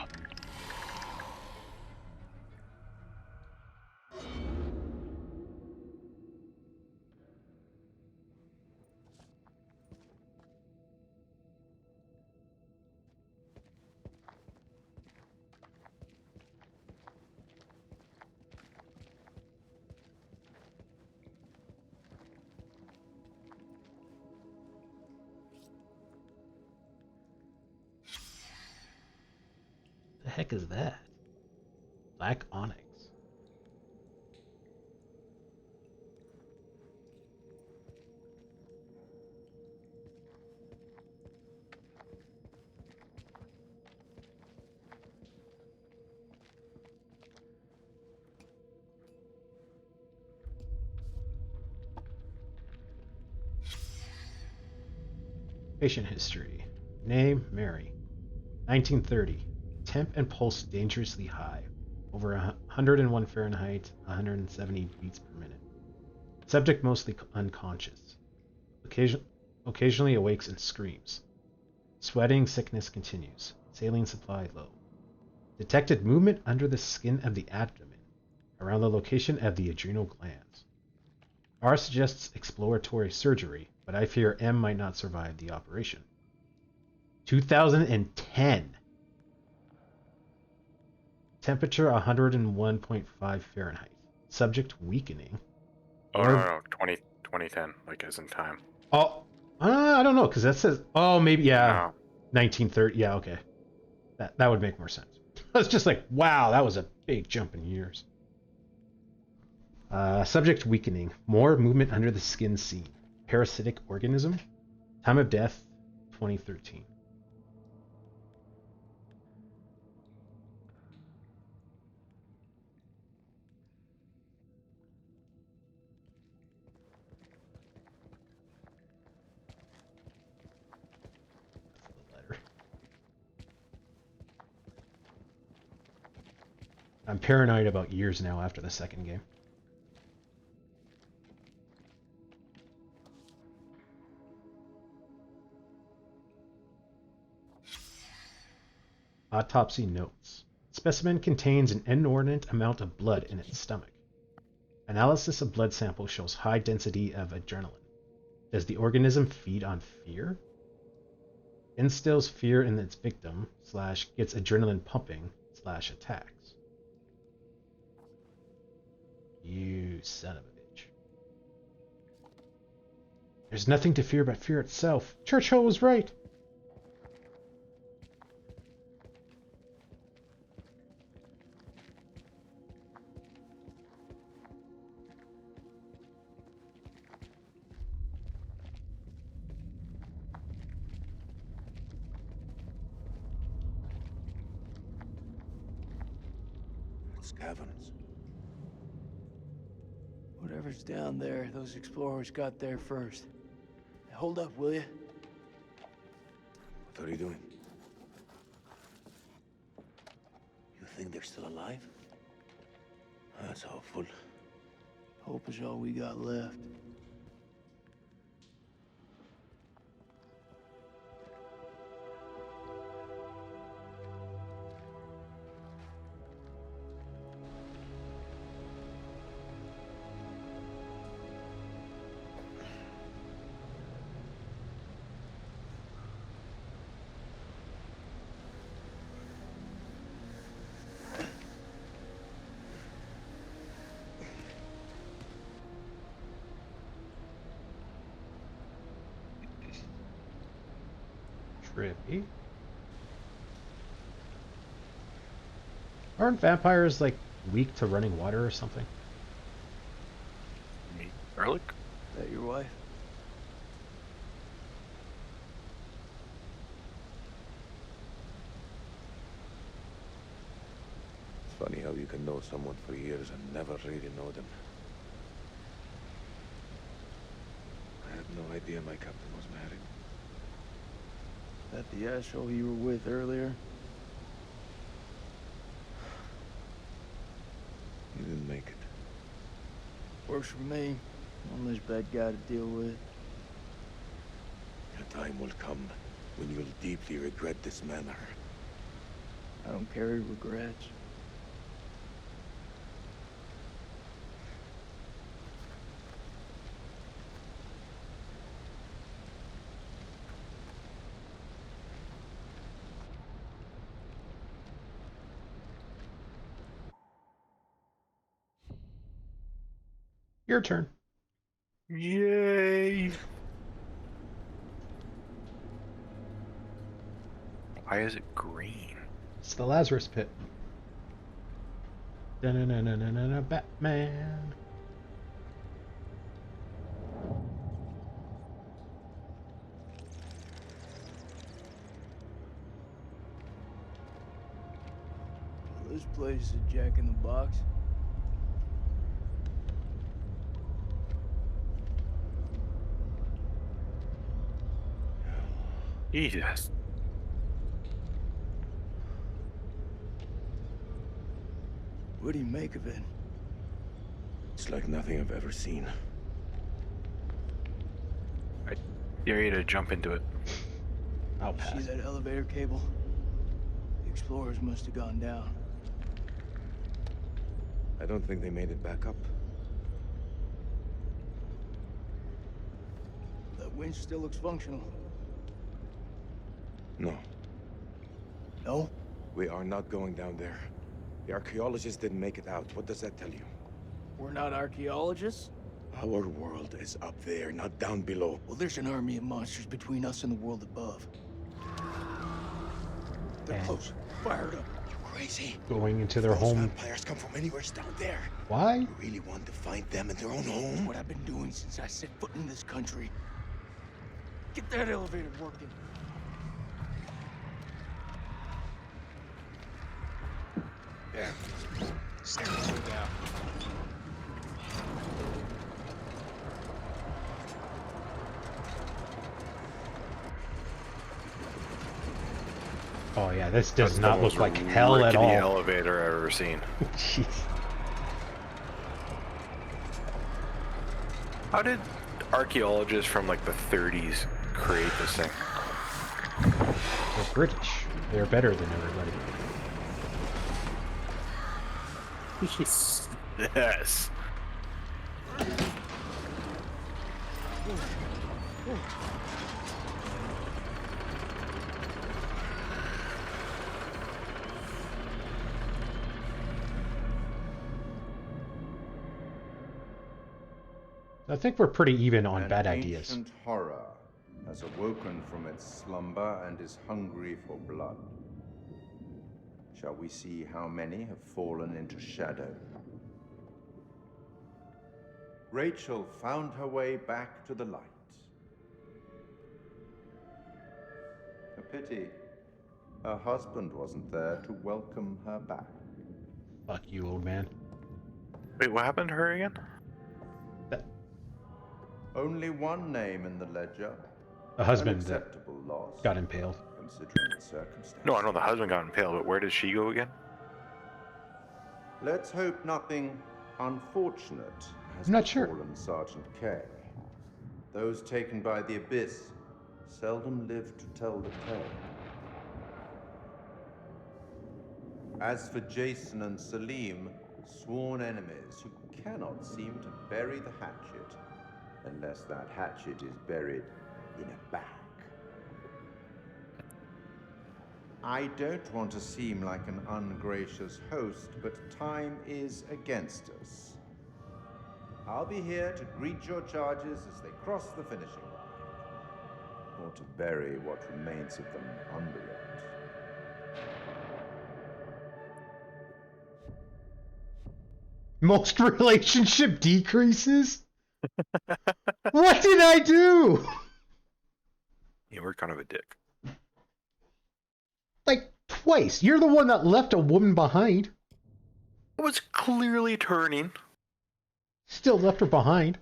The heck is that? Black onyx. Patient history. Name, Mary. 1930. Temp and pulse dangerously high. Over 101 Fahrenheit, 170 beats per minute. Subject mostly unconscious. Occasionally awakes and screams. Sweating sickness continues. Saline supply low. Detected movement under the skin of the abdomen, around the location of the adrenal glands. R suggests exploratory surgery, but I fear M might not survive the operation. 2010. Temperature 101.5 Fahrenheit. Subject weakening. Oh, no, 2010, like as in time. Oh, I don't know, because that says, oh, maybe, yeah, 1930, yeah, okay. That would make more sense. I was just like, wow, that was a big jump in years. Subject weakening. More movement under the skin seen. Parasitic organism. Time of death, 2013. I'm paranoid about years now after the second game. Autopsy notes. Specimen contains an inordinate amount of blood in its stomach. Analysis of blood sample shows high density of adrenaline. Does the organism feed on fear? Instills fear in its victim / gets adrenaline pumping / attacks. You son of a bitch. There's nothing to fear but fear itself. Churchill was right. those caverns? Whatever's down there, those explorers got there first. Hold up, will you? What are you doing? You think they're still alive? That's hopeful. Hope is all we got left. Trippy. Aren't vampires like weak to running water or something? Garlic? Is that your wife? It's funny how you can know someone for years and never really know them. I had no idea my captain was married. That the asshole you were with earlier? You didn't make it. Works for me. One less bad guy to deal with. A time will come when you'll deeply regret this manner. I don't carry regrets. Your turn. Yay! Why is it green? It's the Lazarus Pit. Da-na-na-na-na-na, Batman. This place is a Jack in the Box. Jesus. What do you make of it? It's like nothing I've ever seen. I dare you to jump into it. I'll pass. See that elevator cable? The explorers must have gone down. I don't think they made it back up. That winch still looks functional. No. No? We are not going down there. The archaeologists didn't make it out. What does that tell you? We're not archaeologists? Our world is up there, not down below. Well, there's an army of monsters between us and the world above. They're close. Fired up. You crazy? Going into their Those home. vampires come from anywhere down there. Why? You really want to find them in their own home? What I've been doing since I set foot in this country. Get that elevator working. Yeah. Stand down. Oh yeah, this does That's the not most look like hell at rickety all. elevator I've ever seen. Jeez. How did archaeologists from like the 30s create this thing? They're British. They're better than everybody. Yes. I think we're pretty even on An bad ideas. ancient horror has awoken from its slumber and is hungry for blood. Shall we see how many have fallen into shadow? Rachel found her way back to the light. A pity her husband wasn't there to welcome her back. Fuck you, old man. Wait, what happened to her again? Only one name in the ledger. The husband An acceptable loss, got impaled. considering the circumstances. No, I know the husband got impaled, but where did she go again? Let's hope nothing unfortunate has I'm not sure. befallen Sergeant K. Those taken by the Abyss seldom live to tell the tale. As for Jason and Salim, sworn enemies who cannot seem to bury the hatchet, unless that hatchet is buried in a bag. I don't want to seem like an ungracious host, but time is against us. I'll be here to greet your charges as they cross the finishing line, or to bury what remains of them under it. Most relationship decreases? What did I do? You were kind of a dick. Like, twice. You're the one that left a woman behind. It was clearly turning. Still left her behind.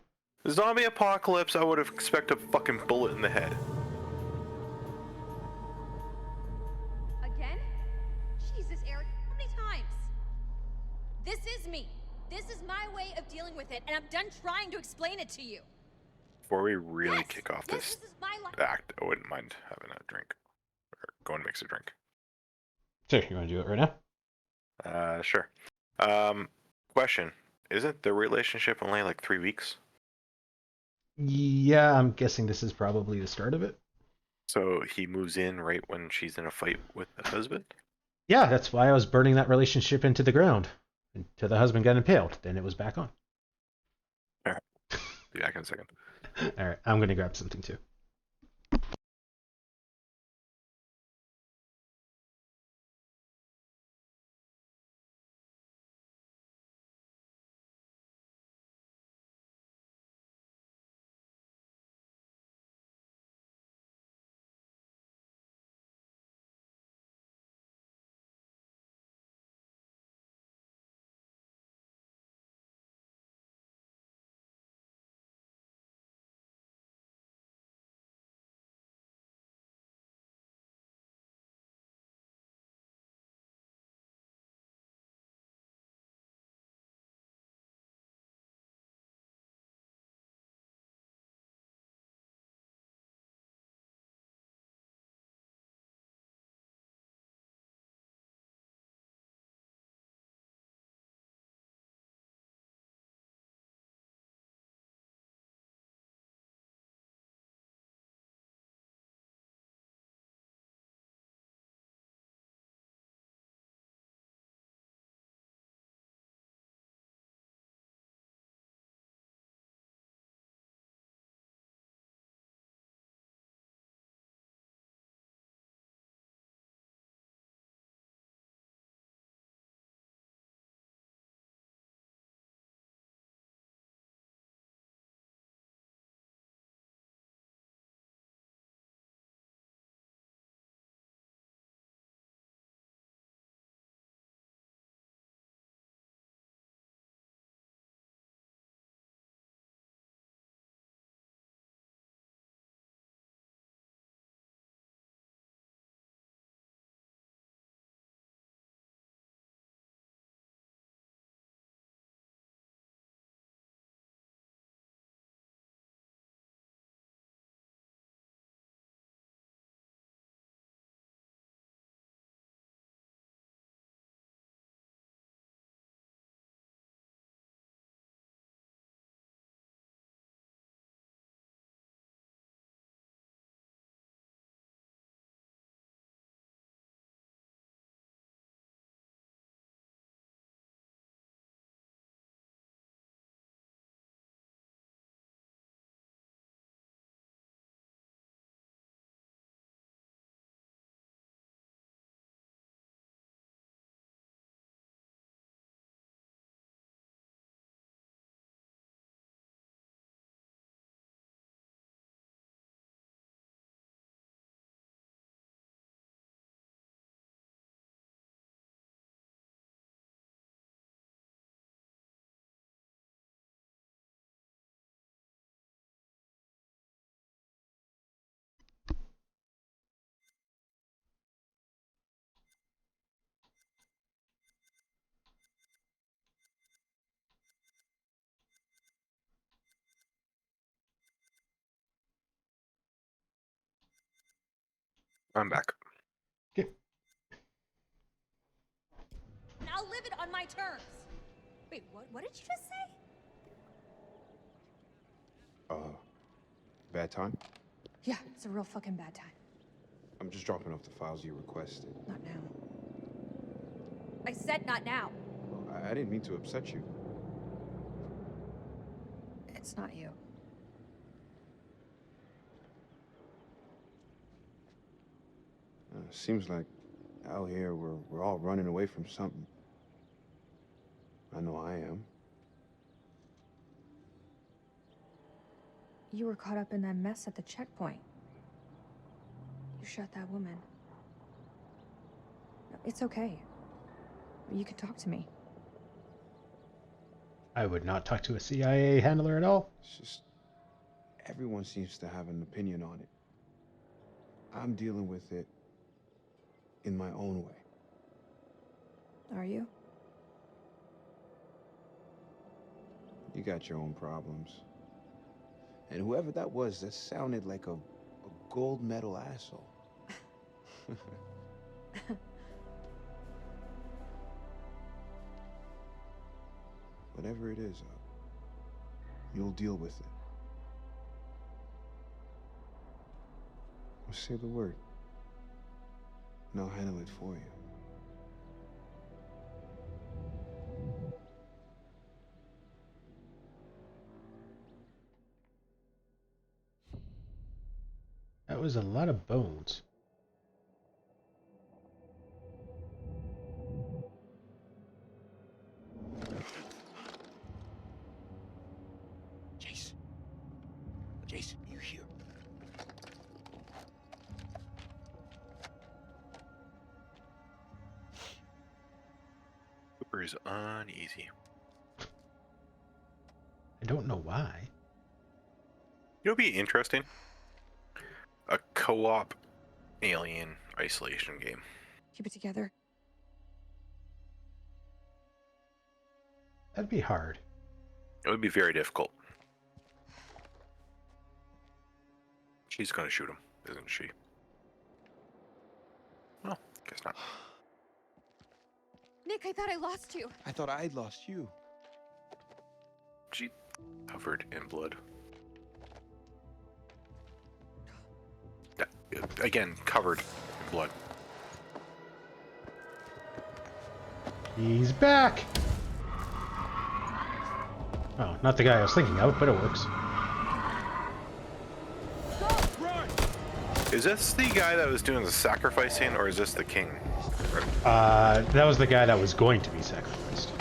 Zombie apocalypse, I would have expected a fucking bullet in the head. Again? Jesus, Eric, how many times? This is me. This is my way of dealing with it, and I'm done trying to explain it to you. Before we really kick off this This is my life. act, I wouldn't mind having a drink. Or go and mix a drink. Sure, you want to do it right now? Sure. Question. Isn't the relationship only like 3 weeks? Yeah, I'm guessing this is probably the start of it. So he moves in right when she's in a fight with the husband? Yeah, that's why I was burning that relationship into the ground. Until the husband got impaled. Then it was back on. Alright. Be back in a second. Alright, I'm going to grab something too. I'm back. I'll live it on my terms. Wait, what did you just say? Bad time? Yeah, it's a real fucking bad time. I'm just dropping off the files you requested. Not now. I said not now. I didn't mean to upset you. It's not you. Seems like out here we're all running away from something. I know I am. You were caught up in that mess at the checkpoint. You shot that woman. It's okay. You can talk to me. I would not talk to a CIA handler at all. It's just everyone seems to have an opinion on it. I'm dealing with it in my own way. Are you? You got your own problems. And whoever that was, that sounded like a gold medal asshole. Whatever it is, you'll deal with it. I'll say the word, and I'll handle it for you. That was a lot of bones. Jason. Jason, you here? Cooper is uneasy. I don't know why. You know, it'd be interesting. A co-op alien isolation game. Keep it together. That'd be hard. It would be very difficult. She's gonna shoot him, isn't she? No, guess not. Nick, I thought I lost you. I thought I'd lost you. She covered in blood. Again, covered in blood. He's back! Oh, not the guy I was thinking of, but it works. Is this the guy that was doing the sacrificing, or is this the king? That was the guy that was going to be sacrificed.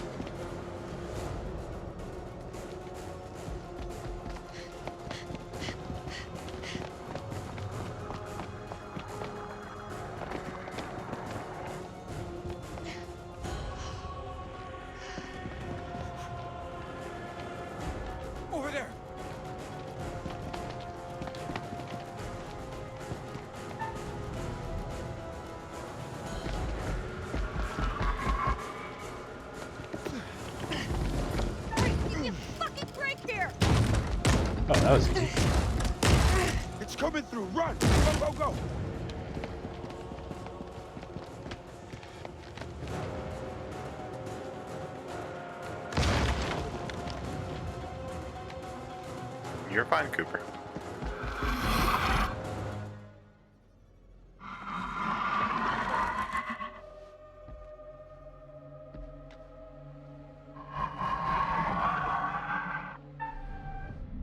Over there! Give me a fucking break here! Oh, that was easy. It's coming through! Run! Go, go, go! You're fine, Cooper.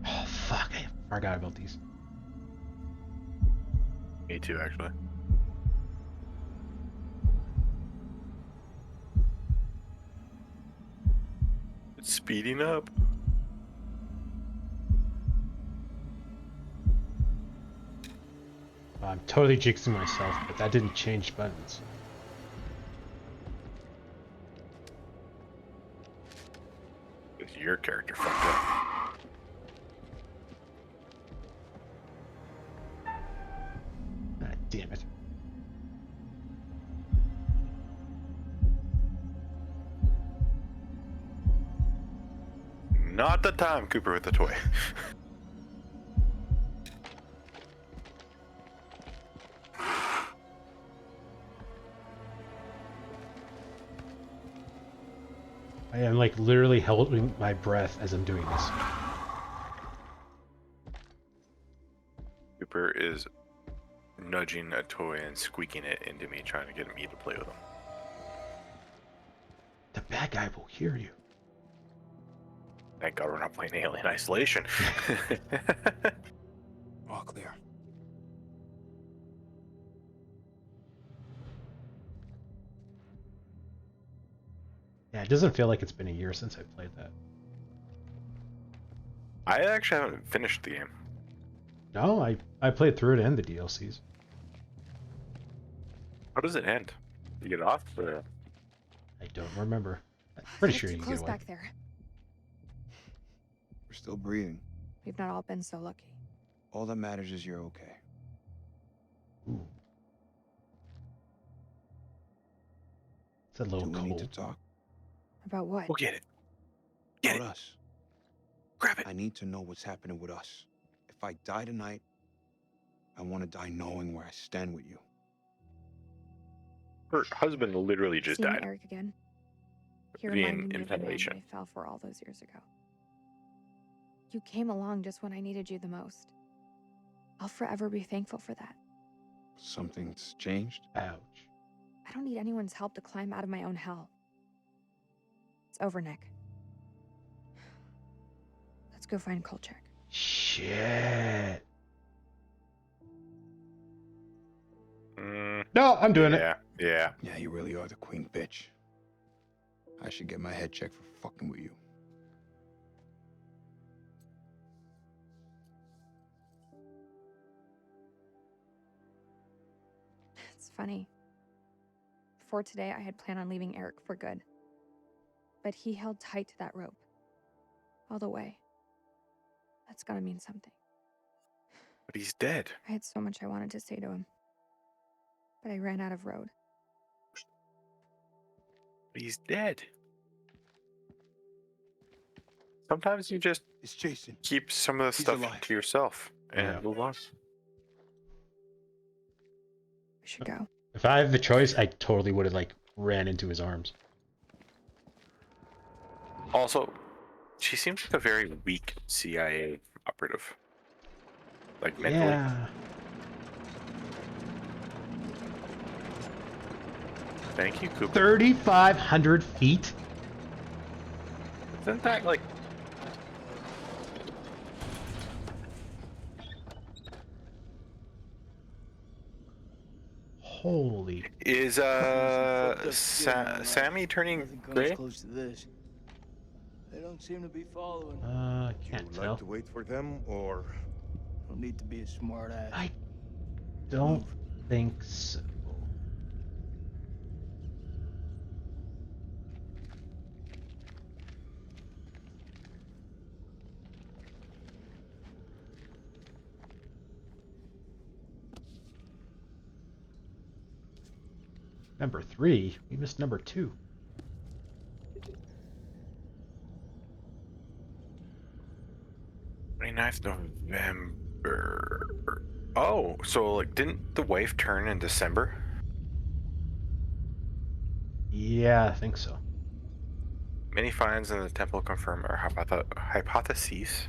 Oh, fuck. I forgot about these. Me too, actually. It's speeding up. I'm totally jinxing myself, but that didn't change buttons. Is your character fucked up? Ah, damn it. Not the time, Cooper, with the toy. I am like literally holding my breath as I'm doing this. Cooper is nudging a toy and squeaking it into me, trying to get me to play with him. The bad guy will hear you. Thank God we're not playing Alien Isolation. All clear. Yeah, it doesn't feel like it's been a year since I played that. I actually haven't finished the game. No, I played through it and the DLCs. How does it end? You get off? Or... I don't remember. I'm pretty It's sure too you close get away. back there. We're still breathing. We've not all been so lucky. All that matters is you're okay. Ooh. It's a little Do we need to cold. talk About what? We'll get it. about us? Grab it. I need to know what's happening with us. If I die tonight, I want to die knowing where I stand with you. Her husband literally just Seeing died. Eric again. He Being reminded me in of the man Federation. I fell for all those years ago. You came along just when I needed you the most. I'll forever be thankful for that. Something's changed? Ouch. I don't need anyone's help to climb out of my own hell. It's over, Nick. Let's go find Kolchak. Shit. No, I'm doing it. Yeah. Yeah, you really are the queen bitch. I should get my head checked for fucking with you. It's funny. Before today, I had planned on leaving Eric for good. But he held tight to that rope. All the way. That's gotta mean something. But he's dead. I had so much I wanted to say to him. But I ran out of road. But he's dead. Sometimes you just It's Jason. keep some of the He's stuff alive. to yourself and Yeah. move on. We should go. If I had the choice, I totally would have like ran into his arms. Also, she seems like a very weak CIA operative. Like mentally. Yeah. Thank you, Cooper. 3,500 feet? Isn't that like... Holy. Is Sammy turning Nothing comes gray? close to this. They don't seem to be following. Can't Would tell. like to wait for them, or Don't need to be a smart ass. I don't think so. Number 3? We missed number 2. November. Oh, so like, didn't the wife turn in December? Yeah, I think so. Many finds in the temple confirm our hypotheses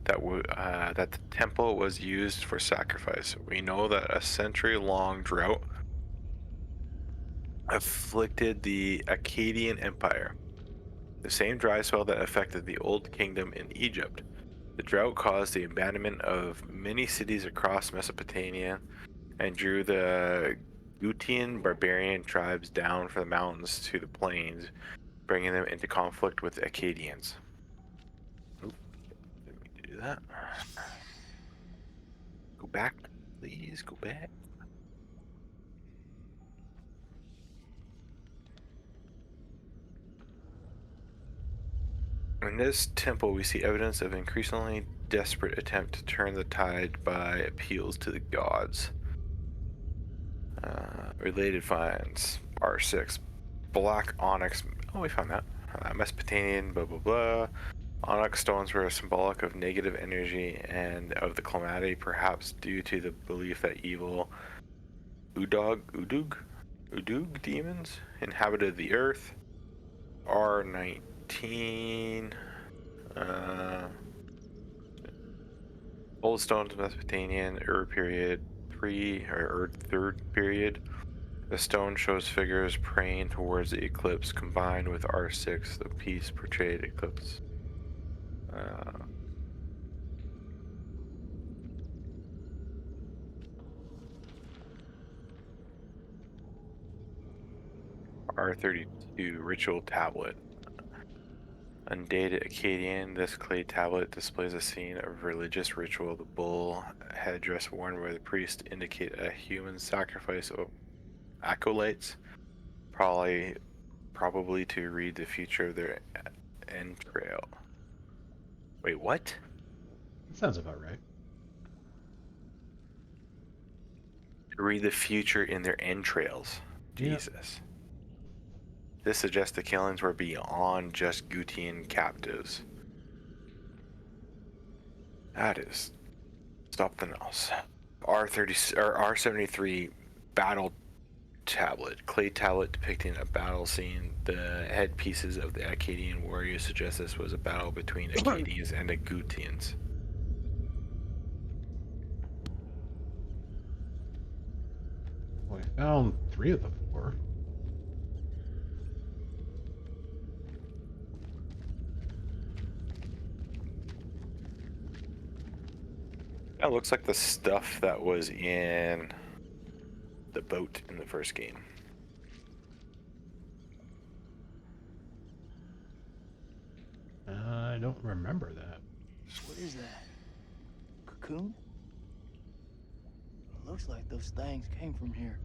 that that the temple was used for sacrifice. We know that a century-long drought afflicted the Akkadian Empire, the same dry spell that affected the Old Kingdom in Egypt. The drought caused the abandonment of many cities across Mesopotamia and drew the Gutian barbarian tribes down from the mountains to the plains, bringing them into conflict with the Akkadians. Oop, didn't mean to do that. Go back, please, go back. In this temple, we see evidence of increasingly desperate attempt to turn the tide by appeals to the gods. Related finds: R6, black onyx. Oh, we found that. Mesopotamian, blah blah blah. Onyx stones were symbolic of negative energy and of the calamity, perhaps due to the belief that evil Udug demons inhabited the earth. R19 14. Old Stones, Mesopotamian, Ur period, third period. The stone shows figures praying towards the eclipse, combined with R6, the piece portrayed eclipse. R32 ritual tablet. Undated Akkadian, this clay tablet displays a scene of religious ritual. The bull headdress worn by the priest indicate a human sacrifice of acolytes, probably to read the future of their entrail. Wait, what? That sounds about right. To read the future in their entrails. Jesus. This suggests the killings were beyond just Gutian captives. That is something else. R73 battle tablet, clay tablet depicting a battle scene. The headpieces of the Akkadian warriors suggest this was a battle between Akkadians and the Gutians. Well, I found 3 of the 4. That looks like the stuff that was in the boat in the first game. I don't remember that. What is that? Cocoon? Looks like those things came from here.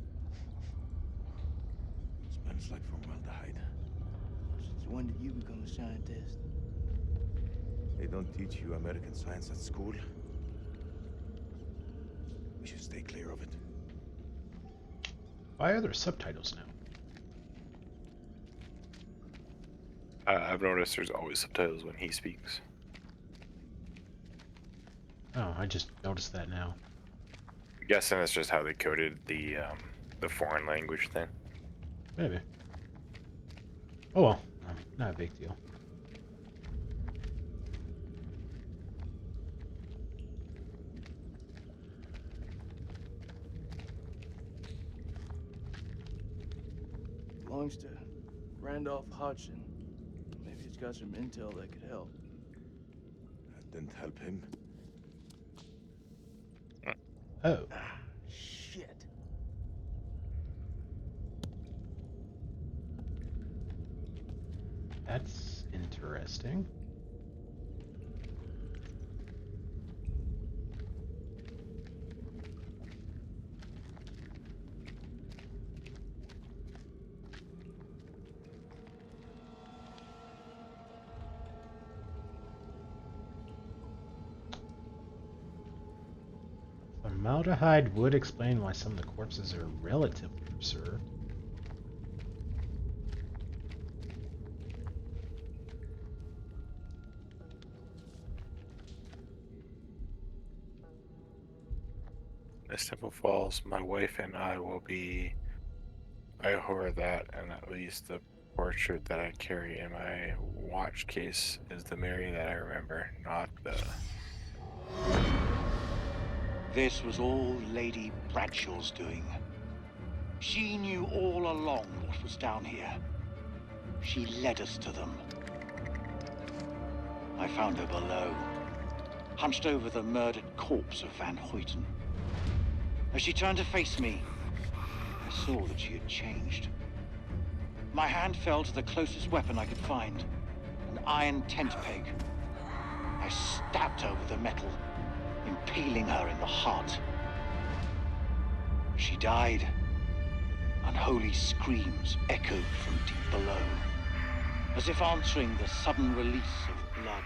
Smells like formaldehyde. Since when did you become a scientist? They don't teach you American science at school. We should stay clear of it. Why are there subtitles now? I've noticed there's always subtitles when he speaks. Oh, I just noticed that now. I'm guessing that's just how they coded the foreign language thing. Maybe. Oh well, I mean, not a big deal. Belongs to Randolph Hodgson. Maybe it's got some intel that could help. That didn't help him. Oh. Shit. That's interesting. Formaldehyde would explain why some of the corpses are relatively preserved. As Temple Falls, my wife and I will be. I horror that, and at least the portrait that I carry in my watch case is the Mary that I remember, not the. This was all Lady Bradshaw's doing. She knew all along what was down here. She led us to them. I found her below, hunched over the murdered corpse of Van Hoyten. As she turned to face me, I saw that she had changed. My hand fell to the closest weapon I could find, an iron tent peg. I stabbed her with the metal, impaling her in the heart. She died. Unholy screams echoed from deep below, as if answering the sudden release of blood.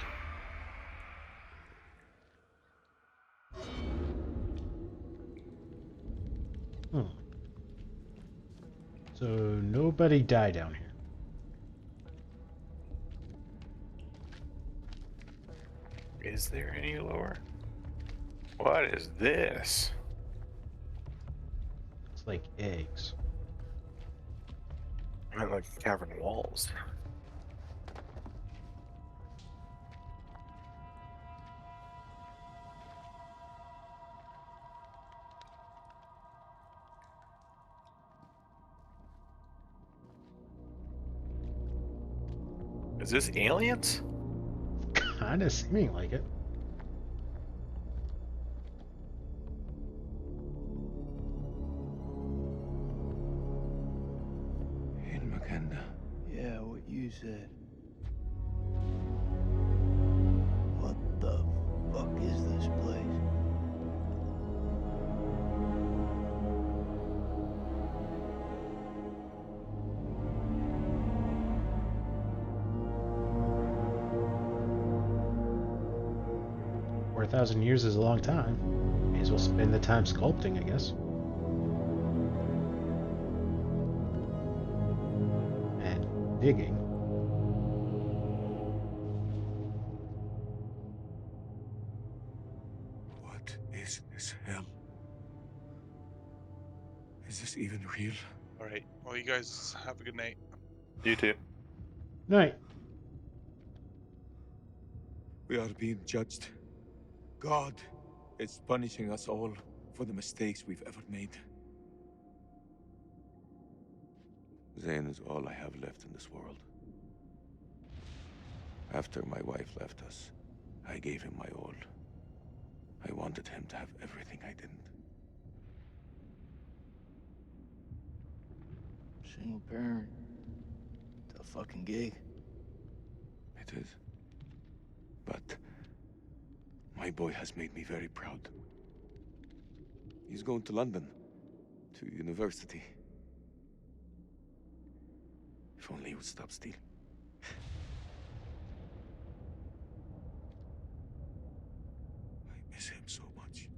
So nobody died down here. Is there any lower? What is this? It's like eggs. I like cavern walls. Is this aliens? Kinda seeming like it. In Makanda. Yeah, what you said. What the fuck is this place? For 1,000 years is a long time. May as well spend the time sculpting, I guess. And digging. What is this hell? Is this even real? All right. Well, you guys have a good night. You too. Night. We are being judged. God is punishing us all for the mistakes we've ever made. Zane is all I have left in this world. After my wife left us, I gave him my all. I wanted him to have everything I didn't. Single parent. Tough fucking gig. It is. But my boy has made me very proud. He's going to London, to university. If only he would stop stealing. I miss him so much.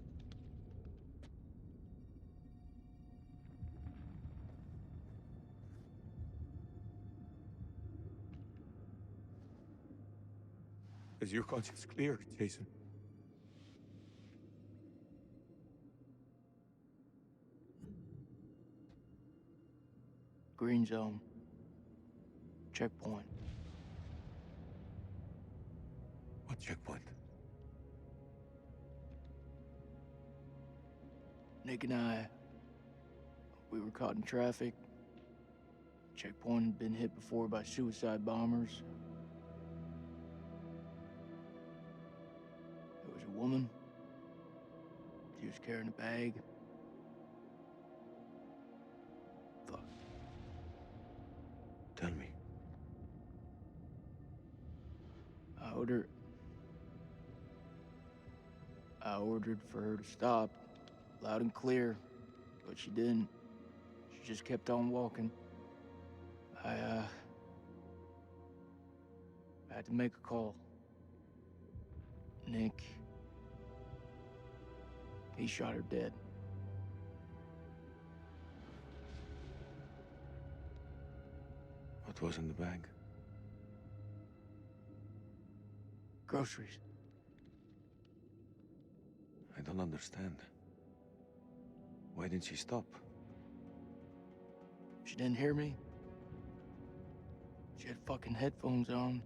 Is your conscience clear, Jason? Green zone. Checkpoint. What checkpoint? Nick and I, we were caught in traffic. Checkpoint had been hit before by suicide bombers. There was a woman. She was carrying a bag. Fuck. Tell me. I ordered for her to stop, loud and clear, but she didn't. She just kept on walking. I had to make a call. Nick, he shot her dead. What was in the bag? Groceries. I don't understand. Why didn't she stop? She didn't hear me. She had fucking headphones on.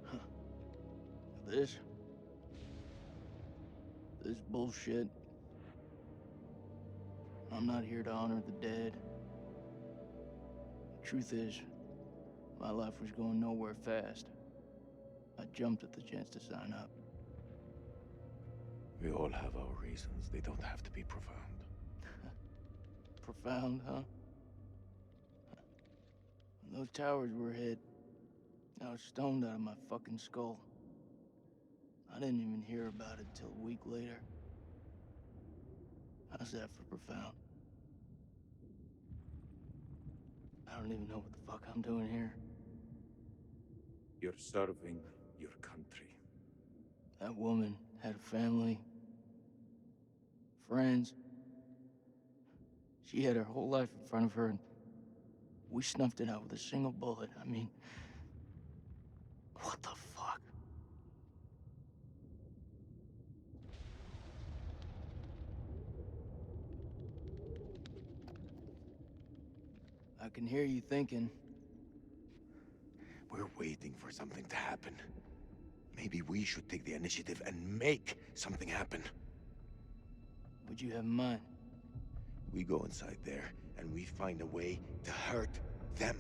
Huh. This bullshit. I'm not here to honor the dead. The truth is, my life was going nowhere fast. I jumped at the chance to sign up. We all have our reasons. They don't have to be profound. Profound, huh? When those towers were hit, I was stoned out of my fucking skull. I didn't even hear about it till a week later. How's that for profound? I don't even know what the fuck I'm doing here. You're serving your country. That woman had a family, friends. She had her whole life in front of her, and we snuffed it out with a single bullet. I mean, what the fuck? I can hear you thinking. We're waiting for something to happen. Maybe we should take the initiative and make something happen. What'd you have in mind? We go inside there, and we find a way to hurt them.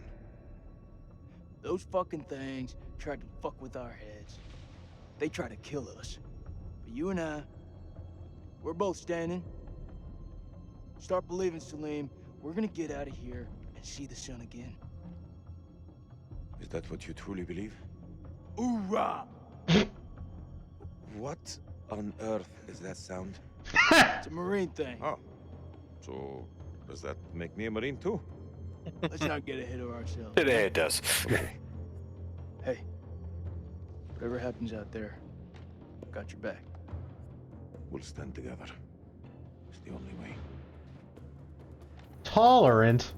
Those fucking things tried to fuck with our heads. They tried to kill us. But you and I, we're both standing. Start believing, Salim. We're gonna get out of here and see the sun again. Is that what you truly believe? Hoorah! What on earth is that sound? It's a Marine thing. Oh. So, does that make me a Marine too? Let's not get ahead of ourselves. Today it does. Okay. Hey, whatever happens out there, I've got your back. We'll stand together. It's the only way. Tolerant?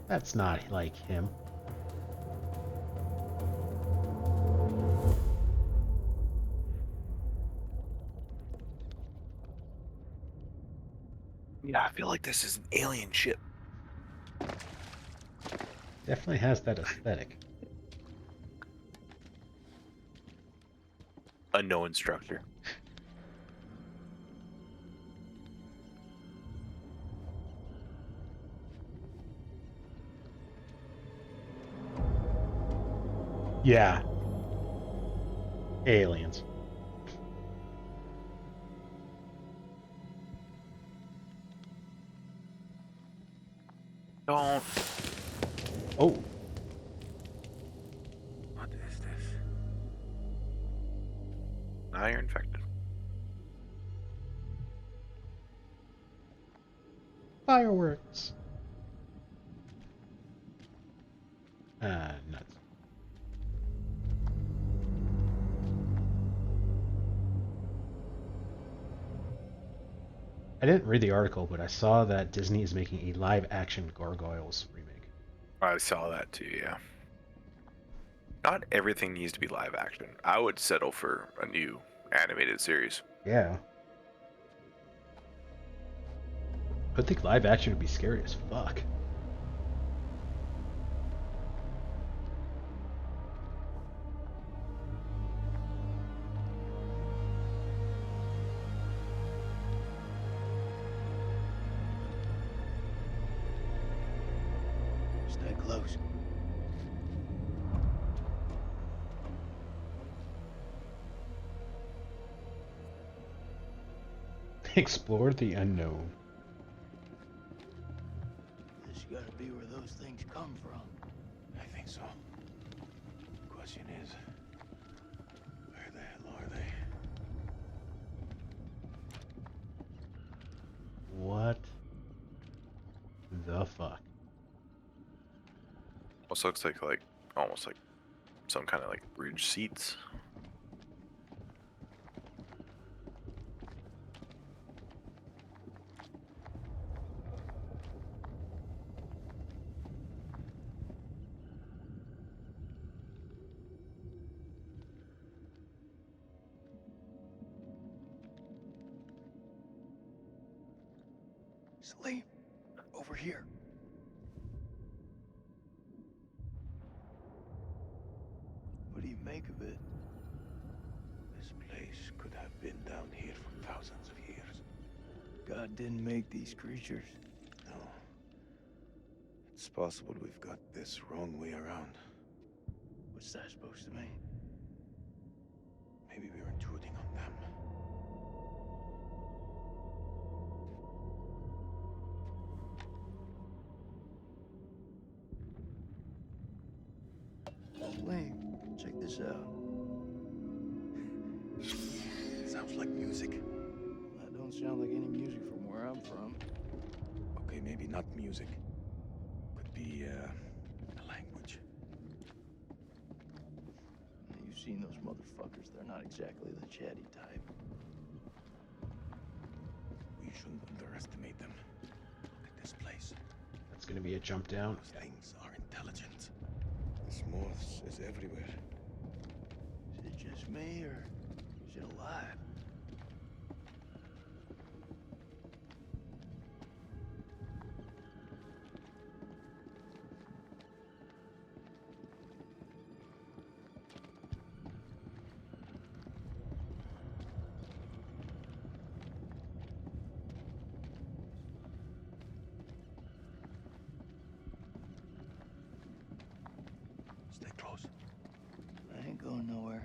That's not like him. Yeah, I feel like this is an alien ship. Definitely has that aesthetic. Unknown instructor. Yeah. Aliens. Don't. Oh. What is this? Now you're infected. Fireworks. Nuts. I didn't read the article, but I saw that Disney is making a live-action Gargoyles remake. I saw that too, yeah. Not everything needs to be live action. I would settle for a new animated series. Yeah. I think live-action would be scary as fuck. Stay close. Explore the unknown. This gotta be where those things come from. I think so. The question is, where the hell are they? What the fuck? Almost looks like almost like some kind of like bridge seats. Salim, over here. What do you make of it? This place could have been down here for thousands of years. God didn't make these creatures. No. It's possible we've got this wrong way around. What's that supposed to mean? Maybe we're intruding on them. Salim, check this out. Sounds like music. That don't sound like any music from where I'm from. Okay, maybe not music. Could be a language. You've seen those motherfuckers. They're not exactly the chatty type. We shouldn't underestimate them. Look at this place. That's gonna be a jump down. Those things are intelligent. This Morse is everywhere. Is it just me, or is it alive? close. I ain't going nowhere.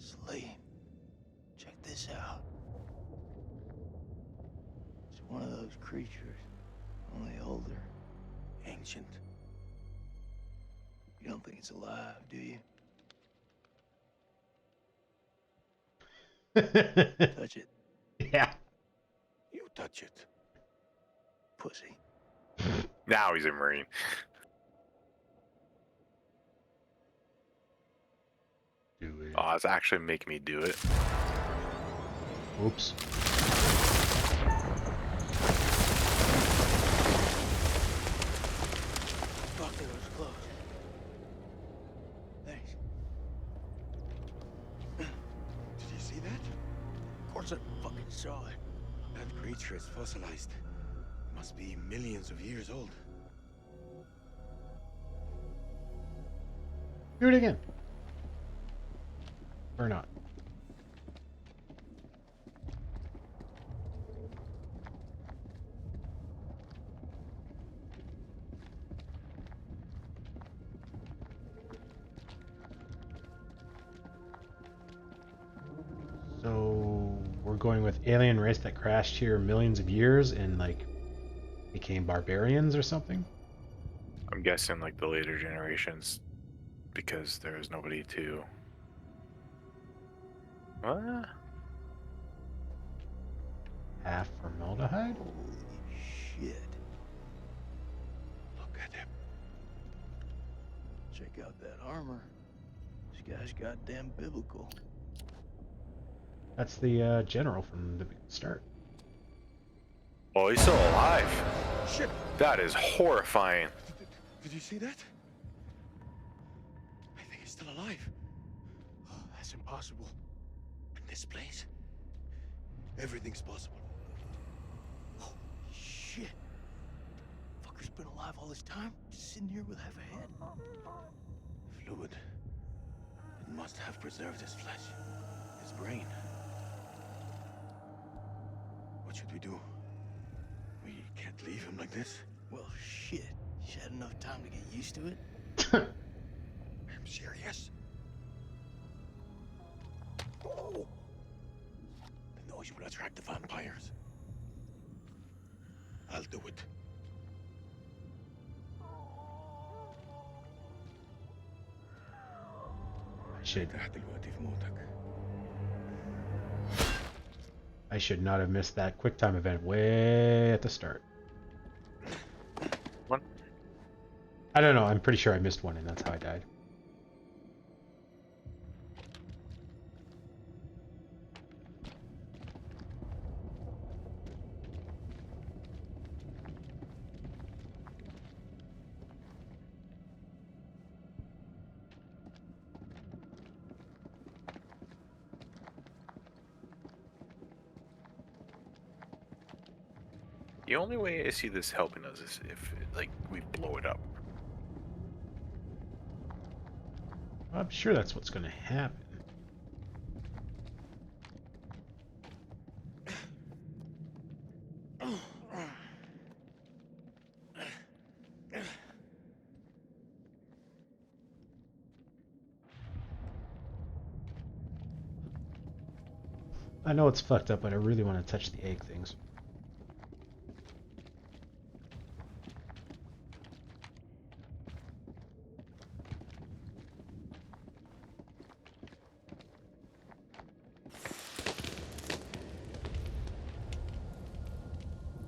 Slade, check this out. It's one of those creatures, only older. Ancient. You don't think it's alive, do you? Touch it. Yeah. You touch it. Pussy. Now he's a Marine. Do it. Oh, it's actually making me do it. Oops. Fuck, it was close. Thanks. Did you see that? Of course I fucking saw it. That creature is fossilized. Must be millions of years old. Do it again. Or not. So we're going with alien race that crashed here millions of years and like became barbarians or something? I'm guessing like the later generations, because there was nobody to. What? Half formaldehyde? Shit. Look at him. Check out that armor. This guy's goddamn biblical. That's the general from the start. Oh, he's still alive. Shit. That is horrifying. Did you see that? I think he's still alive. Oh, that's impossible. In this place, everything's possible. Holy shit. Fucker's been alive all this time? Just sitting here with half a head? Fluid. It must have preserved his flesh, his brain. What should we do? We can't leave him like this. Well, shit. You had enough time to get used to it? I'm serious. Oh. The noise will attract the vampires. I'll do it. I should not have missed that quick time event way at the start. What? I don't know. I'm pretty sure I missed one, and that's how I died. The only way I see this helping us is if, like, we blow it up. I'm sure that's what's going to happen. I know it's fucked up, but I really want to touch the egg things.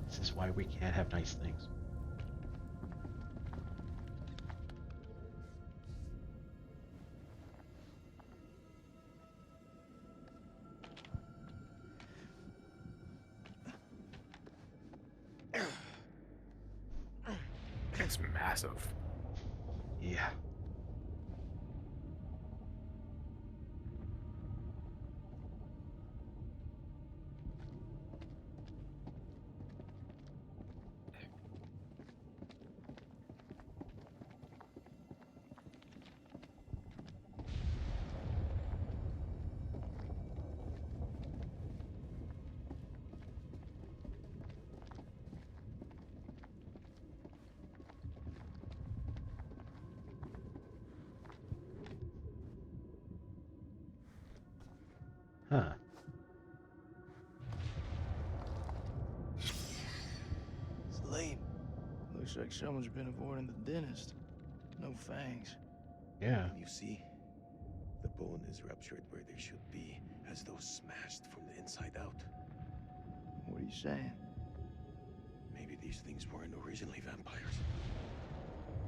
This is why we can't have nice things. It's massive. Yeah. Huh. It's lame. Looks like someone's been avoiding the dentist. No fangs. Yeah. You see, the bone is ruptured where they should be, as though smashed from the inside out. What are you saying? Maybe these things weren't originally vampires.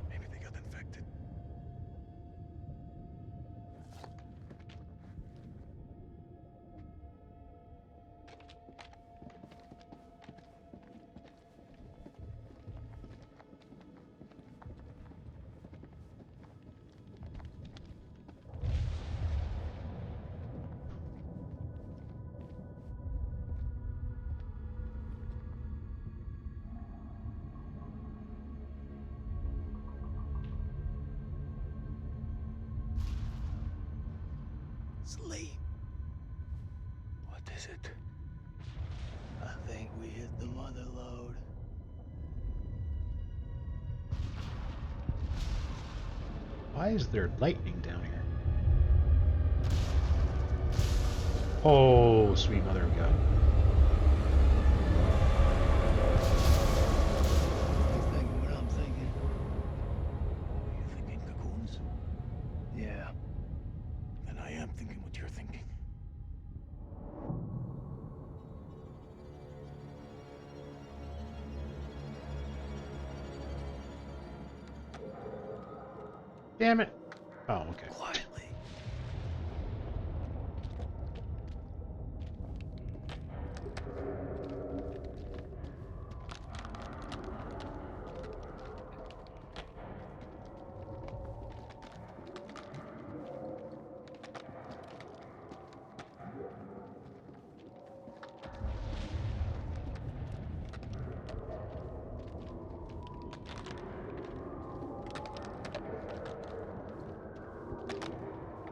Maybe they got infected. Sleep. What is it? I think we hit the mother lode. Why is there lightning down here? Oh, sweet mother of God. You thinking what I'm thinking? You thinking cocoons? Yeah. Then I am thinking what you're thinking. Damn it. Oh, okay. Quietly.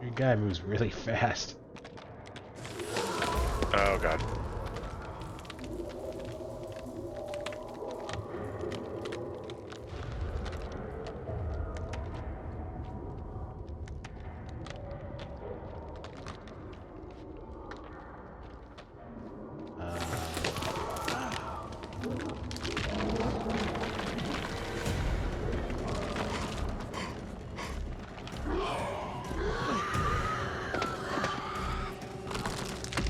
Your guy moves really fast. Oh god.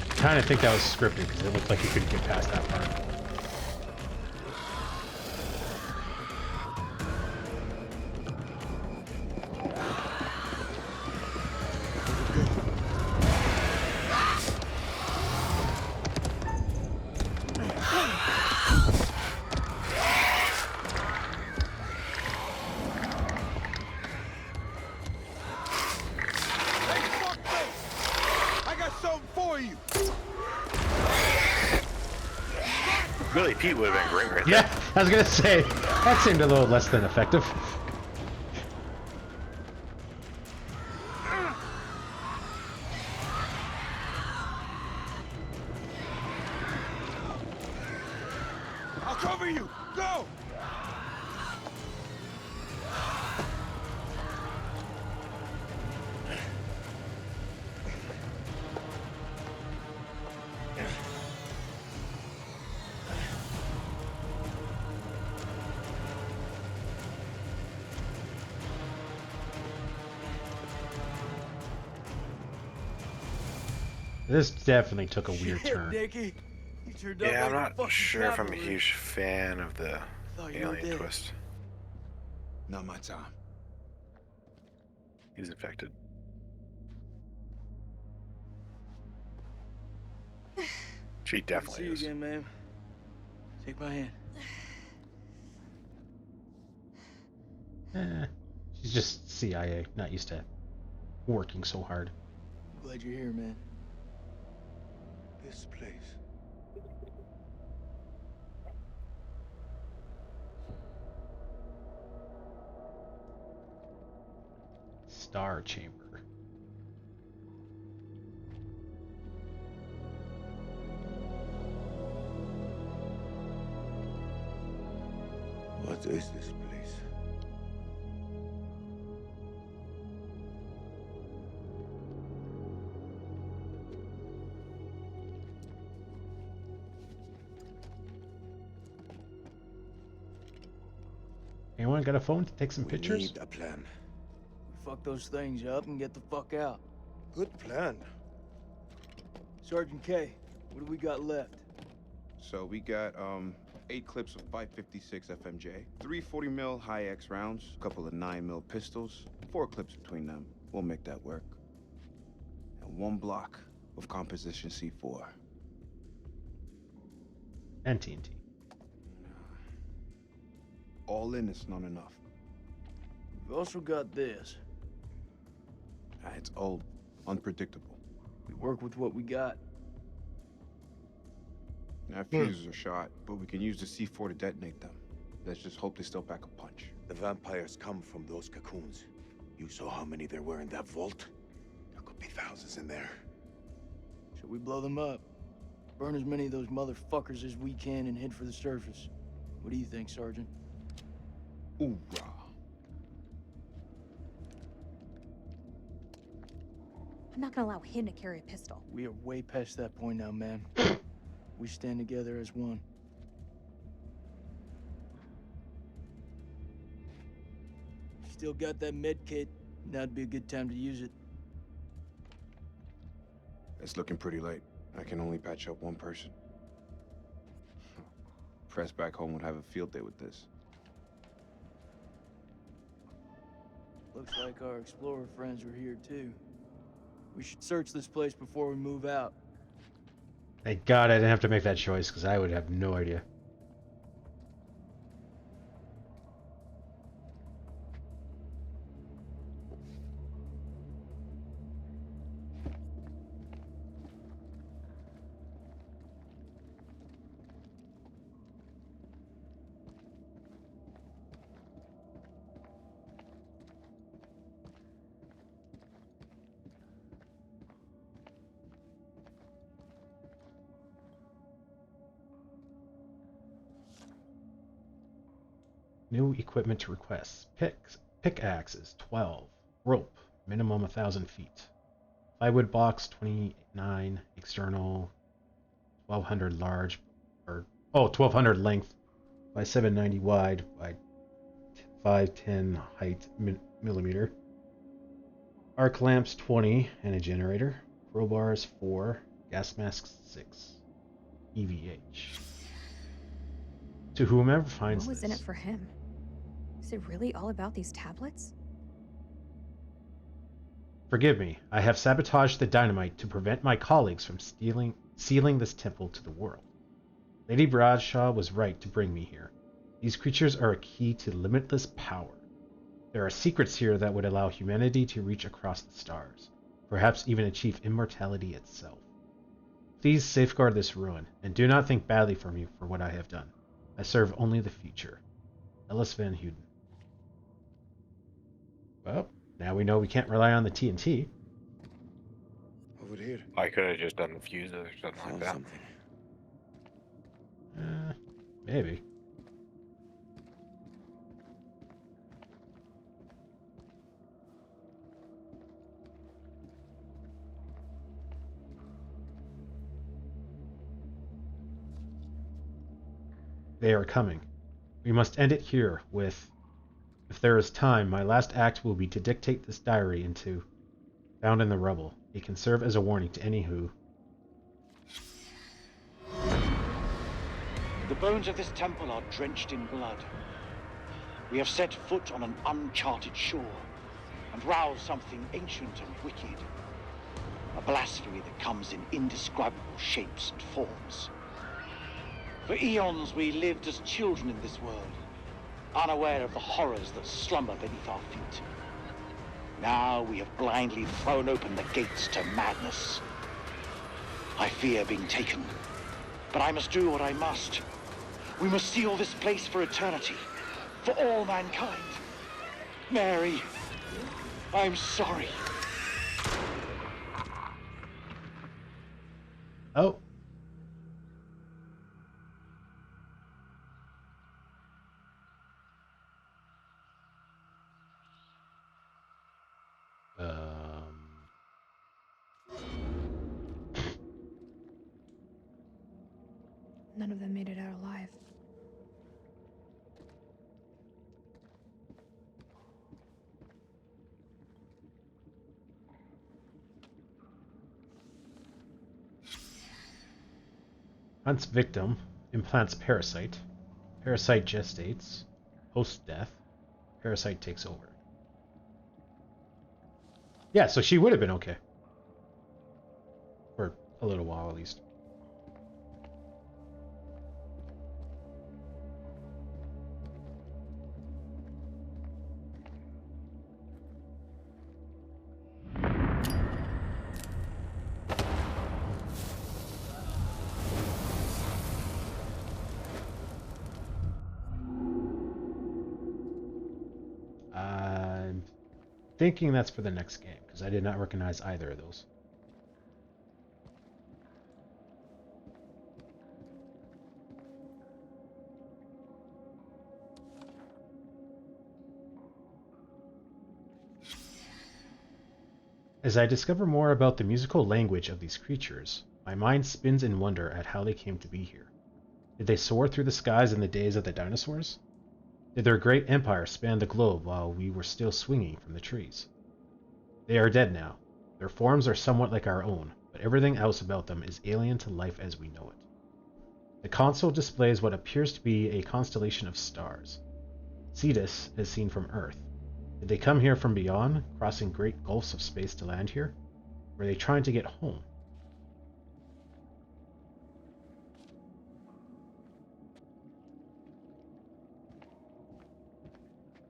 I kind of think that was scripted because it looked like you couldn't get past that part. I got something for you. Billy Pete would have been great right Yeah, I was gonna say that seemed a little less than effective. I'll cover you. Go. This definitely took a weird Shit, turn. Dickie. You turned up Yeah, I'm like a not fucking sure if I'm a cavalry. huge fan of the Thought you were alien dead. twist. Not my time. He's infected. She Good to definitely see is. you again, ma'am. Take my hand. She's just CIA, not used to working so hard. Glad you're here, man. This place. Star Chamber. What is this place? Anyone got a phone to take some We pictures? need a plan. Fuck those things up and get the fuck out. Good plan. Sergeant K, what do we got left? So we got 8 clips of 556 FMJ, 3 40 high X rounds, a couple of 9mm pistols, 4 clips between them. We'll make that work. And 1 block of composition C4. And TNT. All in, it's not enough. We've also got this. It's old, unpredictable. We work with what we got. Our fuses are shot, but we can use the C4 to detonate them. Let's just hope they still pack a punch. The vampires come from those cocoons. You saw how many there were in that vault? There could be thousands in there. Should we blow them up? Burn as many of those motherfuckers as we can and head for the surface. What do you think, Sergeant? Hoorah. I'm not gonna allow him to carry a pistol. We are way past that point now, man. We stand together as one. Still got that med kit. Now'd be a good time to use it. It's looking pretty late. I can only patch up 1 person. Press back home would have a field day with this. Looks like our explorer friends are here too. We should search this place before we move out. Thank God I didn't have to make that choice, because I would have no idea. New equipment requests. Pickaxes, 12. Rope, minimum 1,000 feet. Plywood box, 29. External, 1,200 large, or 1,200 length by 790 wide by 510 height millimeter. Arc lamps, 20, and a generator. Crowbars, 4. Gas masks, 6. EVH. To whomever finds What was this. in it for him? Is it really all about these tablets? Forgive me, I have sabotaged the dynamite to prevent my colleagues from sealing this temple to the world. Lady Bradshaw was right to bring me here. These creatures are a key to limitless power. There are secrets here that would allow humanity to reach across the stars, perhaps even achieve immortality itself. Please safeguard this ruin, and do not think badly for me for what I have done. I serve only the future. Ellis Van Houten. Well, now we know we can't rely on the TNT. Over here. I could have just done the fuses or something like that. Maybe. They are coming. We must end it here with, if there is time, my last act will be to dictate this diary into found in the rubble. It can serve as a warning to any who. The bones of this temple are drenched in blood. We have set foot on an uncharted shore and roused something ancient and wicked. A blasphemy that comes in indescribable shapes and forms. For eons we lived as children in this world, unaware of the horrors that slumber beneath our feet. Now we have blindly thrown open the gates to madness. I fear being taken, but I must do what I must. We must seal this place for eternity, for all mankind. Mary, I'm sorry. Oh. None of them made it out alive. Hunts victim, implants parasite. Parasite gestates. Host death. Parasite takes over. Yeah, so she would have been okay. For a little while at least. I'm thinking that's for the next game, because I did not recognize either of those. As I discover more about the musical language of these creatures, my mind spins in wonder at how they came to be here. Did they soar through the skies in the days of the dinosaurs? Did their great empire span the globe while we were still swinging from the trees? They are dead now. Their forms are somewhat like our own, but everything else about them is alien to life as we know it. The console displays what appears to be a constellation of stars. Cetus is seen from Earth. Did they come here from beyond, crossing great gulfs of space to land here? Were they trying to get home?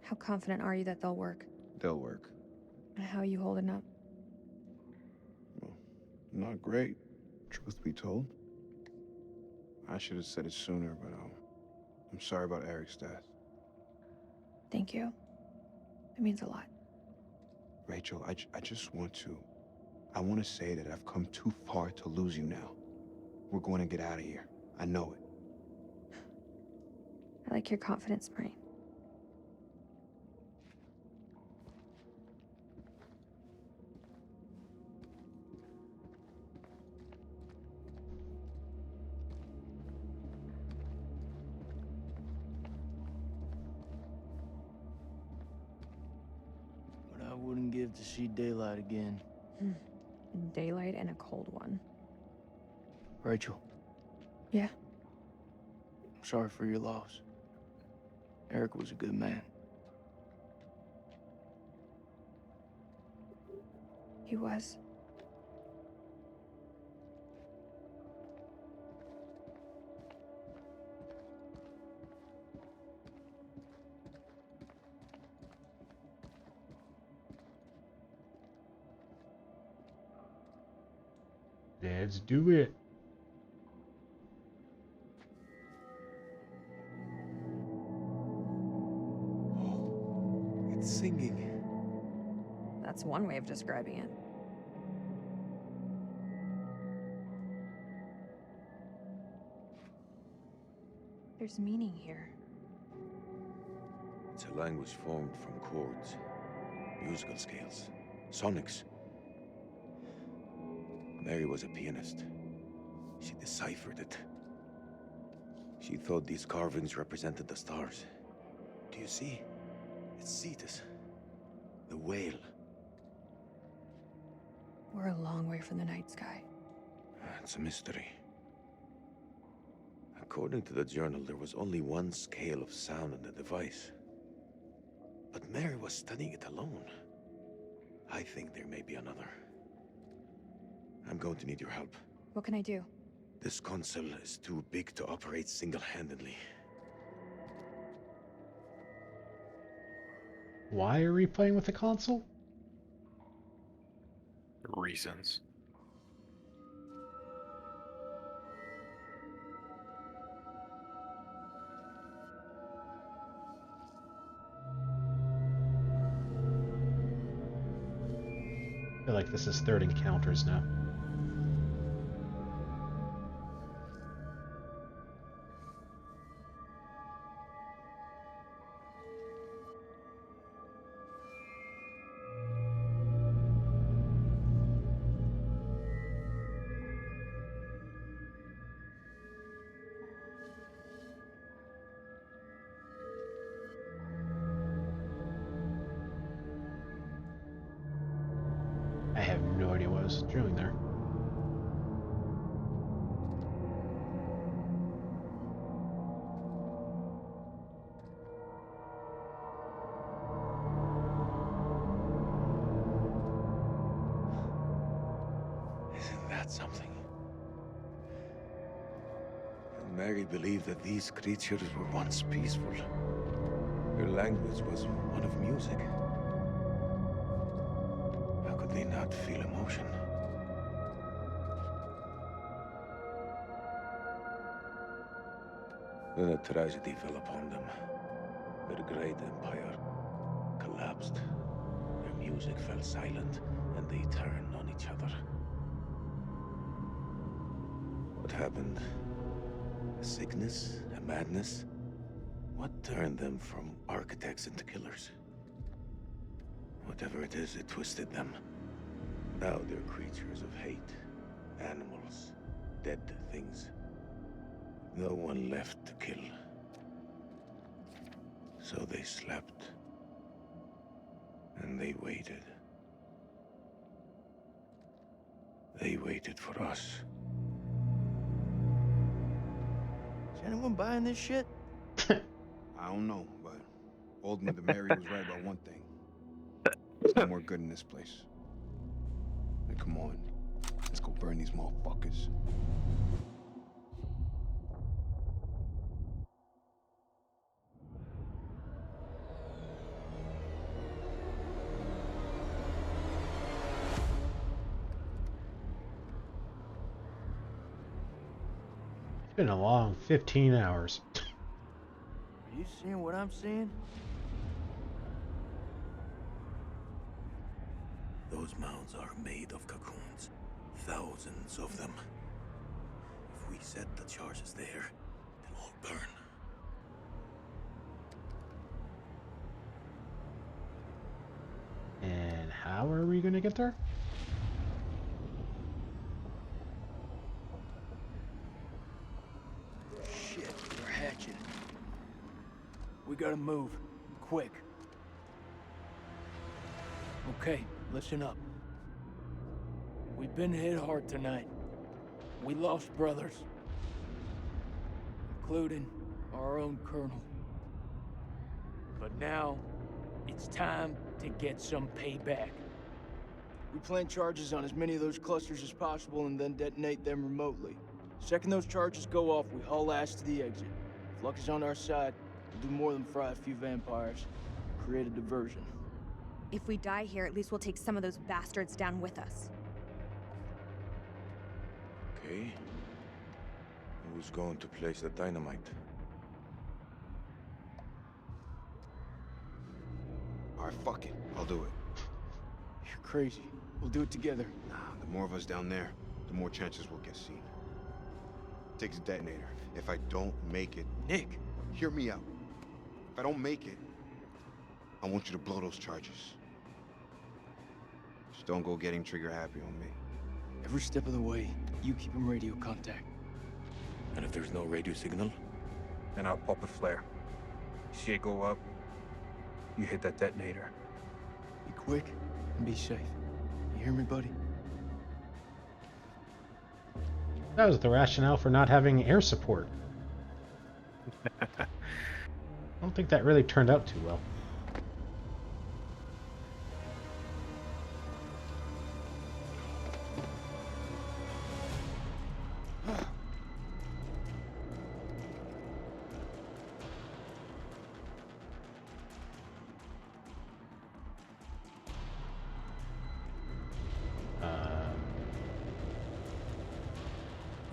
How confident are you that they'll work? They'll work. How are you holding up? Not great, truth be told. I should have said it sooner, but I'm sorry about Eric's death. Thank you. It means a lot. Rachel, I just want to... I want to say that I've come too far to lose you now. We're going to get out of here. I know it. I like your confidence, Marine. But I wouldn't give to see daylight again. Daylight and a cold one. Rachel. Yeah? I'm sorry for your loss. Eric was a good man. He was. Let's do it. It's singing. That's one way of describing it. There's meaning here. It's a language formed from chords, musical scales, sonics. Mary was a pianist. She deciphered it. She thought these carvings represented the stars. Do you see? It's Cetus, the whale. We're a long way from the night sky. It's a mystery. According to the journal, there was only one scale of sound in the device. But Mary was studying it alone. I think there may be another. I'm going to need your help. What can I do? This console is too big to operate single-handedly. Why are we playing with the console? Reasons. I feel like this is third encounters now. I have no idea what I was doing there. had something. And Mary believed that these creatures were once peaceful. Their language was one of music. How could they not feel emotion? Then a tragedy fell upon them. Their great empire collapsed. Their music fell silent, and they turned on each other. What happened? A sickness? A madness? What turned them from architects into killers? Whatever it is, it twisted them. Now they're creatures of hate. Animals. Dead things. No one left to kill. So they slept. And they waited. They waited for us. Is anyone buying this shit? I don't know, but ultimately Mary was right about one thing. There's no more good in this place. And come on, let's go burn these motherfuckers. It's been a long 15 hours. Are you seeing what I'm seeing? Those mounds are made of cocoons. Thousands of them. If we set the charges there, they'll all burn. And how are we gonna get there? Shit, they're hatching. We gotta move. Quick. Okay, listen up. We've been hit hard tonight. We lost brothers. Including our own colonel. But now, it's time to get some payback. We plant charges on as many of those clusters as possible and then detonate them remotely. Second those charges go off, we haul ass to the exit. If luck is on our side, we'll do more than fry a few vampires. Create a diversion. If we die here, at least we'll take some of those bastards down with us. Okay. Who's going to place the dynamite? Alright, fuck it. I'll do it. You're crazy. We'll do it together. Nah, the more of us down there, the more chances we'll get seen. Takes a detonator. If I don't make it... Nick! Hear me out. If I don't make it, I want you to blow those charges. Just don't go getting trigger happy on me. Every step of the way, you keep in radio contact. And if there's no radio signal? Then I'll pop a flare. You see it go up, you hit that detonator. Be quick and be safe. You hear me, buddy? That was the rationale for not having air support. I don't think that really turned out too well.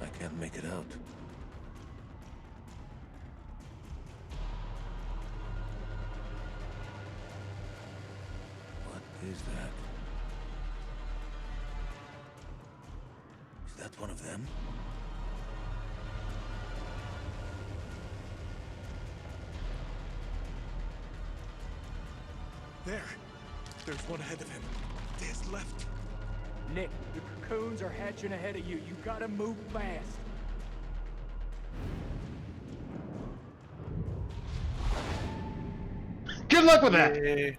I can't make it out. What is that? Is that one of them? There! There's one ahead of him. There's left. Nick, the cocoons are hatching ahead of you. You gotta move fast. Good luck with that!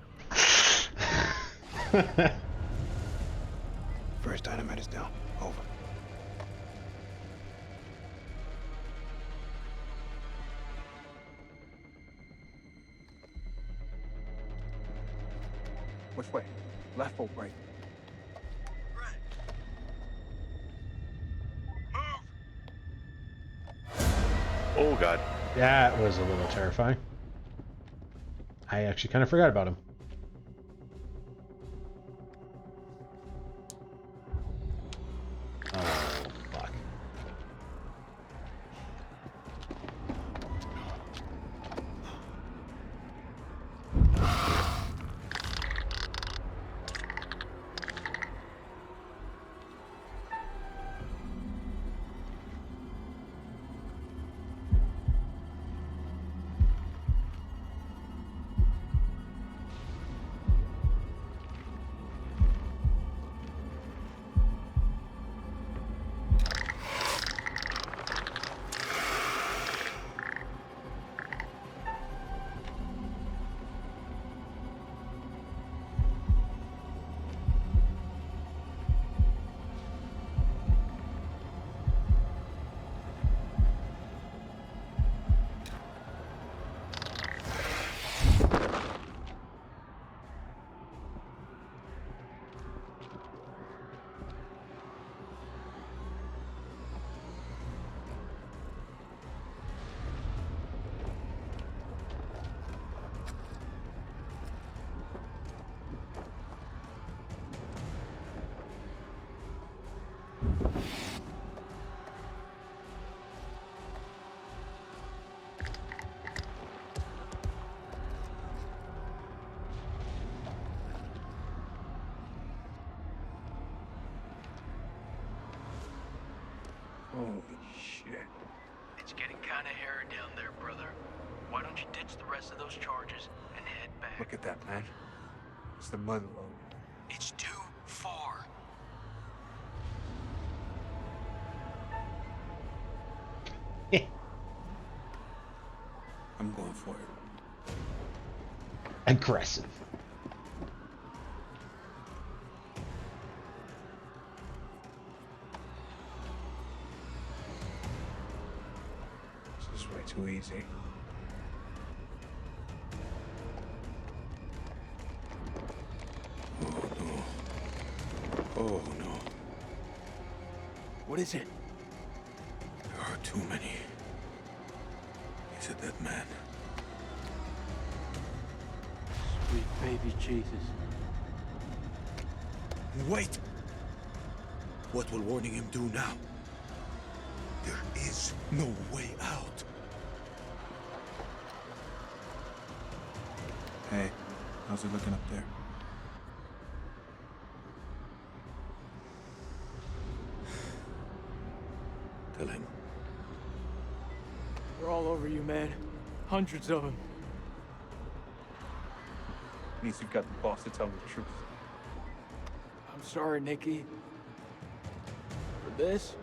First dynamite is down. Over. Which way? Left or right? god. That was a little terrifying. I actually kind of forgot about him. Oh, fuck. Holy shit. It's getting kind of hairy down there, brother. Why don't you ditch the rest of those charges and head back? Look at that, man. It's the mud load. It's too far. I'm going for it. Aggressive. This is way too easy. Oh no. What is it? There are too many. He's a dead man. Sweet baby Jesus. Wait! What will warning him do now? There is no way out. Hey, how's it looking up there? Tell him. They're all over you, man. Hundreds of them. At least you've got the boss to tell me the truth. I'm sorry, Nikki. For this?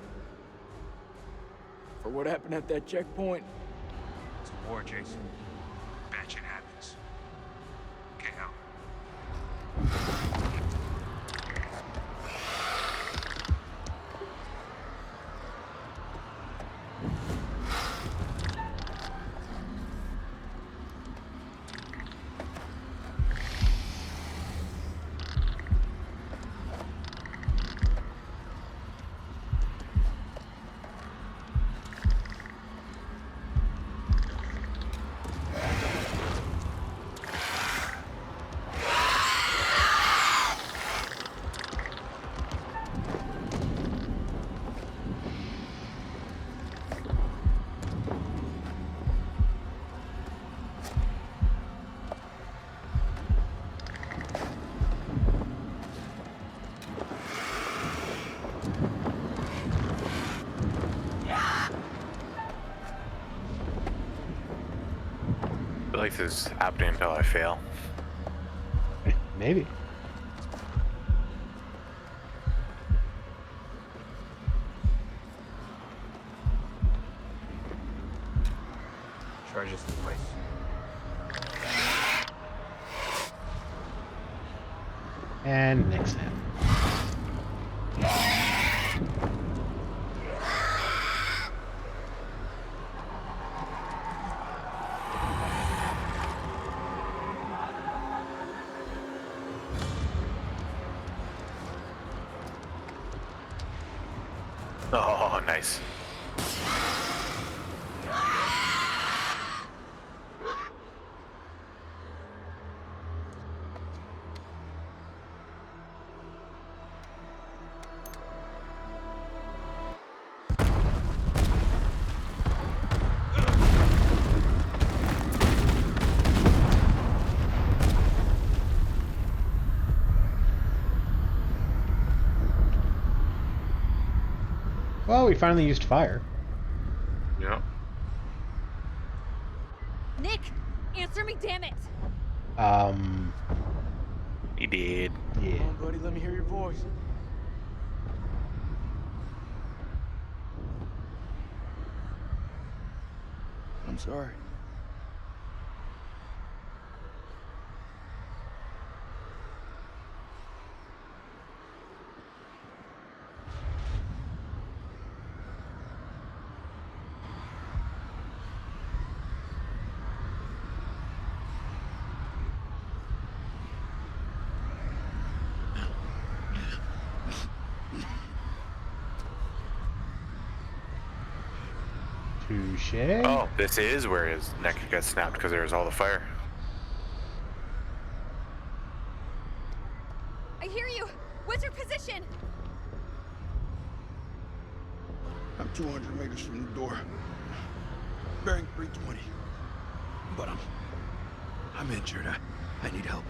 For what happened at that checkpoint? It's a war, Jason. Bad shit happens. Get out. I feel like this is happening until I fail. Maybe. Charges in place. And next snap. Oh, nice. Well, we finally used fire. Yeah. Nick, answer me, damn it! He did. Yeah. Come on, buddy, let me hear your voice. I'm sorry. Touche. Oh, this is where his neck got snapped because there was all the fire. I hear you! What's your position? I'm 200 meters from the door. Bearing 320. But I'm injured. I need help.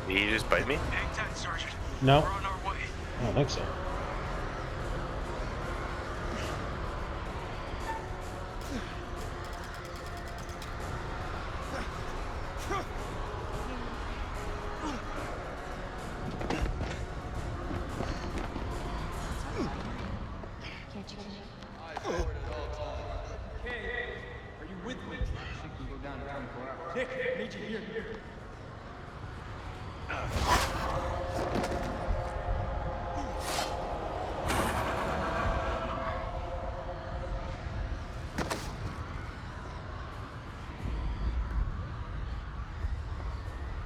Did he just bite me? Hang tight, Sergeant. No. We're on our way. I don't think so. Can't you get me? Are you with me? Nick, I need you here.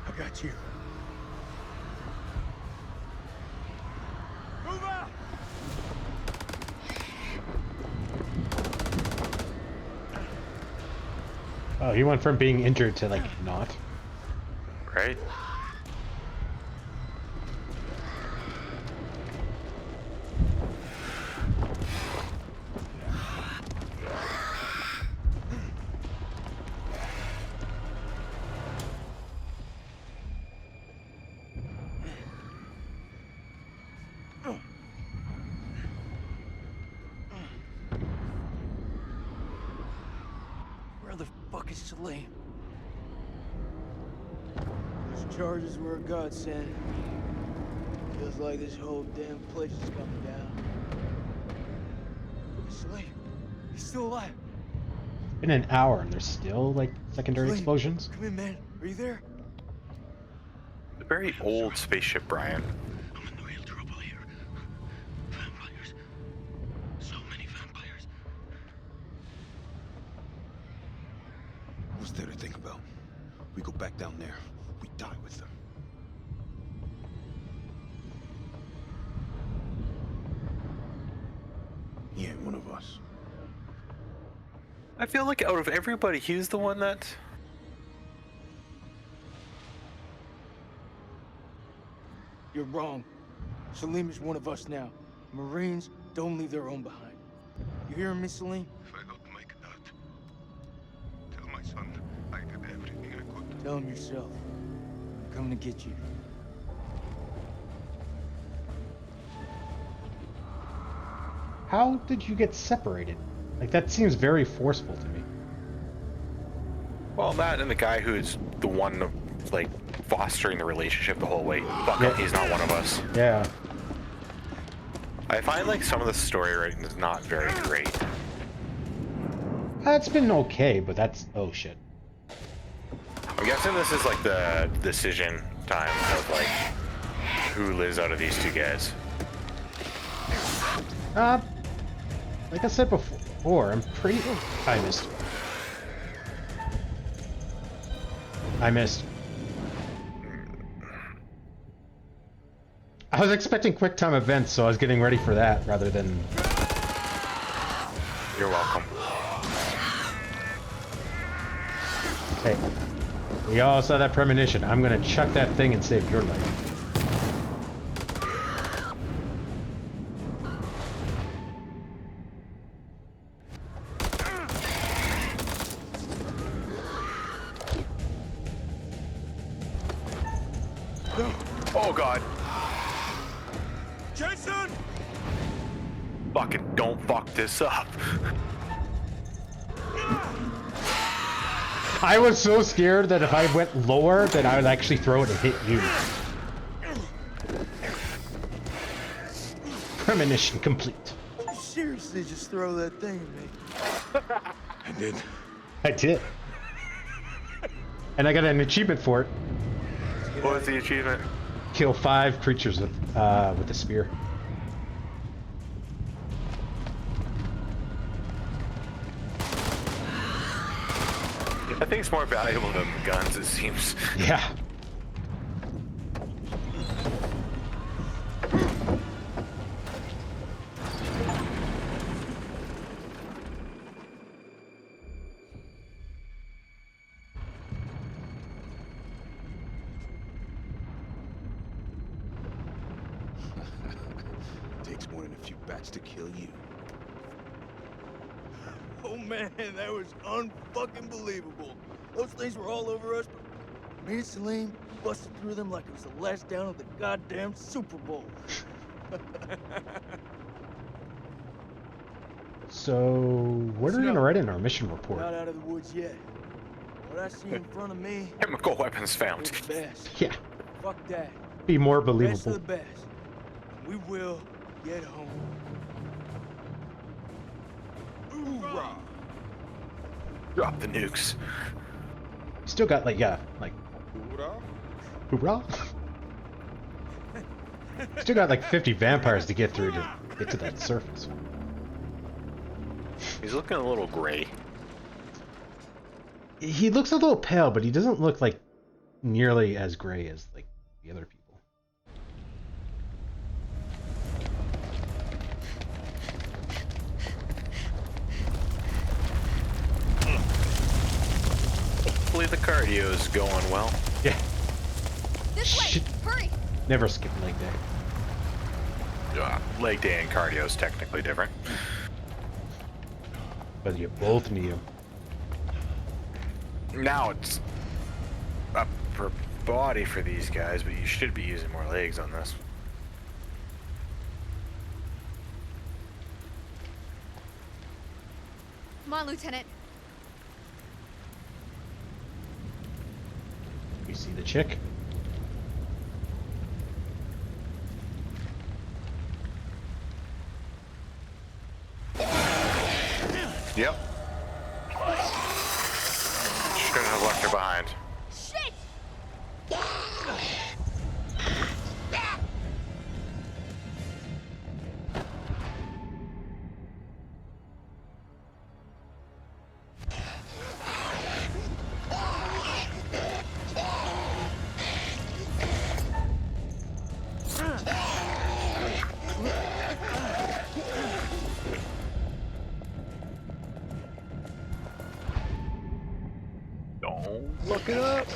I got you. Move out! Oh, he went from being injured to, like, not. Right? Where the fuck is Salim? Those charges were a godsend. Feels like this whole damn place is coming down. Salim, he's still alive. Been an hour and there's still, like, secondary Salim, explosions. Come in, man. Are you there? A very old spaceship, Brian. I'm in real trouble here. Vampires. So many vampires. What's there to think about? We go back down there. We die with them. He ain't one of us. I feel like out of everybody, he's the one that... You're wrong. Salim is one of us now. Marines don't leave their own behind. You hear me, Salim? If I don't make that, tell my son I did everything I could. Tell him yourself. I'm coming to get you. How did you get separated? Like, that seems very forceful to me. Well, that and the guy who's the one, like, fostering the relationship the whole way. Fuck him, he's not one of us. Yeah. I find, like, some of the story writing is not very great. It's been okay, but that's... Oh, shit. I'm guessing this is, like, the decision time of, like, who lives out of these two guys. Like I said before, I'm pretty... I missed. I was expecting QuickTime events, so I was getting ready for that rather than... You're welcome. Hey. We all saw that premonition. I'm gonna chuck that thing and save your life. Oh god. Jason! Fucking don't fuck this up. I was so scared that if I went lower, that I would actually throw it and hit you. Premonition complete. You seriously just throw that thing at me? I did. I did. And I got an achievement for it. What was the achievement? Kill 5 creatures with a spear. I think it's more valuable than guns, it seems. Yeah. Takes more than a few bats to kill you. Oh man, that was unfucking believable. Those things were all over us, but me and Salim busted through them like it was the last down of the goddamn Super Bowl. So, what are we gonna write in our mission report? Not out of the woods yet. What I see in front of me Chemical weapons found. is the best. Yeah. Fuck that. Be more Best of believable. the best. We will get home. Hoorah! Drop the nukes. Still got like hoorah? Still got like 50 vampires to get through to get to that surface. He's looking a little gray. He looks a little pale, but he doesn't look like nearly as gray as like the other people. Hopefully the cardio's going well. Yeah. This way! Hurry! Never skip leg day. Leg day and cardio is technically different. But you both need them. Now it's upper body for these guys, but you should be using more legs on this. Come on, Lieutenant. You see the chick? Yep. Shouldn't have left her behind. Shit! Don't look it up.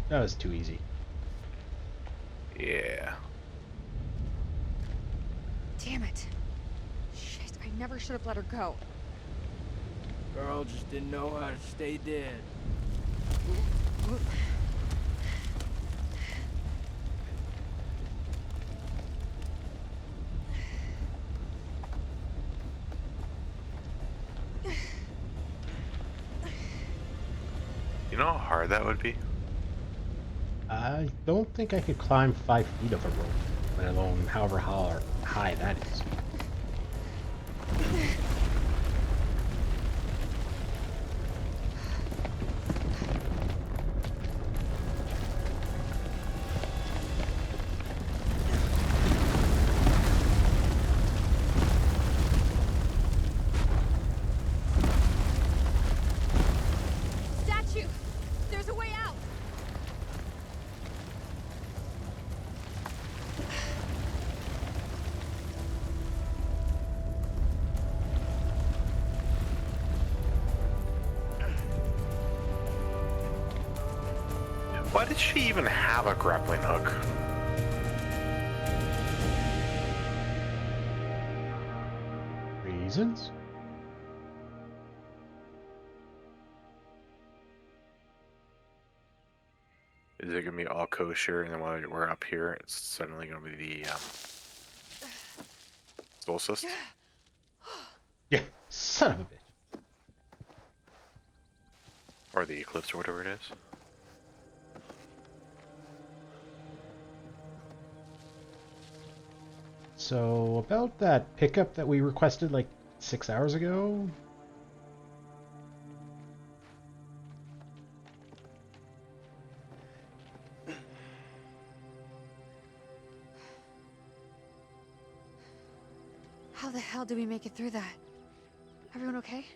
That was too easy. Yeah. Damn it. Shit, I never should have let her go. Girl just didn't know how to stay dead. You know how hard that would be? I don't think I could climb 5 feet of a rope, let alone however high that is. Statue! There's a way out! did she even have a grappling hook? Reasons? Is it gonna be all kosher, and then while we're up here, it's suddenly gonna be the solstice? Yeah, son of a bitch. Or the eclipse, or whatever it is. So, about that pickup that we requested like 6 hours ago. How the hell did we make it through that? Everyone okay?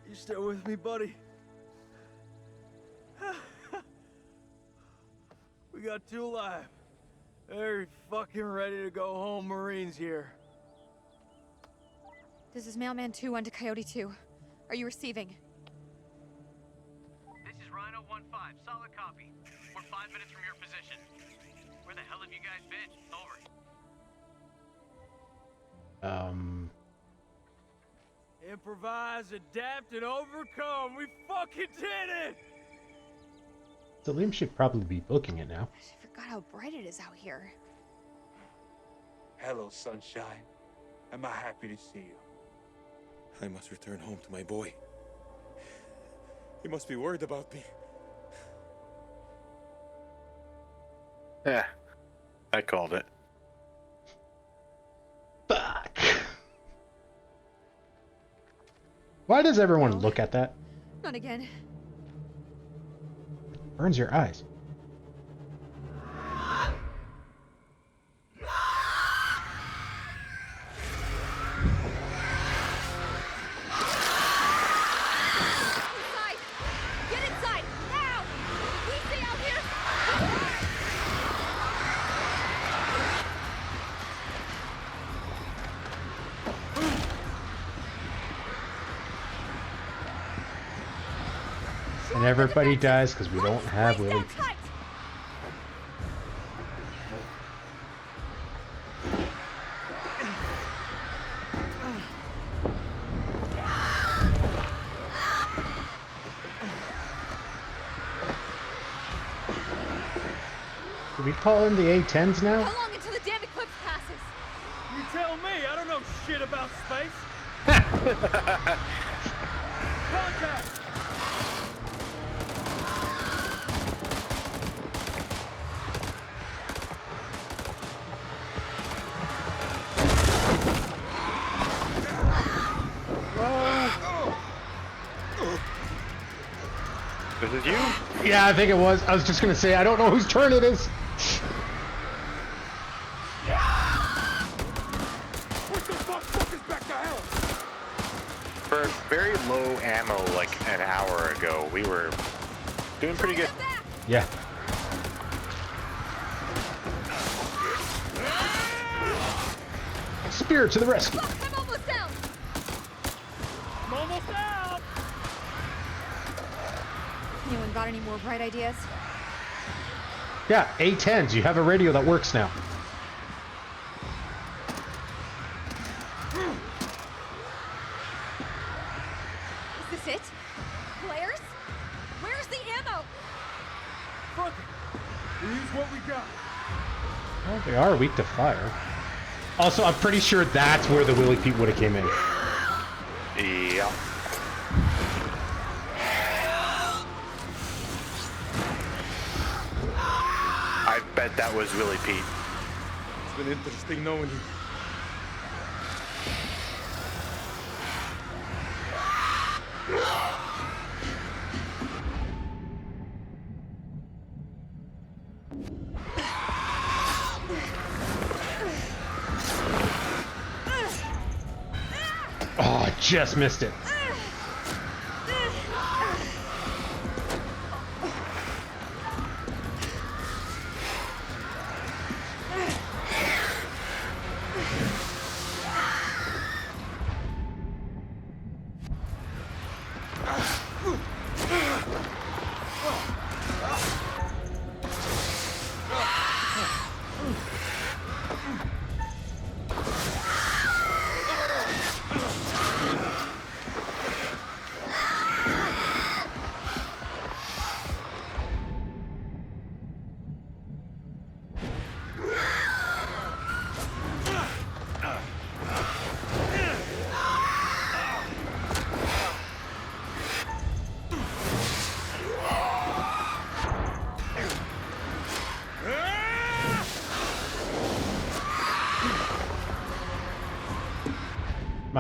You still with me, buddy? We got 2 alive. Very fucking ready to go home, Marines here. This is Mailman 2-1 to Coyote 2. Are you receiving? This is Rhino 1-5. Solid copy. We're 5 minutes from your position. Where the hell have you guys been? Over. Improvise, adapt, and overcome. We fucking did it! Salim should probably be booking it now. I forgot how bright it is out here. Hello, sunshine. Am I happy to see you? I must return home to my boy. He must be worried about me. Yeah, I called it. Fuck. Why does everyone look at that? Not again. Burns your eyes. Inside! Get inside! Now! We stay out here! And everybody dies because we don't have Willie. Are we calling the A-10s now? How long until the damn eclipse passes? You tell me, I don't know shit about space. Contact! This is you? Yeah, I think it was. I was just gonna say, I don't know whose turn it is. For very low ammo, like an hour ago, we were doing pretty good. Yeah. Spirit to the rescue. I'm almost down! I'm almost out! Anyone got any more bright ideas? Yeah, A-10s. You have a radio that works now. Is this it? Flares? Where's the ammo? Fuck it. We use what we got. Well, they are weak to fire. Also, I'm pretty sure that's where the Willie Pete would have came in. Yeah. I bet that was Willie Pete. It's been interesting knowing you. Oh, I just missed it.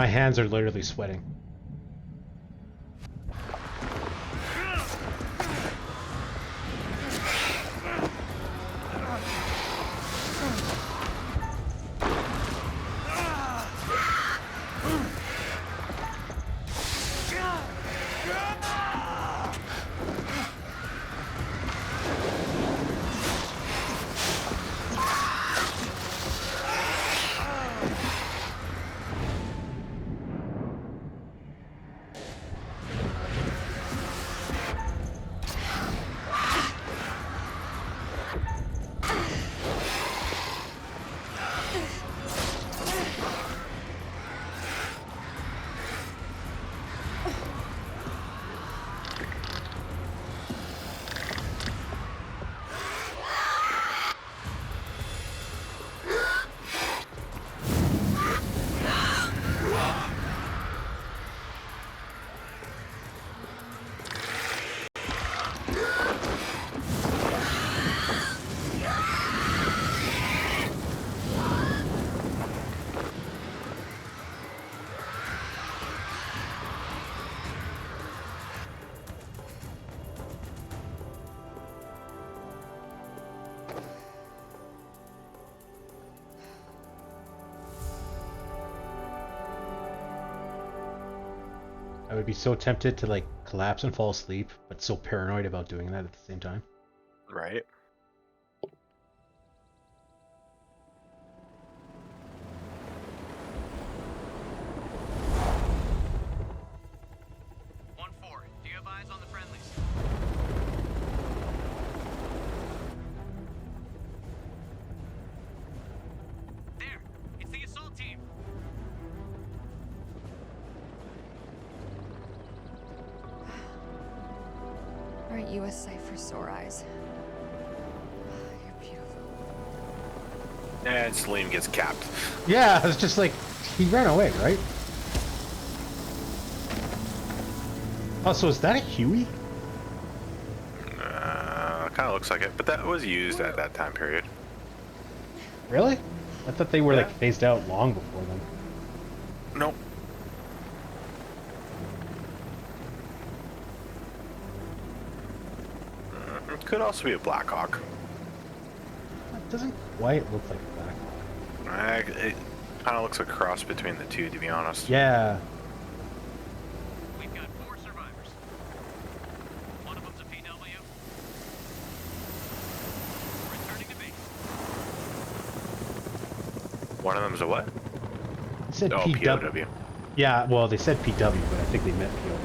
My hands are literally sweating. I would be so tempted to like collapse and fall asleep, but so paranoid about doing that at the same time. Right. Do you have eyes on the friendlies? There! It's the assault team! Aren't you a sight for sore eyes? You're beautiful. And Salim gets capped. Yeah, it's just like he ran away, right? Oh, so is that a Huey? Kind of looks like it, but that was used at that time period. Really? I thought they were like phased out long before then. Nope. It could also be a Blackhawk. It doesn't quite look like a Blackhawk. It kind of looks a cross between the two, to be honest. Yeah. We've got 4 survivors. One of them's a PW. Returning to base. One of them's a what? It said Oh, PW. Yeah, well, they said PW, but I think they meant POW.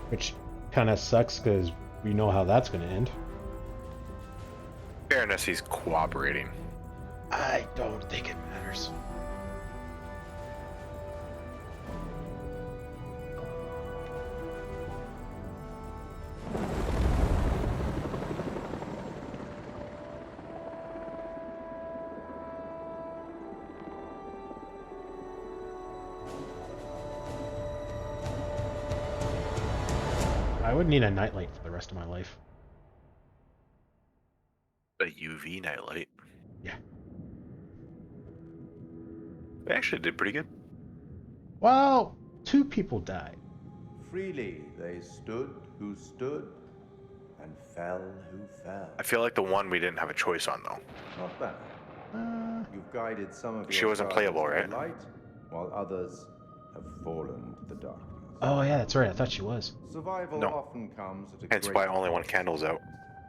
Which kind of sucks because we know how that's going to end. Fairness, he's cooperating. I don't think it matters. I would need a nightlight for the rest of my life. A UV nightlight. Yeah. They actually did pretty good. Well, 2 people died. Freely they stood who stood, and fell who fell. I feel like the one we didn't have a choice on, though. Not bad. You've guided some of your She wasn't stars playable, to right? light, while others have fallen to the darkness. Oh yeah, that's right. I thought she was. Survival No. often comes at a Hence great why only one cost, candle's out.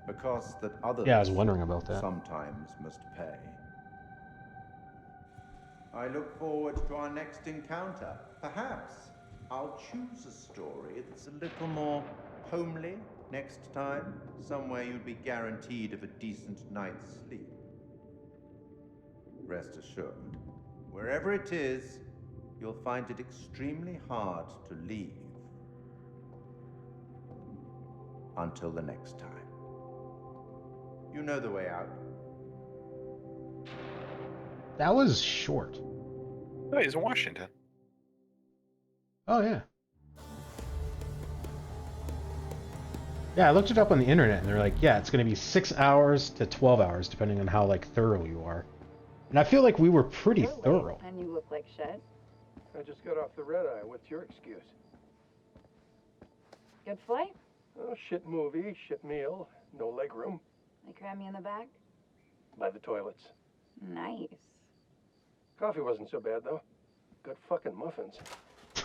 because that others Yeah, I was wondering about that. sometimes must pay. I look forward to our next encounter. Perhaps I'll choose a story that's a little more homely next time, somewhere you'd be guaranteed of a decent night's sleep. Rest assured, wherever it is, you'll find it extremely hard to leave. Until the next time. You know the way out. That was short. Oh, he's in Washington. Oh yeah. Yeah, I looked it up on the internet and they're like, yeah, it's going to be 6 hours to 12 hours depending on how like thorough you are. And I feel like we were pretty thorough. And you look like shit. I just got off the red eye. What's your excuse? Good flight? Oh, shit movie, shit meal, no leg room. They cram you in the back? By the toilets. Nice. Coffee wasn't so bad, though. Good fucking muffins.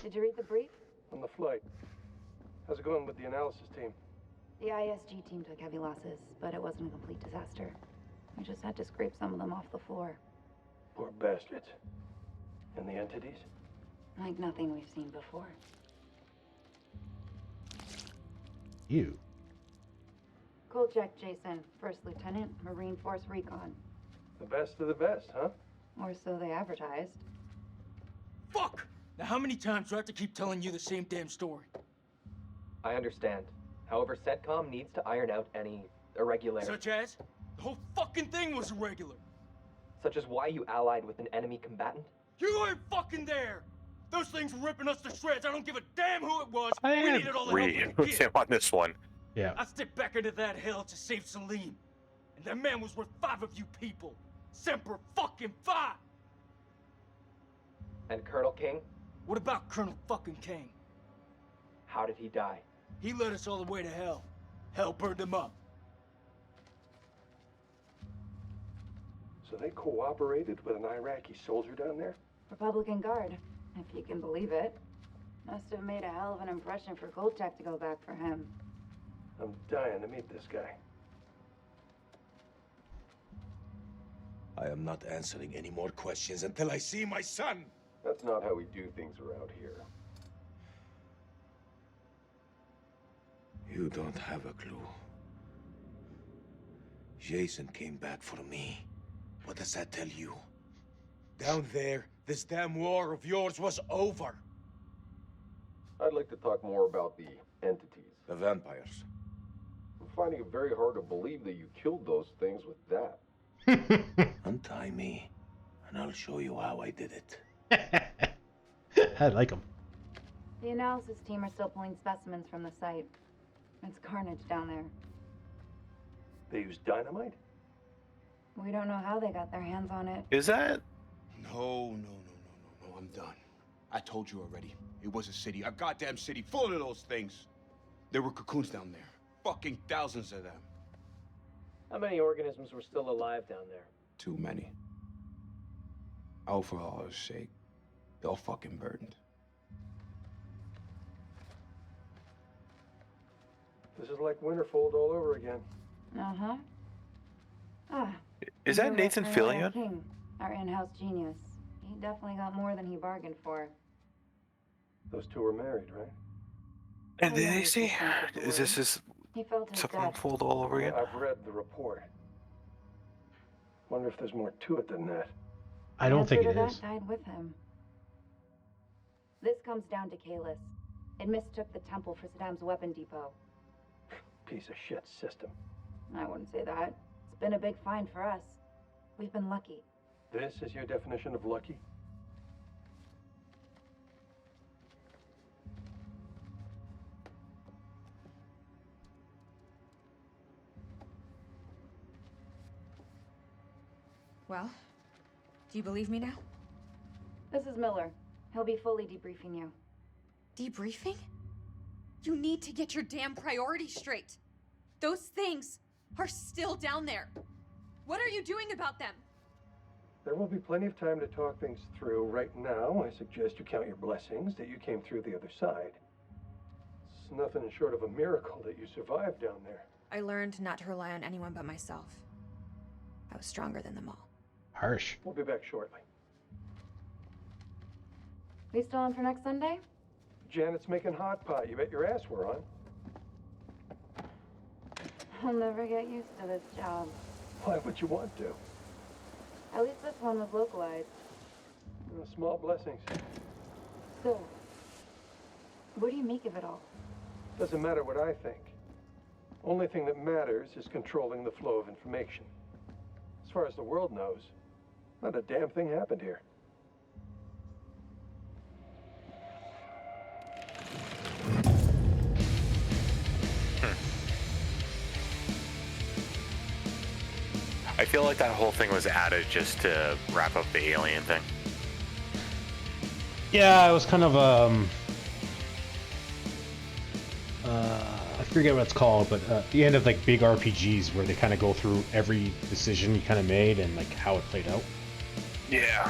Did you read the brief? On the flight. How's it going with the analysis team? The ISG team took heavy losses, but it wasn't a complete disaster. We just had to scrape some of them off the floor. Poor bastards. And the entities? Like nothing we've seen before. You. Kolchak Jason, First Lieutenant, Marine Force Recon. The best of the best, huh? Or so they advertised. Fuck! Now how many times do I have to keep telling you the same damn story? I understand. However, CENTCOM needs to iron out any irregularities. Such as? The whole fucking thing was irregular. Such as why you allied with an enemy combatant? You weren't fucking there! Those things were ripping us to shreds. I don't give a damn who it was. I We needed all the help we agree could with him get. on this one. Yeah. I stepped back into that hell to save Salim. And that man was worth 5 of you people. Semper fucking Fi! And Colonel King? What about Colonel fucking King? How did he die? He led us all the way to hell. Hell burned him up. So they cooperated with an Iraqi soldier down there? Republican Guard, if you can believe it. Must have made a hell of an impression for Kolchak to go back for him. I'm dying to meet this guy. I am not answering any more questions until I see my son. That's not how we do things around here. You don't have a clue. Jason came back for me. What does that tell you? Down there, this damn war of yours was over. I'd like to talk more about the entities. The vampires. I'm finding it very hard to believe that you killed those things with that. Untie me, and I'll show you how I did it. I like him. The analysis team are still pulling specimens from the site. It's carnage down there. They used dynamite? We don't know how they got their hands on it. Is that? No, I'm done. I told you already. It was a city, a goddamn city full of those things. There were cocoons down there. Fucking thousands of them. How many organisms were still alive down there? Too many. Oh, for Allah's sake, they're all fucking burdened. This is like Winterfold all over again. Uh-huh. Ah. Is that Nathan Fillion? King, our in-house genius. He definitely got more than he bargained for. Those two were married, right? And did they see? Is this his He felt his something death. unfold all over again? I've read the report. Wonder if there's more to it than that. I don't think it Answer to is. that died with him. This comes down to Kalis. It mistook the temple for Saddam's weapon depot. Piece of shit system. I wouldn't say that. It's been a big find for us. We've been lucky. This is your definition of lucky? Well, do you believe me now? This is Miller. He'll be fully debriefing you. Debriefing? You need to get your damn priorities straight. Those things are still down there. What are you doing about them? There will be plenty of time to talk things through. Right now, I suggest you count your blessings that you came through the other side. It's nothing short of a miracle that you survived down there. I learned not to rely on anyone but myself. I was stronger than them all. Harsh. We'll be back shortly. We still on for next Sunday? Janet's making hot pot. You bet your ass we're on. I'll never get used to this job. Why would you want to? At least this one was localized. Small blessings. So, what do you make of it all? Doesn't matter what I think. Only thing that matters is controlling the flow of information. As far as the world knows, not a damn thing happened here. I feel like that whole thing was added just to wrap up the alien thing. Yeah, it was kind of I forget what it's called, but the end of like big RPGs where they kind of go through every decision you kind of made and like how it played out. Yeah.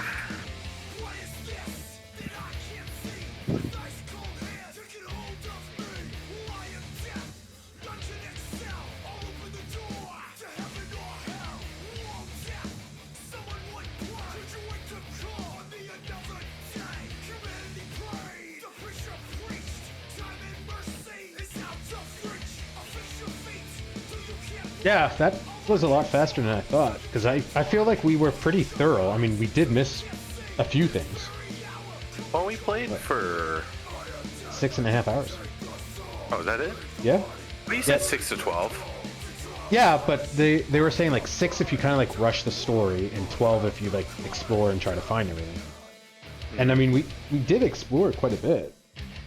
Yeah, that was a lot faster than I thought, because I feel like we were pretty thorough. I mean, we did miss a few things. Well, we played for 6.5 hours. Oh, is that it? Yeah. But you said 6 to 12. Yeah, but they were saying like 6 if you kind of like rush the story, and 12 if you like explore and try to find everything. And I mean, we did explore quite a bit.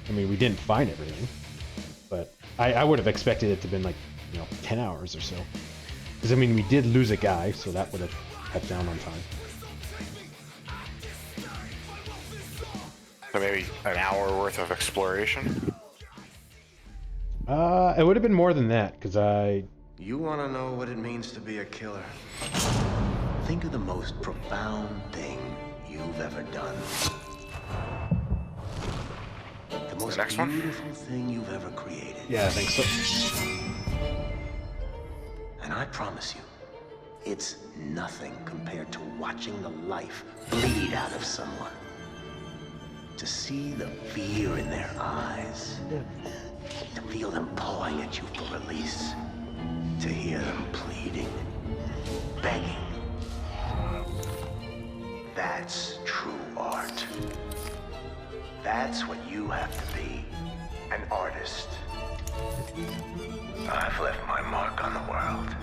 I mean, we didn't find everything, but I would have expected it to have been like, 10 hours or so. Because I mean, we did lose a guy, so that would have cut down on time. So maybe an hour worth of exploration. It would have been more than that, because You want to know what it means to be a killer? Think of the most profound thing you've ever done. The most beautiful thing you've ever created. Yeah, I think so. And I promise you, it's nothing compared to watching the life bleed out of someone. To see the fear in their eyes. To feel them pawing at you for release. To hear them pleading, begging. That's true art. That's what you have to be, an artist. I've left my mark on the world.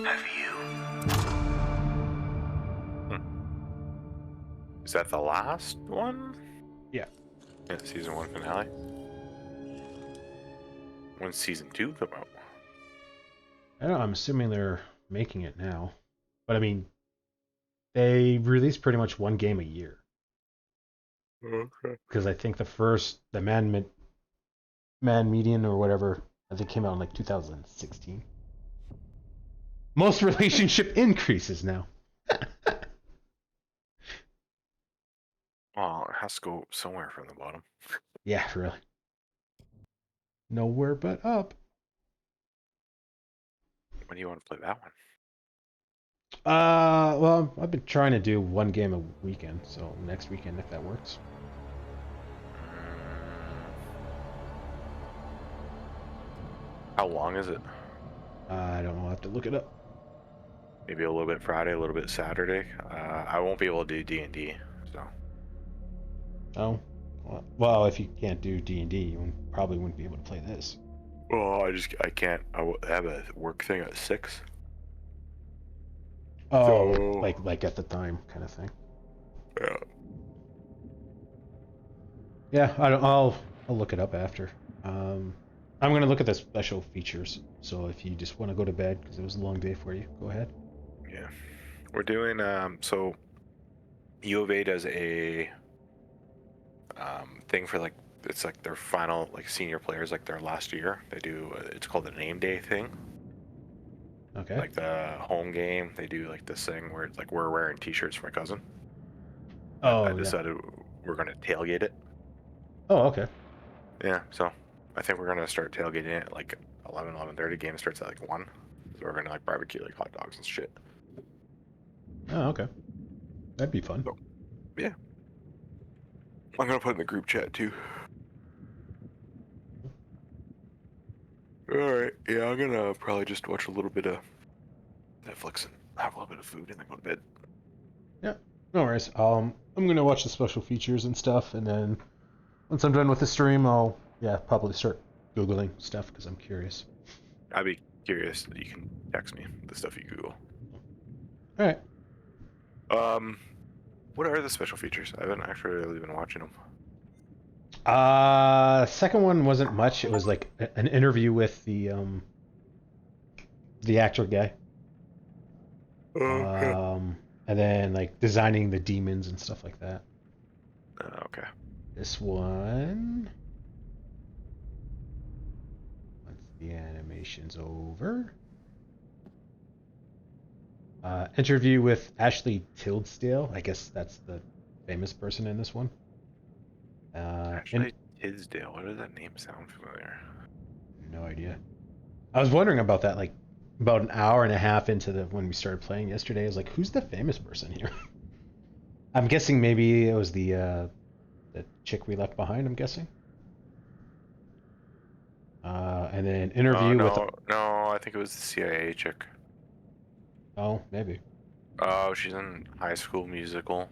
Have you? Is that the last one? Yeah. Yeah, season 1 finale. When's season 2 come out? I don't know, I'm assuming they're making it now. But I mean, they release pretty much one game a year. Okay. Because I think the Man Median or whatever, I think came out in like 2016. Most relationship increases now. Oh, it has to go somewhere from the bottom. Yeah, really. Nowhere but up. When do you want to play that one? Well, I've been trying to do one game a weekend, so next weekend if that works. How long is it? I don't know. I'll have to look it up. Maybe a little bit Friday, a little bit Saturday. I won't be able to do D&D, so. Oh, well, if you can't do D&D, you probably wouldn't be able to play this. Oh, I can't. I have a work thing at 6. Oh, So- like at the time kind of thing. Yeah. Yeah, I'll look it up after. I'm gonna look at the special features. So if you just want to go to bed because it was a long day for you, go ahead. Yeah. We're doing, so U of A does a thing for like, it's like their final, like senior players, like their last year. They do, it's called the name day thing. Okay. Like the home game, they do like this thing where it's like we're wearing t-shirts for my cousin. Oh, I yeah. decided we're gonna tailgate it. Oh, okay. Yeah, so I think we're gonna start tailgating it at like 11:30. Game starts at like 1. So we're gonna like barbecue like hot dogs and shit. Oh, okay. That'd be fun. Yeah. I'm gonna put it in the group chat too. Alright, yeah, I'm gonna probably just watch a little bit of Netflix and have a little bit of food and then go to bed. Yeah, no worries. I'm gonna watch the special features and stuff, and then once I'm done with the stream, I'll probably start googling stuff because I'm curious. I'd be curious. You can text me the stuff you Google. All right. What are the special features? I haven't actually really been watching them. Second one wasn't much. It was like an interview with the actor guy. And then like designing the demons and stuff like that. Okay. This one. Once the animation's over. Interview with Ashley Tisdale. I guess that's the famous person in this one. Ashley Tisdale. Why does that name sound familiar? No idea. I was wondering about that, like about an hour and a half into when we started playing yesterday. I was like, who's the famous person here? I'm guessing maybe it was the chick we left behind, I'm guessing. And then interview with... No, I think it was the CIA chick. Oh, maybe. Oh, she's in High School Musical.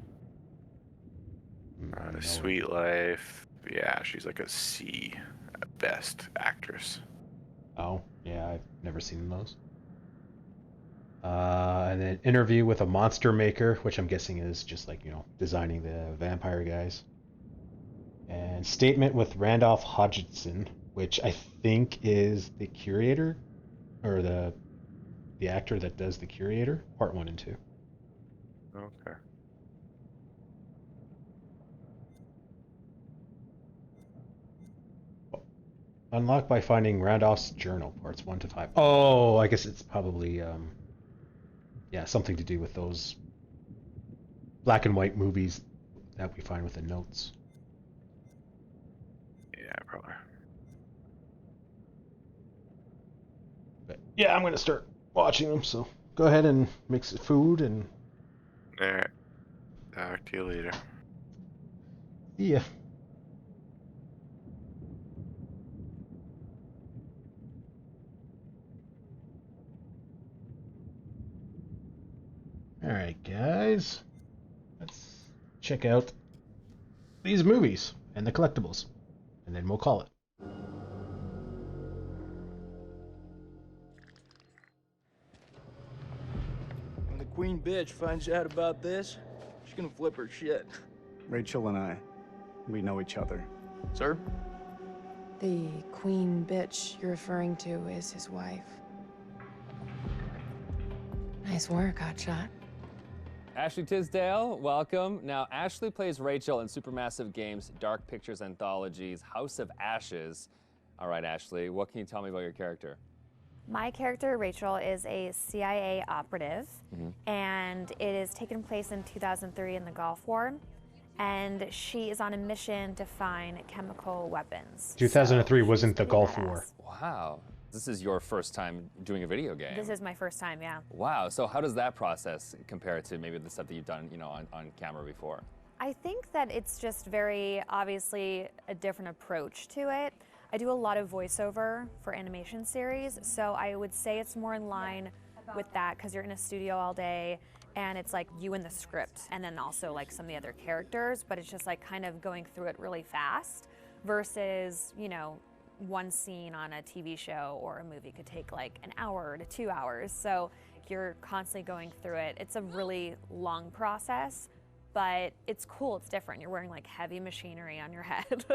Sweet Life. Yeah, she's like a C at best actress. Oh, yeah, I've never seen those. And then interview with a monster maker, which I'm guessing is just like, designing the vampire guys. And statement with Randolph Hodgson, which I think is the curator, or the actor that does the curator, part 1 and 2. Okay. Unlocked by finding Randolph's journal, parts 1 to 5. Oh, I guess it's probably something to do with those black and white movies that we find with the notes. Yeah, probably. But yeah, I'm gonna start watching them. So go ahead and make some food and. All right. Talk to you later. See ya. Alright, guys. Let's check out these movies and the collectibles, and then we'll call it. When the queen bitch finds out about this, she's gonna flip her shit. Rachel and I, we know each other. Sir? The queen bitch you're referring to is his wife. Nice work, Hotshot. Ashley Tisdale, welcome. Now, Ashley plays Rachel in Supermassive Games' Dark Pictures Anthology's House of Ashes. All right, Ashley, what can you tell me about your character? My character, Rachel, is a CIA operative, and it is taken place in 2003 in the Gulf War, and she is on a mission to find chemical weapons. 2003 wasn't the Gulf War. Wow. This is your first time doing a video game. This is my first time, yeah. Wow. So how does that process compare to maybe the stuff that you've done, on camera before? I think that it's just very obviously a different approach to it. I do a lot of voiceover for animation series, so I would say it's more in line with that because you're in a studio all day and it's like you and the script and then also like some of the other characters, but it's just like kind of going through it really fast versus, one scene on a TV show or a movie could take like an hour to 2 hours. So you're constantly going through it. It's a really long process, but it's cool, it's different. You're wearing like heavy machinery on your head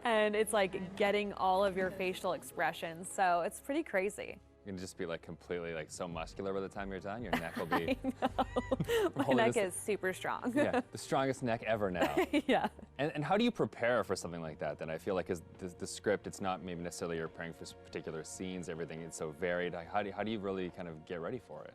and it's like getting all of your facial expressions. So it's pretty crazy. You're gonna just be like completely like so muscular by the time you're done. Your neck will be. My neck is super strong. Yeah, the strongest neck ever now. Yeah. And how do you prepare for something like that? Then I feel like the script, it's not maybe necessarily you're preparing for particular scenes. Everything is so varied. How do you really kind of get ready for it?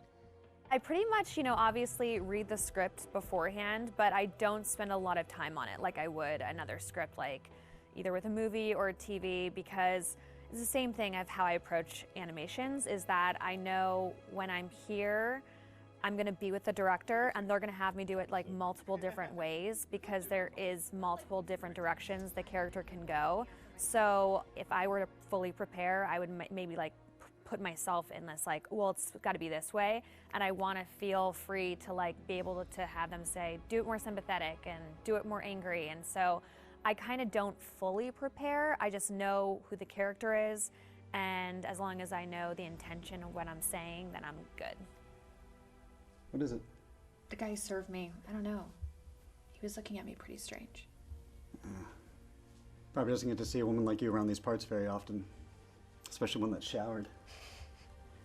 I pretty much, obviously read the script beforehand, but I don't spend a lot of time on it like I would another script, like either with a movie or a TV, because it's the same thing of how I approach animations, is that I know when I'm here, I'm gonna be with the director and they're gonna have me do it like multiple different ways because there is multiple different directions the character can go. So if I were to fully prepare, I would maybe like put myself in this like, well, it's gotta be this way. And I wanna feel free to like be able to have them say, do it more sympathetic and do it more angry. And so I kind of don't fully prepare. I just know who the character is, and as long as I know the intention of what I'm saying, then I'm good. What is it? The guy who served me, I don't know. He was looking at me pretty strange. Probably doesn't get to see a woman like you around these parts very often. Especially one that showered.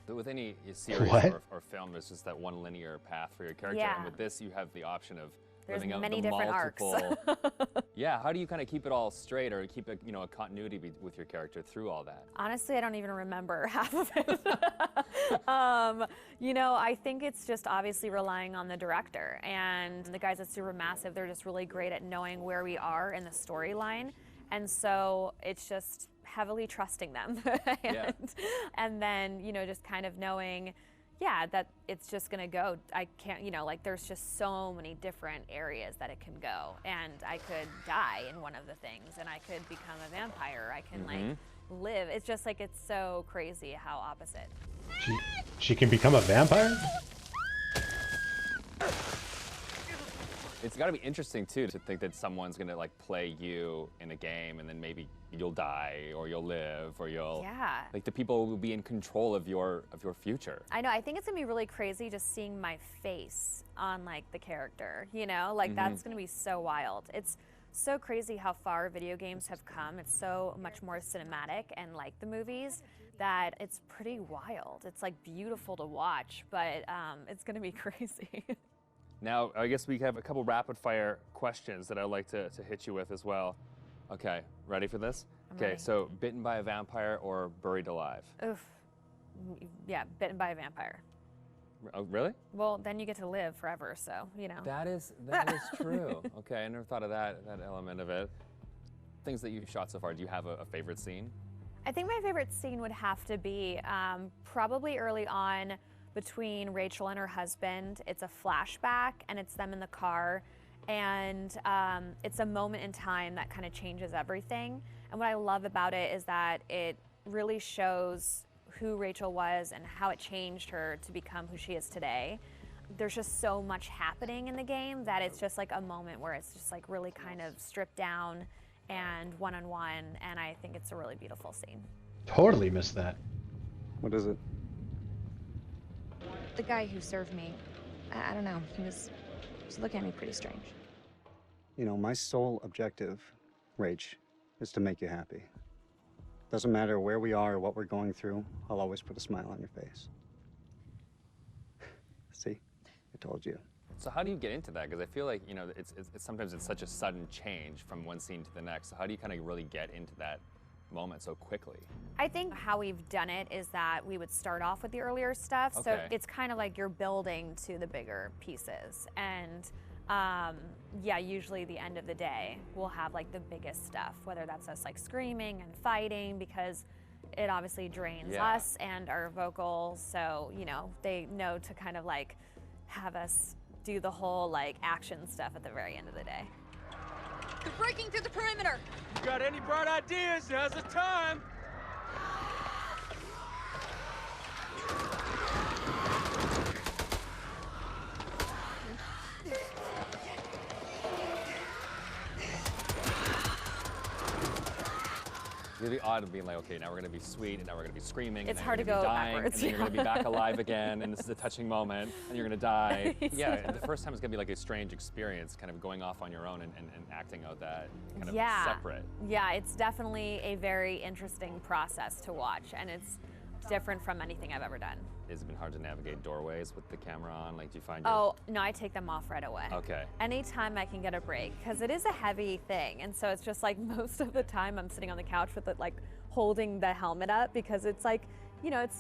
With any series or film, there's just that one linear path for your character. Yeah. And with this, you have the option of There's living out many the different multiple. arcs. Yeah, how do you kind of keep it all straight or keep a, a continuity with your character through all that? Honestly, I don't even remember half of it. I think it's just obviously relying on the director. And the guys at Supermassive, they're just really great at knowing where we are in the storyline. And so it's just heavily trusting them. And then, just kind of knowing, that it's just gonna go. I can't, there's just so many different areas that it can go. And I could die in one of the things, and I could become a vampire. I can live. It's just it's so crazy how opposite. She can become a vampire? It's got to be interesting too to think that someone's gonna play you in a game and then maybe you'll die or you'll live or you'll the people will be in control of your future. I know. I think it's gonna be really crazy just seeing my face on the character. That's gonna be so wild. It's so crazy how far video games have come. It's so much more cinematic and like the movies that it's pretty wild. It's beautiful to watch, but it's gonna be crazy. Now, I guess we have a couple rapid fire questions that I'd like to hit you with as well. Okay, ready for this? I'm Okay, ready. so bitten by a vampire or buried alive? Oof. Yeah, bitten by a vampire. Oh, really? Well, then you get to live forever, so, That is true. Okay, I never thought of that element of it. Things that you've shot so far, do you have a favorite scene? I think my favorite scene would have to be probably early on between Rachel and her husband. It's a flashback, and it's them in the car, and it's a moment in time that kind of changes everything. And what I love about it is that it really shows who Rachel was and how it changed her to become who she is today. There's just so much happening in the game that it's just a moment where it's just really kind of stripped down and one-on-one, and I think it's a really beautiful scene. Totally missed that. What is it? The guy who served me, I don't know, he was looking at me pretty strange. My sole objective, Rach, is to make you happy. Doesn't matter where we are or what we're going through, I'll always put a smile on your face. See? I told you. So how do you get into that? Because I feel like, it's sometimes it's such a sudden change from one scene to the next. So how do you kind of really get into that moment so quickly? I think how we've done it is that we would start off with the earlier stuff. So Okay. it's kind of you're building to the bigger pieces. And usually the end of the day, we'll have the biggest stuff, whether that's us screaming and fighting, because it obviously drains us and our vocals. So, they know to kind of have us do the whole action stuff at the very end of the day. They're breaking through the perimeter. You got any bright ideas? Now's the time. It's really odd of being okay, now we're gonna be sweet, and now we're gonna be screaming, It's and then hard you're to gonna be go dying, backwards, and then you're gonna be back alive again, and this is a touching moment, and you're gonna die. Yeah, and the first time it's gonna be a strange experience, kind of going off on your own and acting out that kind of separate. Yeah, it's definitely a very interesting process to watch, and it's different from anything I've ever done. Has it been hard to navigate doorways with the camera on? Do you find your... Oh, no, I take them off right away. Okay. Anytime I can get a break, because it is a heavy thing, and so it's just most of the time I'm sitting on the couch with it holding the helmet up, because it's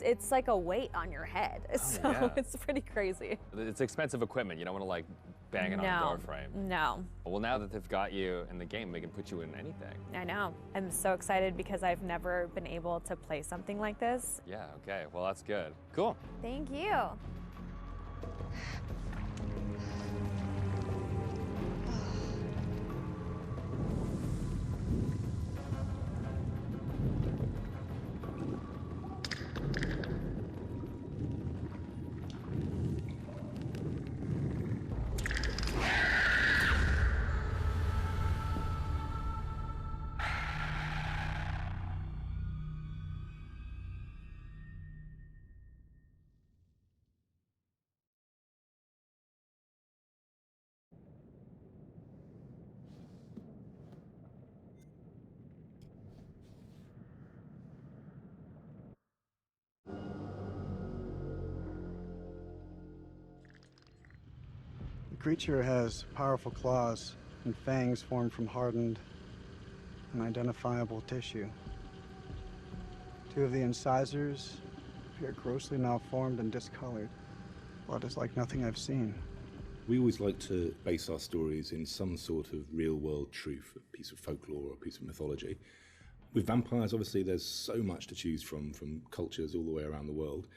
it's like a weight on your head. So yeah. it's pretty crazy. It's expensive equipment. You don't want to bang it on a door frame. No. Well, now that they've got you in the game, they can put you in anything. I know. I'm so excited because I've never been able to play something like this. Yeah, okay. Well, that's good. Cool. Thank you. creature has powerful claws and fangs formed from hardened, unidentifiable tissue. 2 of the incisors appear grossly malformed and discolored. Blood is like nothing I've seen. We always like to base our stories in some sort of real-world truth, a piece of folklore or a piece of mythology. With vampires, obviously, there's so much to choose from cultures all the way around the world.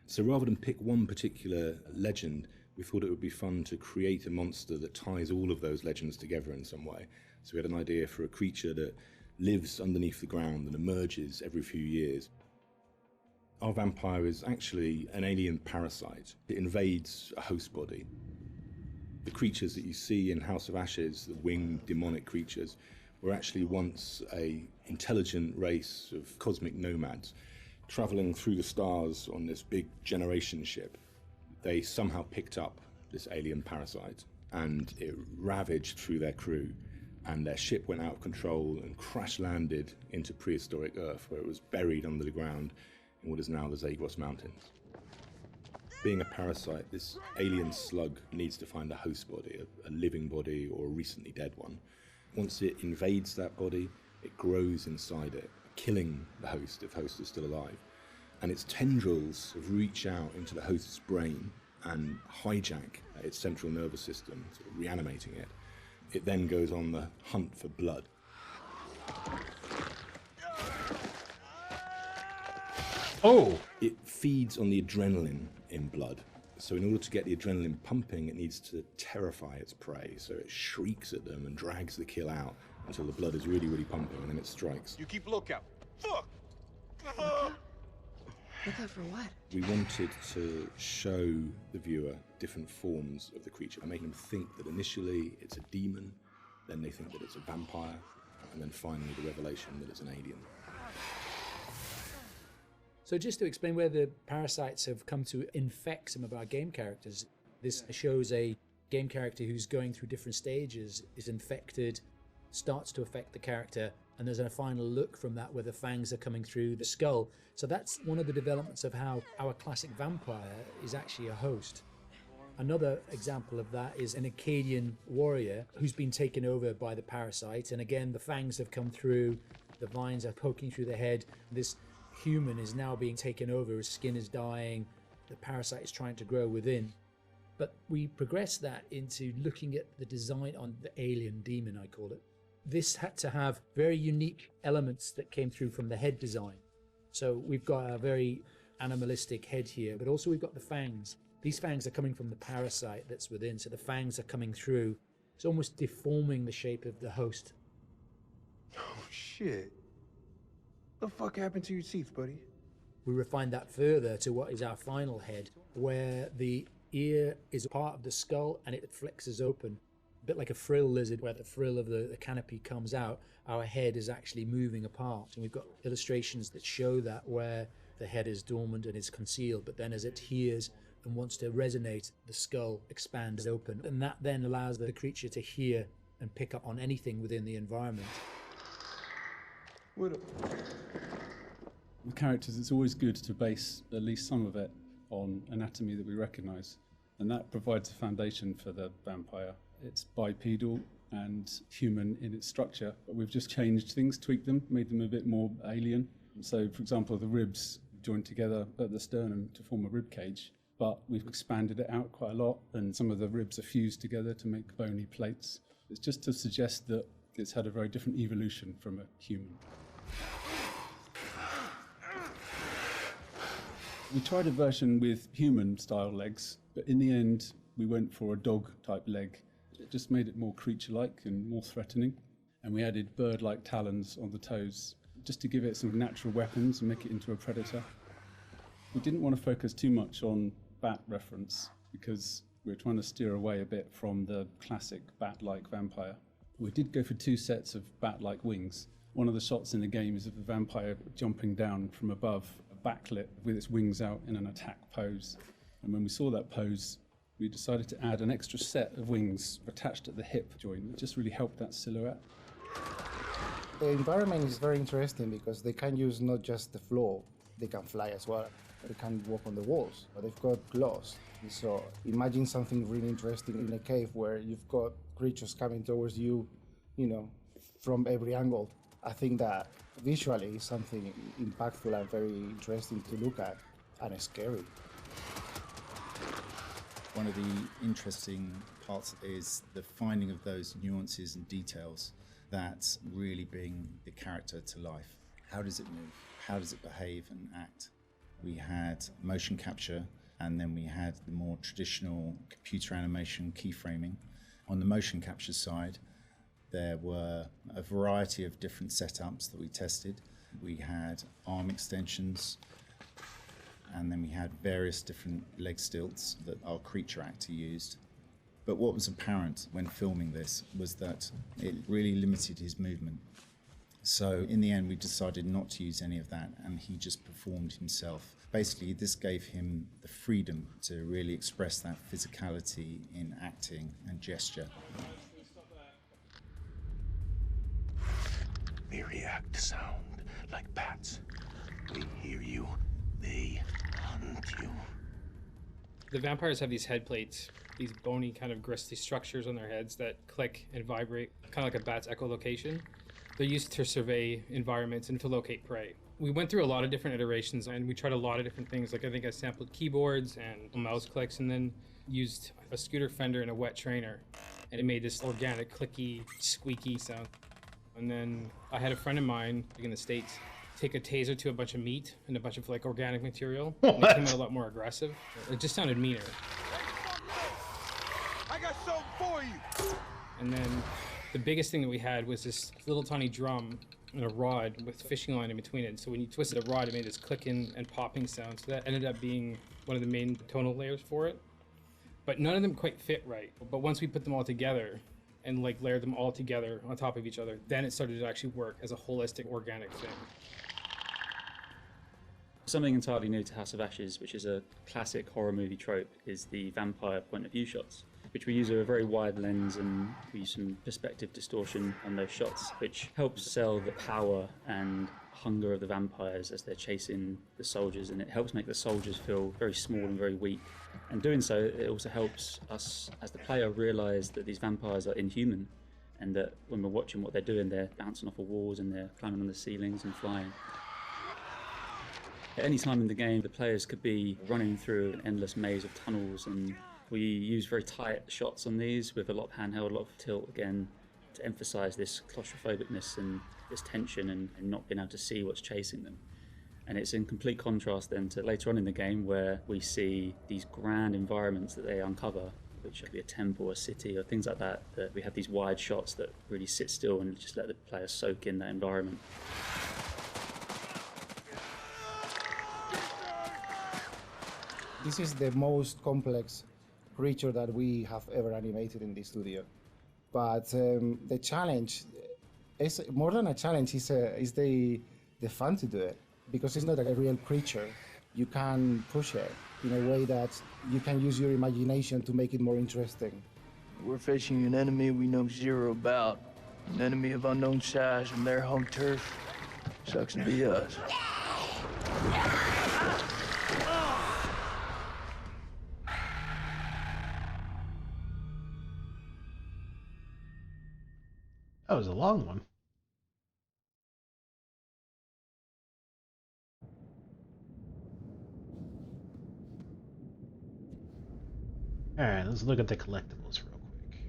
So rather than pick one particular legend, we thought it would be fun to create a monster that ties all of those legends together in some way. So we had an idea for a creature that lives underneath the ground and emerges every few years. Our vampire is actually an alien parasite. It invades a host body. The creatures that you see in House of Ashes, the winged demonic creatures, were actually once an intelligent race of cosmic nomads traveling through the stars on this big generation ship. They somehow picked up this alien parasite and it ravaged through their crew, and their ship went out of control and crash landed into prehistoric Earth, where it was buried under the ground in what is now the Zagros Mountains. Being a parasite, this alien slug needs to find a host body, a living body or a recently dead one. Once it invades that body, it grows inside it, killing the host if host is still alive. And its tendrils reach out into the host's brain and hijack its central nervous system, sort of reanimating it. It then goes on the hunt for blood. Oh! It feeds on the adrenaline in blood. So in order to get the adrenaline pumping, it needs to terrify its prey. So it shrieks at them and drags the kill out until the blood is really, really pumping, and then it strikes. You keep lookout. Fuck! Lookout for what? We wanted to show the viewer different forms of the creature and make them think that initially it's a demon, then they think that it's a vampire, and then finally the revelation that it's an alien. So just to explain where the parasites have come to infect some of our game characters, this shows a game character who's going through different stages, is infected, starts to affect the character, and there's a final look from that where the fangs are coming through the skull. So that's one of the developments of how our classic vampire is actually a host. Another example of that is an Akkadian warrior who's been taken over by the parasite, and again the fangs have come through, the vines are poking through the head. This human is now being taken over, his skin is dying, the parasite is trying to grow within. But we progress that into looking at the design on the alien demon, I call it. This had to have very unique elements that came through from the head design. So we've got a very animalistic head here, but also we've got the fangs. These fangs are coming from the parasite that's within, so the fangs are coming through. It's almost deforming the shape of the host. Oh, shit. The fuck happened to your teeth, buddy? We refined that further to what is our final head, where the ear is part of the skull and it flexes open. A bit like a frill lizard, where the frill of the canopy comes out, our head is actually moving apart. And we've got illustrations that show that, where the head is dormant and is concealed, but then as it hears and wants to resonate, the skull expands open. And that then allows the creature to hear and pick up on anything within the environment. With characters, it's always good to base at least some of it on anatomy that we recognise, and that provides a foundation for the vampire. It's bipedal and human in its structure, but we've just changed things, tweaked them, made them a bit more alien. So, for example, the ribs joined together at the sternum to form a rib cage, but we've expanded it out quite a lot, and some of the ribs are fused together to make bony plates. It's just to suggest that it's had a very different evolution from a human. We tried a version with human-style legs, but in the end, we went for a dog-type leg. It just made it more creature-like and more threatening. And we added bird-like talons on the toes, just to give it some natural weapons and make it into a predator. We didn't want to focus too much on bat reference, because we were trying to steer away a bit from the classic bat-like vampire. We did go for 2 sets of bat-like wings. One of the shots in the game is of the vampire jumping down from above, backlit with its wings out in an attack pose. And when we saw that pose, we decided to add an extra set of wings attached at the hip joint. It just really helped that silhouette. The environment is very interesting because they can use not just the floor, they can fly as well. They can walk on the walls, but they've got claws. So imagine something really interesting in a cave where you've got creatures coming towards you, from every angle. I think that visually is something impactful and very interesting to look at, and scary. One of the interesting parts is the finding of those nuances and details that really bring the character to life. How does it move? How does it behave and act? We had motion capture, and then we had the more traditional computer animation keyframing. On the motion capture side, there were a variety of different setups that we tested. We had arm extensions, and then we had various different leg stilts that our creature actor used. But what was apparent when filming this was that it really limited his movement. So in the end, we decided not to use any of that, and he just performed himself. Basically, this gave him the freedom to really express that physicality in acting and gesture. They react to sound like bats. They hear you, they hunt you. The vampires have these head plates, these bony kind of gristly structures on their heads that click and vibrate, kind of like a bat's echolocation. They're used to survey environments and to locate prey. We went through a lot of different iterations, and we tried a lot of different things. Like I think I sampled keyboards and mouse clicks, and then used a scooter fender and a wet trainer, and it made this organic, clicky, squeaky sound. And then I had a friend of mine in the States take a taser to a bunch of meat and a bunch of like organic material, and it came out a lot more aggressive. It just sounded meaner. I got something for you. And then the biggest thing that we had was this little tiny drum and a rod with fishing line in between it. So when you twisted a rod, it made this clicking and popping sound. So that ended up being one of the main tonal layers for it. But none of them quite fit right. But once we put them all together and like layered them all together on top of each other, then it started to actually work as a holistic, organic thing. Something entirely new to House of Ashes, which is a classic horror movie trope, is the vampire point of view shots, which we use a very wide lens, and we use some perspective distortion on those shots, which helps sell the power and hunger of the vampires as they're chasing the soldiers, and it helps make the soldiers feel very small and very weak. And doing so, it also helps us as the player realise that these vampires are inhuman, and that when we're watching what they're doing, they're bouncing off of walls and they're climbing on the ceilings and flying. At any time in the game, the players could be running through an endless maze of tunnels, and we use very tight shots on these with a lot of handheld, a lot of tilt again, to emphasise this claustrophobicness and this tension and not being able to see what's chasing them. And it's in complete contrast then to later on in the game, where we see these grand environments that they uncover, which could be a temple, a city, or things like that, that we have these wide shots that really sit still and just let the player soak in that environment. This is the most complex creature that we have ever animated in the studio. But the challenge is more than a challenge, is the fun to do it, because it's not a real creature. You can push it in a way that you can use your imagination to make it more interesting. We're facing an enemy we know zero about, an enemy of unknown size on their home turf. Sucks to be us. That was a long one. Alright, let's look at the collectibles real quick.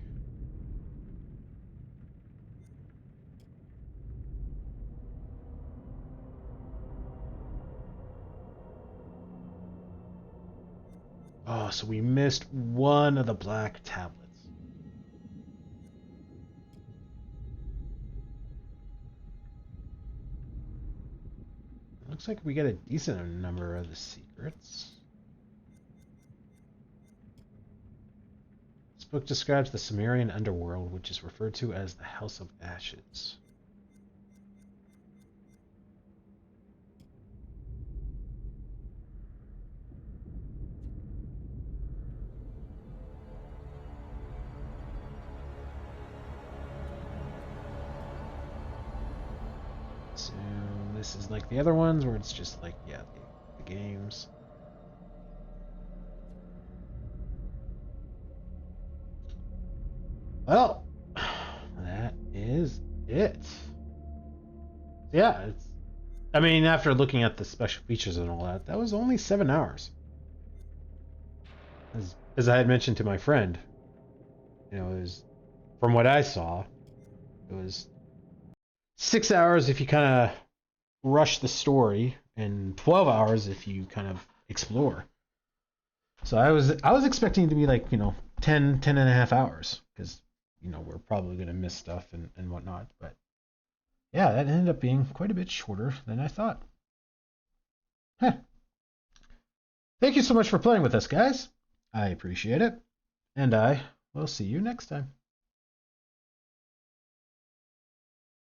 Oh, so we missed one of the black tablets. Looks like we get a decent number of the secrets. This book describes the Sumerian underworld, which is referred to as the House of Ashes. So this is like the other ones where it's just like, yeah, the games. Well, that is it. Yeah, it's. I mean, after looking at the special features and all that, that was only 7 hours. As I had mentioned to my friend, it was, from what I saw, it was 6 hours if you kind of rush the story, and 12 hours if you kind of explore. So I was expecting it to be like 10 and a half hours, because we're probably gonna miss stuff and whatnot, but yeah, that ended up being quite a bit shorter than I thought. Huh. Thank you so much for playing with us, guys. I appreciate it, and I will see you next time.